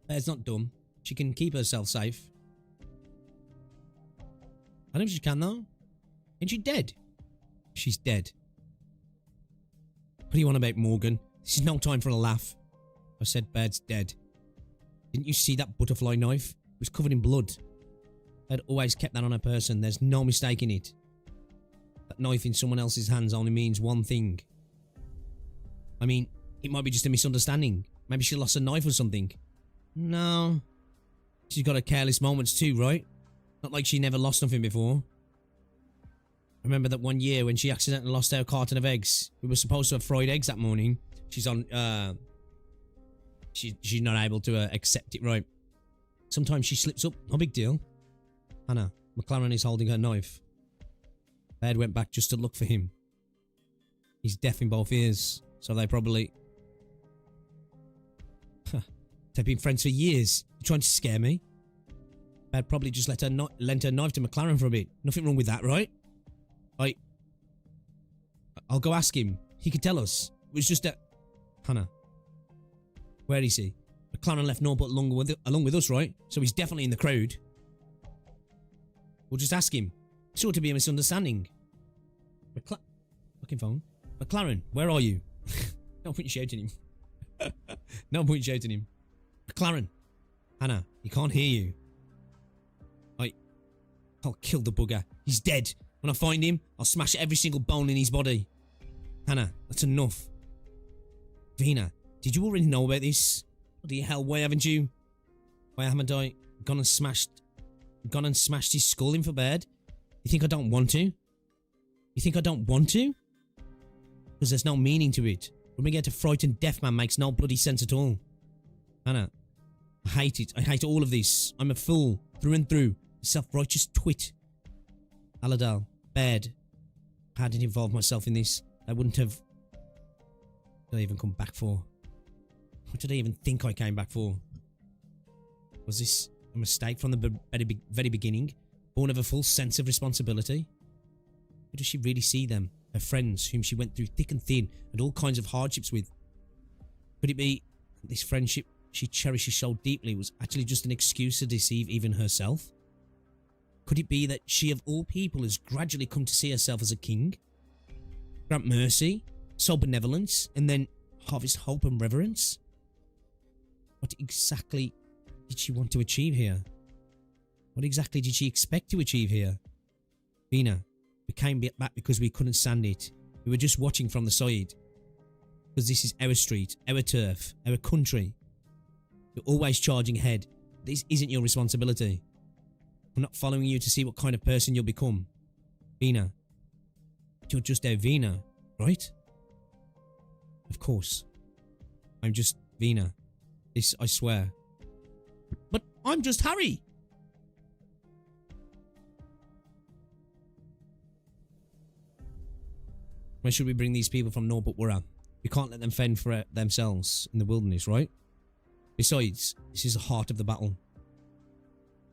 It's not dumb. She can keep herself safe. I think she can though. Ain't she dead? She's dead. What do you want about, Morgan? This is no time for a laugh. I said Baird's dead. Didn't you see that butterfly knife? It was covered in blood. They'd always kept that on her person. There's no mistaking it. That knife in someone else's hands only means one thing. I mean, it might be just a misunderstanding. Maybe she lost a knife or something. No. She's got her careless moments too, right? Not like she never lost nothing before. Remember that one year when she accidentally lost her carton of eggs? We were supposed to have fried eggs that morning. She's on, she's not able to accept it, right? Sometimes she slips up. No big deal. Hannah, McLaren is holding her knife. Baird went back just to look for him. He's deaf in both ears, so they probably... They've been friends for years. You're trying to scare me? Baird probably just lent her knife to McLaren for a bit. Nothing wrong with that, right? I'll go ask him. He could tell us. It was just a... Hannah. Where is he? McLaren left Norbert along with us, right? So he's definitely in the crowd. We'll just ask him. It's sure to be a misunderstanding. Fucking phone. McLaren, where are you? No point shouting him. No point shouting him. McLaren. Hannah, he can't hear you. I'll kill the bugger. He's dead. When I find him, I'll smash every single bone in his body. Hannah, that's enough. Vina, did you already know about this? Bloody hell, why haven't you? Why haven't I gone and smashed his skull in for bed? You think I don't want to? You think I don't want to? Because there's no meaning to it. When we get to frightened deaf man makes no bloody sense at all. Hannah, I hate it. I hate all of this. I'm a fool, through and through. A self-righteous twit. Aladal, Baird. If I hadn't involved myself in this, I wouldn't have... What did I even come back for? What did I even think I came back for? Was this a mistake from the very beginning? Born of a full sense of responsibility? Or does she really see them? Her friends, whom she went through thick and thin and all kinds of hardships with? Could it be that this friendship she cherishes so deeply was actually just an excuse to deceive even herself? Could it be that she of all people has gradually come to see herself as a king? Grant mercy, sow benevolence, and then harvest hope and reverence? What exactly did she want to achieve here? What exactly did she expect to achieve here? Vina, we came back because we couldn't stand it. We were just watching from the side. Because this is our street, our turf, our country. You're always charging ahead. This isn't your responsibility. I'm not following you to see what kind of person you'll become. Vina. You're just our Vina, right? Of course. I'm just Vina. This, I swear. But I'm just Harry! Where should we bring these people from Norbert Wura? We can't let them fend for themselves in the wilderness, right? Besides, this is the heart of the battle.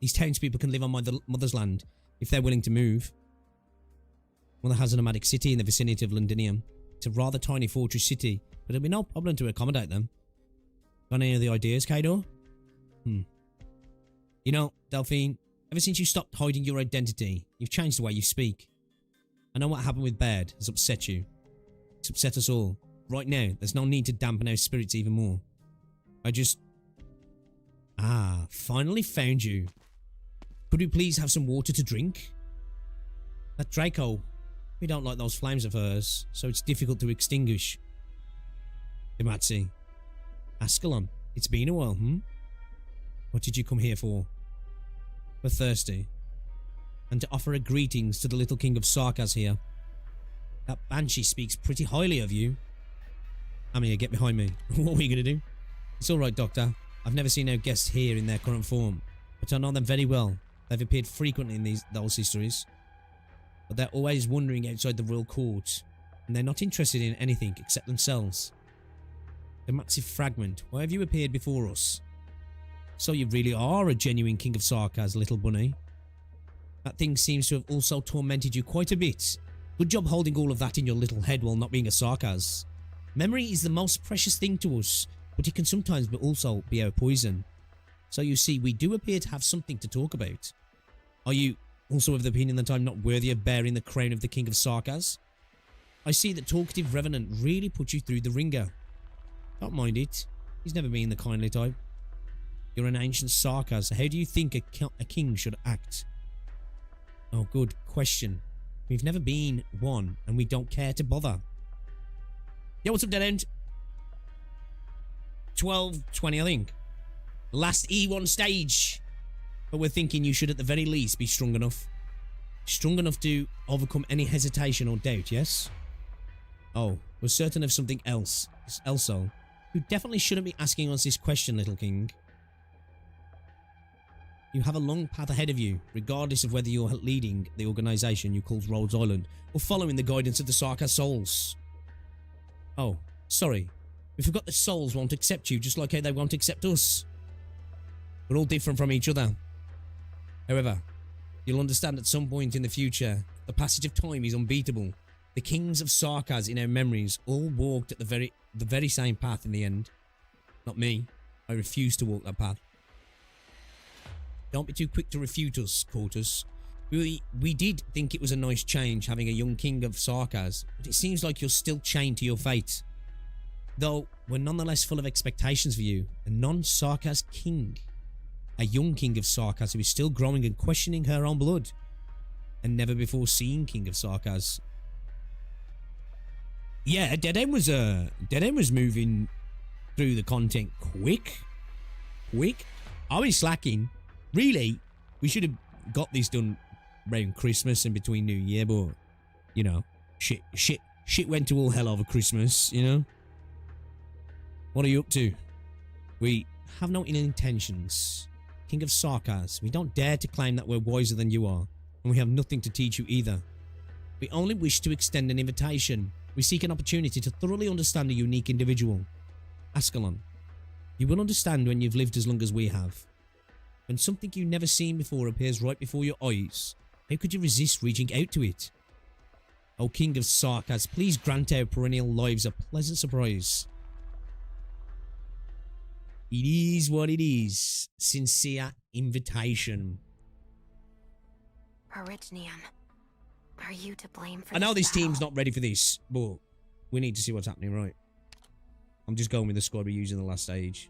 These townspeople can live on my mother's land if they're willing to move. Mother has a nomadic city in the vicinity of Londinium. It's a rather tiny fortress city, but it'll be no problem to accommodate them. Got any of the ideas, Kaidor? You know, Delphine, ever since you stopped hiding your identity, you've changed the way you speak. I know what happened with Baird has upset you. It's upset us all. Right now, there's no need to dampen our spirits even more. Finally found you. Could we please have some water to drink? That Draco, we don't like those flames of hers, so it's difficult to extinguish. Dematsy. Ascalon, it's been a while, What did you come here for? We're thirsty. And to offer a greetings to the little king of Sarkaz here. That Banshee speaks pretty highly of you. Amir, get behind me. What are you going to do? It's alright, Doctor. I've never seen our guests here in their current form, but I know them very well. They've appeared frequently in those histories. But they're always wandering outside the royal court, and they're not interested in anything except themselves. The massive fragment, why have you appeared before us? So you really are a genuine king of Sarkaz, little bunny. That thing seems to have also tormented you quite a bit. Good job holding all of that in your little head while not being a Sarkaz. Memory is the most precious thing to us, but it can sometimes also be our poison. So you see, we do appear to have something to talk about. Are you also of the opinion that I'm not worthy of bearing the crown of the king of Sarkaz? I see that talkative Revenant really put you through the ringer. Don't mind it. He's never been the kindly type. You're an ancient Sarkaz. How do you think a king should act? Oh, good question. We've never been one, and we don't care to bother. Yo, what's up, Dead End? 12:20, I think. Last E1 stage. But we're thinking you should at the very least be strong enough. Strong enough to overcome any hesitation or doubt, yes? Oh, we're certain of something else. Also, you definitely shouldn't be asking us this question, little king. You have a long path ahead of you, regardless of whether you're leading the organisation you call Rhodes Island or following the guidance of the Sarkaz souls. Oh, sorry. We forgot that souls won't accept you just like how they won't accept us. We're all different from each other. However, you'll understand at some point in the future, the passage of time is unbeatable. The kings of Sarkaz in our memories all walked at the very same path in the end. Not me. I refuse to walk that path. Don't be too quick to refute us, Quartus. We did think it was a nice change having a young king of Sarkaz, but it seems like you're still chained to your fate. Though, we're nonetheless full of expectations for you, a non-Sarkaz king. A young king of Sarkaz who is still growing and questioning her own blood. A never before seen king of Sarkaz. Yeah, Dead End was moving through the content quick. I was slacking. Really, we should have got this done around Christmas and between New Year, but, you know, shit went to all hell over Christmas, you know? What are you up to? We have no ill intentions. King of Sarkaz, we don't dare to claim that we're wiser than you are, and we have nothing to teach you either. We only wish to extend an invitation. We seek an opportunity to thoroughly understand a unique individual. Ascalon, you will understand when you've lived as long as we have. When something you've never seen before appears right before your eyes, how could you resist reaching out to it? O King of Sarkaz, please grant our perennial lives a pleasant surprise. It is what it is. Sincere invitation. Orignium, are you to blame for I know this battle? team's not ready for this, but we need to see what's happening, right? I'm just going with the squad we used in the last stage.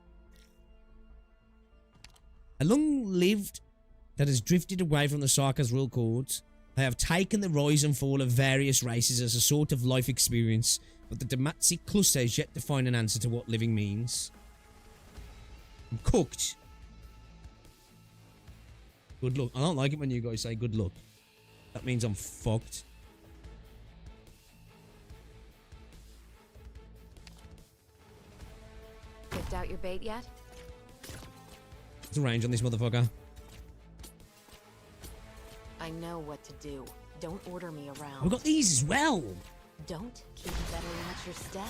A long-lived that has drifted away from the Sarkaz rule codes. They have taken the rise and fall of various races as a sort of life experience, but the Dematic cluster has yet to find an answer to what living means. I'm cooked. Good luck. I don't like it when you guys say good luck. That means I'm fucked. Picked out your bait yet? What's the range on this motherfucker? I know what to do. Don't order me around. We've got these as well. Don't keep better watch your step.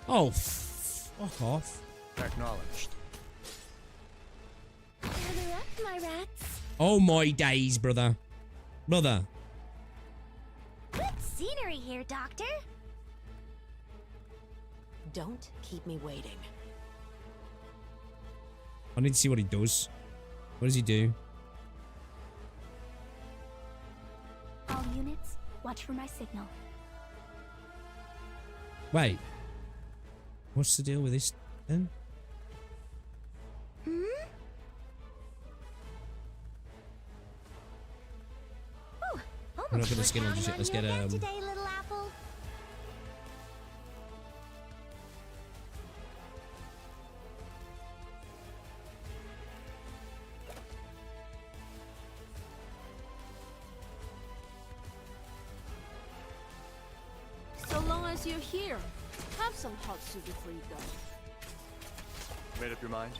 Oh, fuck off. Acknowledged. Gather up, my rats. Oh my days, brother. Brother. Good scenery here, Doctor. Don't keep me waiting. I need to see what he does. What does he do? All units, watch for my signal. Wait. What's the deal with this then? Hmm? Oh, We're not gonna skin on just yet. Let's get today, little apple. So long as you're here, have some hot soup before you go. Made up your mind?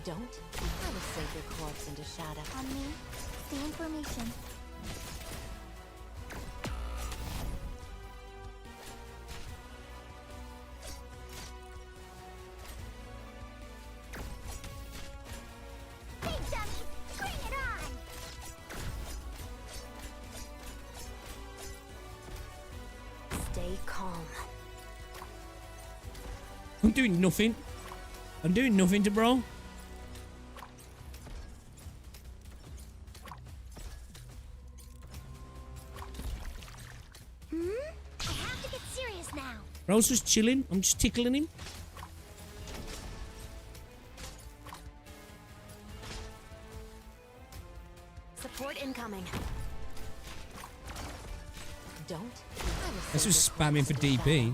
Don't try to save your corpse into shadow. On me, stay in formation. Big dummies, bring it on! Stay calm. I'm doing nothing. I'm doing nothing to bro. Hmm? yourselves now. Rose just chilling. I'm just tickling him. Support incoming. Don't. This was spamming for DP.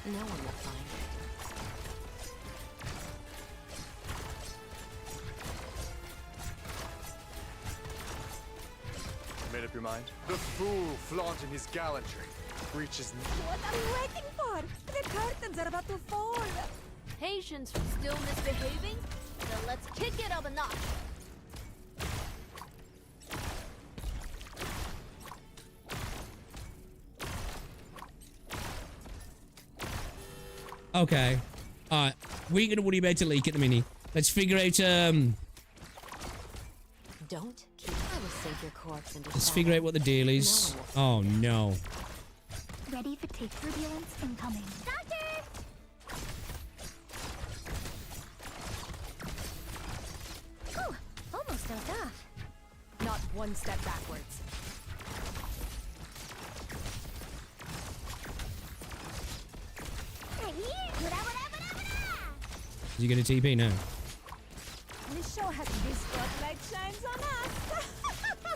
No one will find it. Made up your mind? The fool flaunting his gallantry reaches. What are we waiting for? The curtains are about to fall. Patience for still misbehaving? Then let's kick it up a notch. Okay. Alright. We're gonna worry about a leak at the minute. Let's figure out Don't keep. I will sink your corpse into. let's figure out what the deal is. Oh no. Ready for tape turbulence incoming. Doctor! Whew, almost dozed off. Not one step backwards. Right here! Is he gonna TP now? This show has this spotlight shines on us.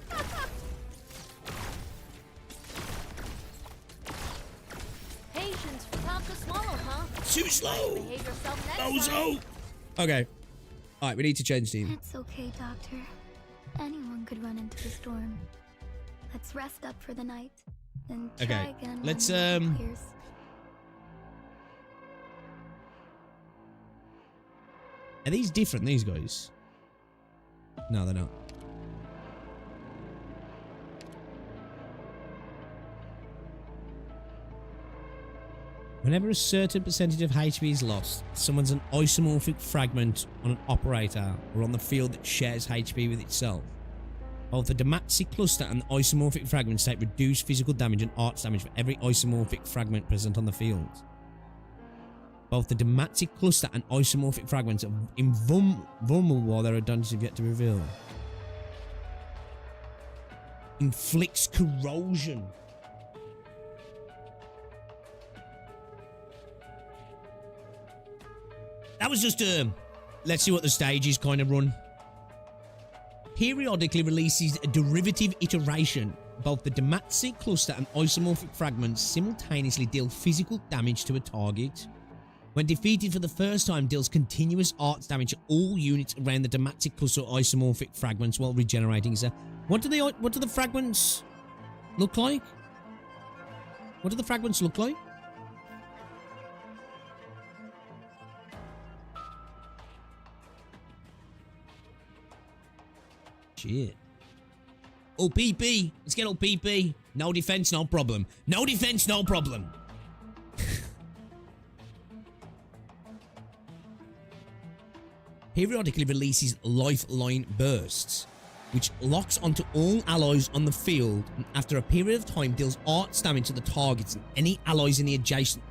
Patience for tough to swallow, huh? Too slow. Behave yourself next time. Bozo. Okay. Alright, we need to change team. It's okay, Doctor. Anyone could run into the storm. Let's rest up for the night. Then try Okay. again. Let's when the clears. Are these different, these guys? No, they're not. Whenever a certain percentage of HP is lost, summons an isomorphic fragment on an operator or on the field that shares HP with itself. Both the Dematic cluster and the isomorphic fragments take reduced physical damage and arts damage for every isomorphic fragment present on the field. Both the Dematic cluster and isomorphic fragments are invulnerable while there are dungeons have yet to reveal. Inflicts corrosion. That was just let's see what the stages kind of run. Periodically releases a derivative iteration. Both the Dematic cluster and isomorphic fragments simultaneously deal physical damage to a target. When defeated for the first time, deals continuous arts damage to all units around the Dematic cluster or isomorphic fragments while regenerating. So, what do the fragments look like? What do the fragments look like? Shit. Oh, PP. Let's get old PP. No defense, no problem. No defense, no problem. Periodically releases lifeline bursts, which locks onto all allies on the field and after a period of time deals arts damage to the targets and any allies in the adjacent.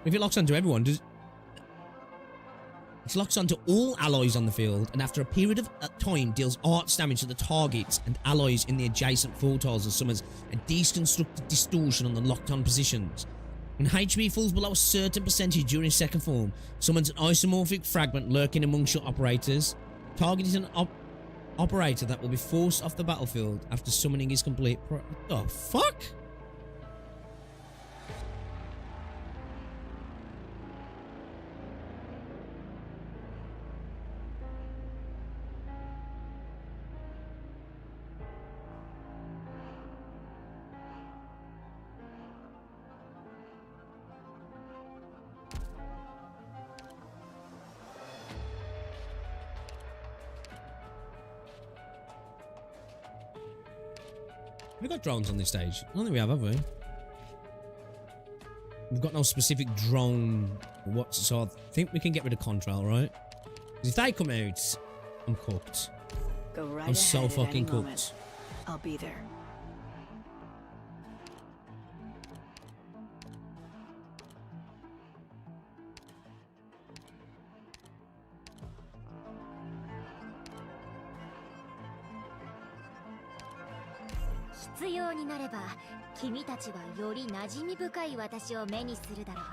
If it locks onto everyone, does it locks onto all allies on the field and after a period of time deals arts damage to the targets and allies in the adjacent floor tiles and summons a deconstructed distortion on the locked on positions. When HP falls below a certain percentage during second form, summons an isomorphic fragment lurking amongst your operators. Target is an operator that will be forced off the battlefield after summoning is complete. What the fuck? We've got drones on this stage. I don't think we have we? We've got no specific drone. So I think we can get rid of Contrail, right? Because if they come out, I'm cooked. Go right I'm so ahead at fucking any cooked. moment. I'll be there. 必要になれば君たちはより馴染み深い私を目にするだろう。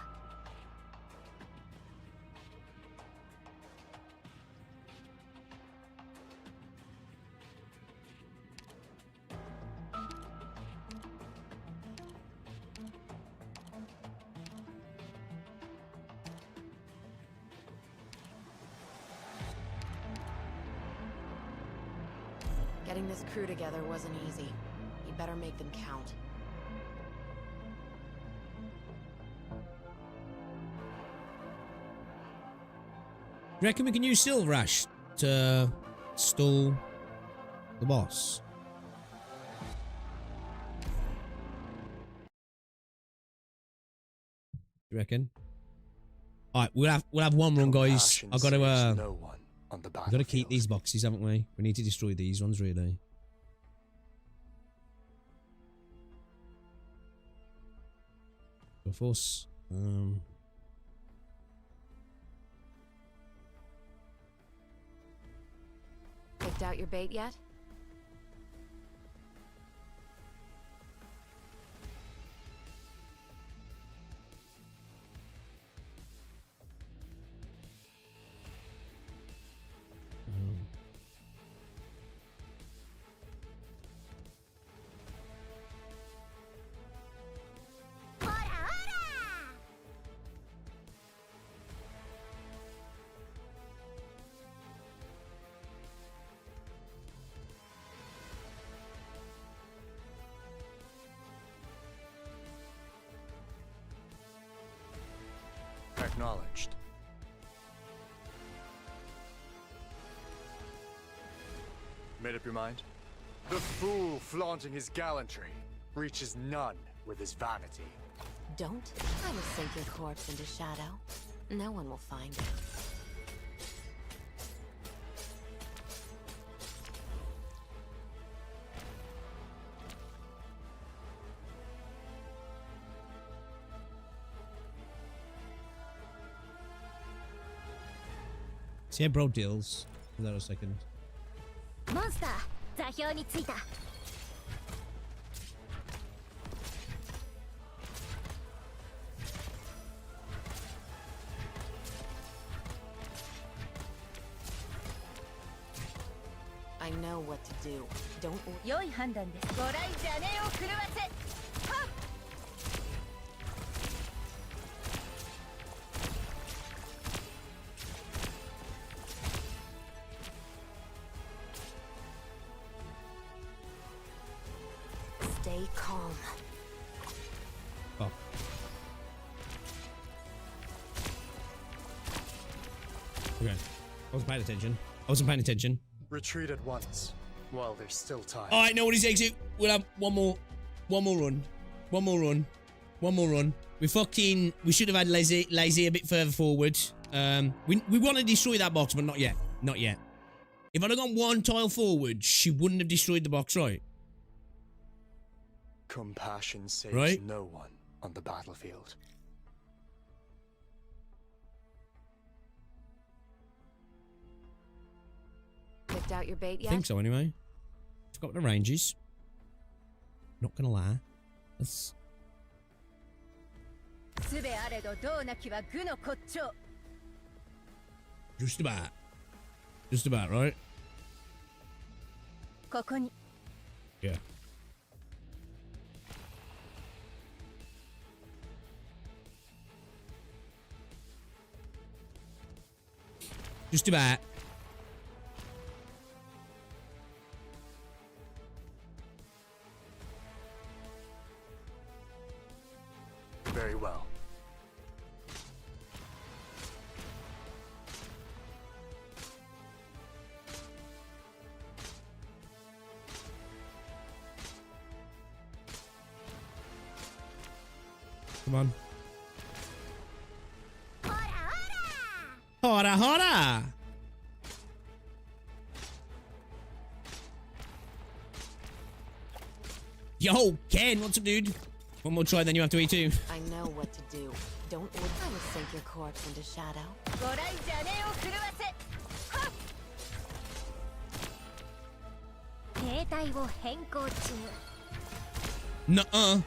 Getting this crew together wasn't easy. You better make them count. You reckon we can use Silver Ash to stall the boss? You reckon? Alright, we'll have one run, guys. I've got to we've got to keep these boxes, haven't we? We need to destroy these ones, really. Go force. Picked out your bait yet? Acknowledged. Made up your mind? The fool flaunting his gallantry reaches none with his vanity. Don't try to sink your corpse into shadow. No one will find it. See, bro deals. Hold on a second. Monster, 座標についた。I know what to do. Don't. 良い判断です。ご来邪念を狂わせ。はっ。Stay calm. Oh. Okay. I wasn't paying attention. I wasn't paying attention. Retreat at once, while there's still time. Alright, nobody's exit. We'll have one more run. One more run. We should have had lazy a bit further forward. We want to destroy that box, but not yet. Not yet. If I'd have gone one tile forward, she wouldn't have destroyed the box, right? Compassion saves no one on the battlefield. Picked out your bait yet? I think so, anyway. Forgot the ranges. Not gonna lie. That's... Just about. Just about, right? Yeah. Just about. Very well. Come on. Hora, hora! Yo, Ken, what's up, dude? One more try, then you have to eat too. I know what to do. Don't try to sink your corpse into shadow. 形態を変更中。Nuh-uh.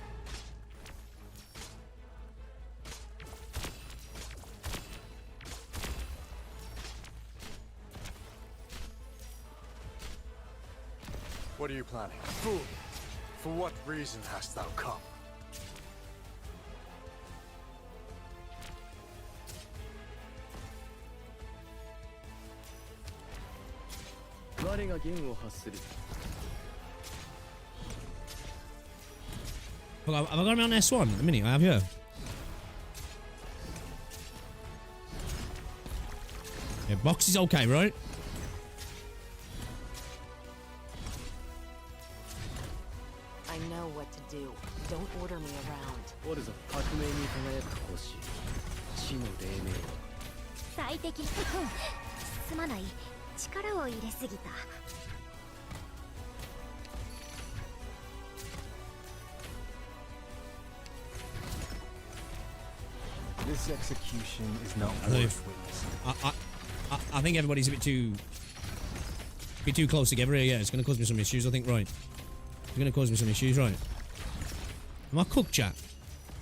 What are you planning? Fool! For what reason hast thou come? Have I got him on S1 at the minute? I have, yeah. Yeah, box is okay, right? I know what to do. Don't order me around. What is a 革命に輝く星死の黎明最適すまない力を入れすぎた This execution is not worth witnessing. I think everybody's a bit too close together here. Yeah, it's going to cause me some issues. I think, right? It's going to cause me some issues, right? Am I cooked, chat?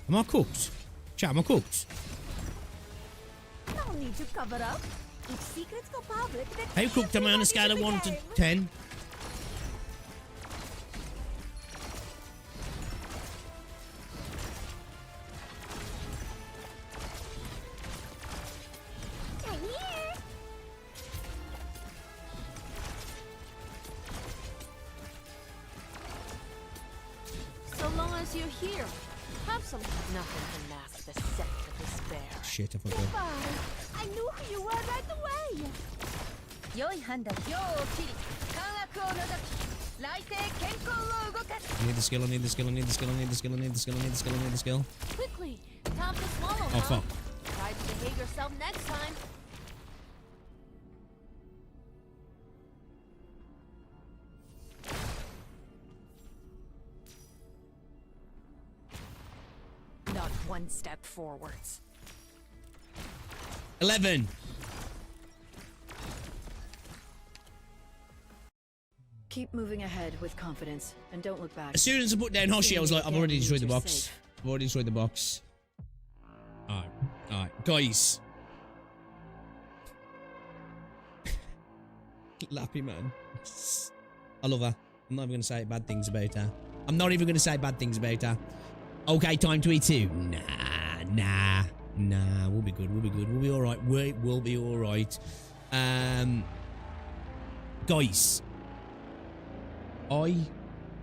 Am I cooked? Chat, am I cooked? No need to cover up. If secrets go public, then How cooked am I on a scale of 1 to 10? So long as you're here, have some. Nothing can mask the scent of despair. Shit, I forgot. goodbye. I knew who you were right away. 良い判断量を切り感覚を除き来世健康を動かす I need the skill, I need the skill, I need the skill, I need the skill, I need the skill, I need the skill, I need the skill. Quickly, time to swallow. Oh, fuck. Try to behave yourself next time. Not one step forwards. 11. Keep moving ahead with confidence and don't look back. As soon as I put down Hoshi, I was like, I've already destroyed the box. I've already destroyed the box. Alright, alright. Guys. Lappy, man. I love her. I'm not even going to say bad things about her. I'm not even going to say bad things about her. Okay, time to eat too. Nah. We'll be good. We'll be good. We'll be alright. We'll be alright. Guys. I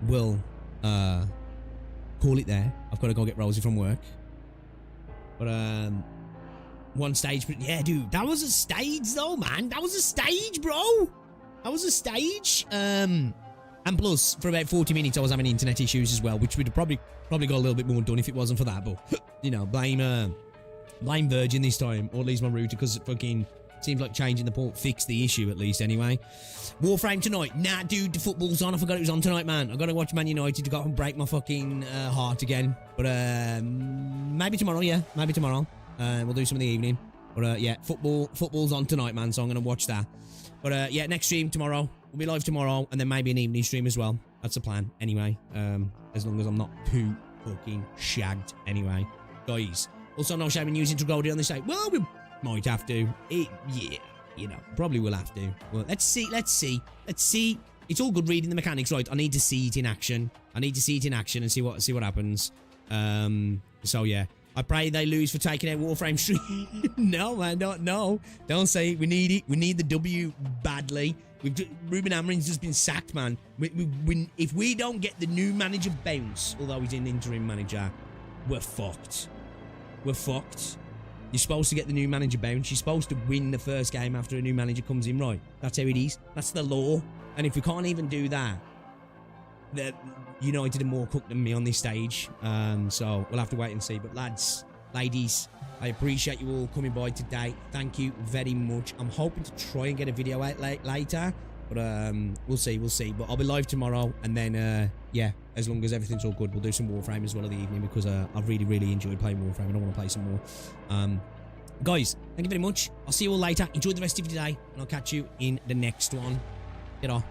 will call it there. I've got to go get Rosie from work. But one stage, but yeah, dude, that was a stage though, man. That was a stage, bro. That was a stage. And plus, for about 40 minutes, I was having internet issues as well, which would have probably got a little bit more done if it wasn't for that. But you know, blame Virgin this time, or at least my router, because it fucking seems like changing the port fixed the issue at least. Anyway, Warframe tonight. Nah, dude, the football's on. I forgot it was on tonight, man. I gotta watch Man United to go and break my fucking heart again. But maybe tomorrow. Yeah, maybe tomorrow. We'll do some in the evening. But yeah, football's on tonight, man. So I'm gonna watch that. But yeah, next stream tomorrow. We'll be live tomorrow, and then maybe an evening stream as well. That's the plan. Anyway, as long as I'm not too fucking shagged. Anyway, guys. Also, no shame in using Trogoldie on this site. Well, we might have to. Yeah, you know, probably will have to. Well, let's see. It's all good reading the mechanics, right? I need to see it in action. And see what happens. So yeah. I pray they lose for taking out Warframe stream. No, man, don't say it. We need it. We need the W badly. Ruben Amorim's just been sacked, man. If we don't get the new manager bounce, although he's an interim manager, we're fucked. We're fucked. You're supposed to get the new manager bounce. You're supposed to win the first game after a new manager comes in, right? That's how it is. That's the law. And if we can't even do that, then United are more cooked than me on this stage. So we'll have to wait and see. But lads, ladies, I appreciate you all coming by today. Thank you very much. I'm hoping to try and get a video out later. But we'll see. But I'll be live tomorrow. And then, yeah, as long as everything's all good, we'll do some Warframe as well in the evening. Because I've really enjoyed playing Warframe. I don't want to play some more. Guys, thank you very much. I'll see you all later. Enjoy the rest of your day. And I'll catch you in the next one. Get off.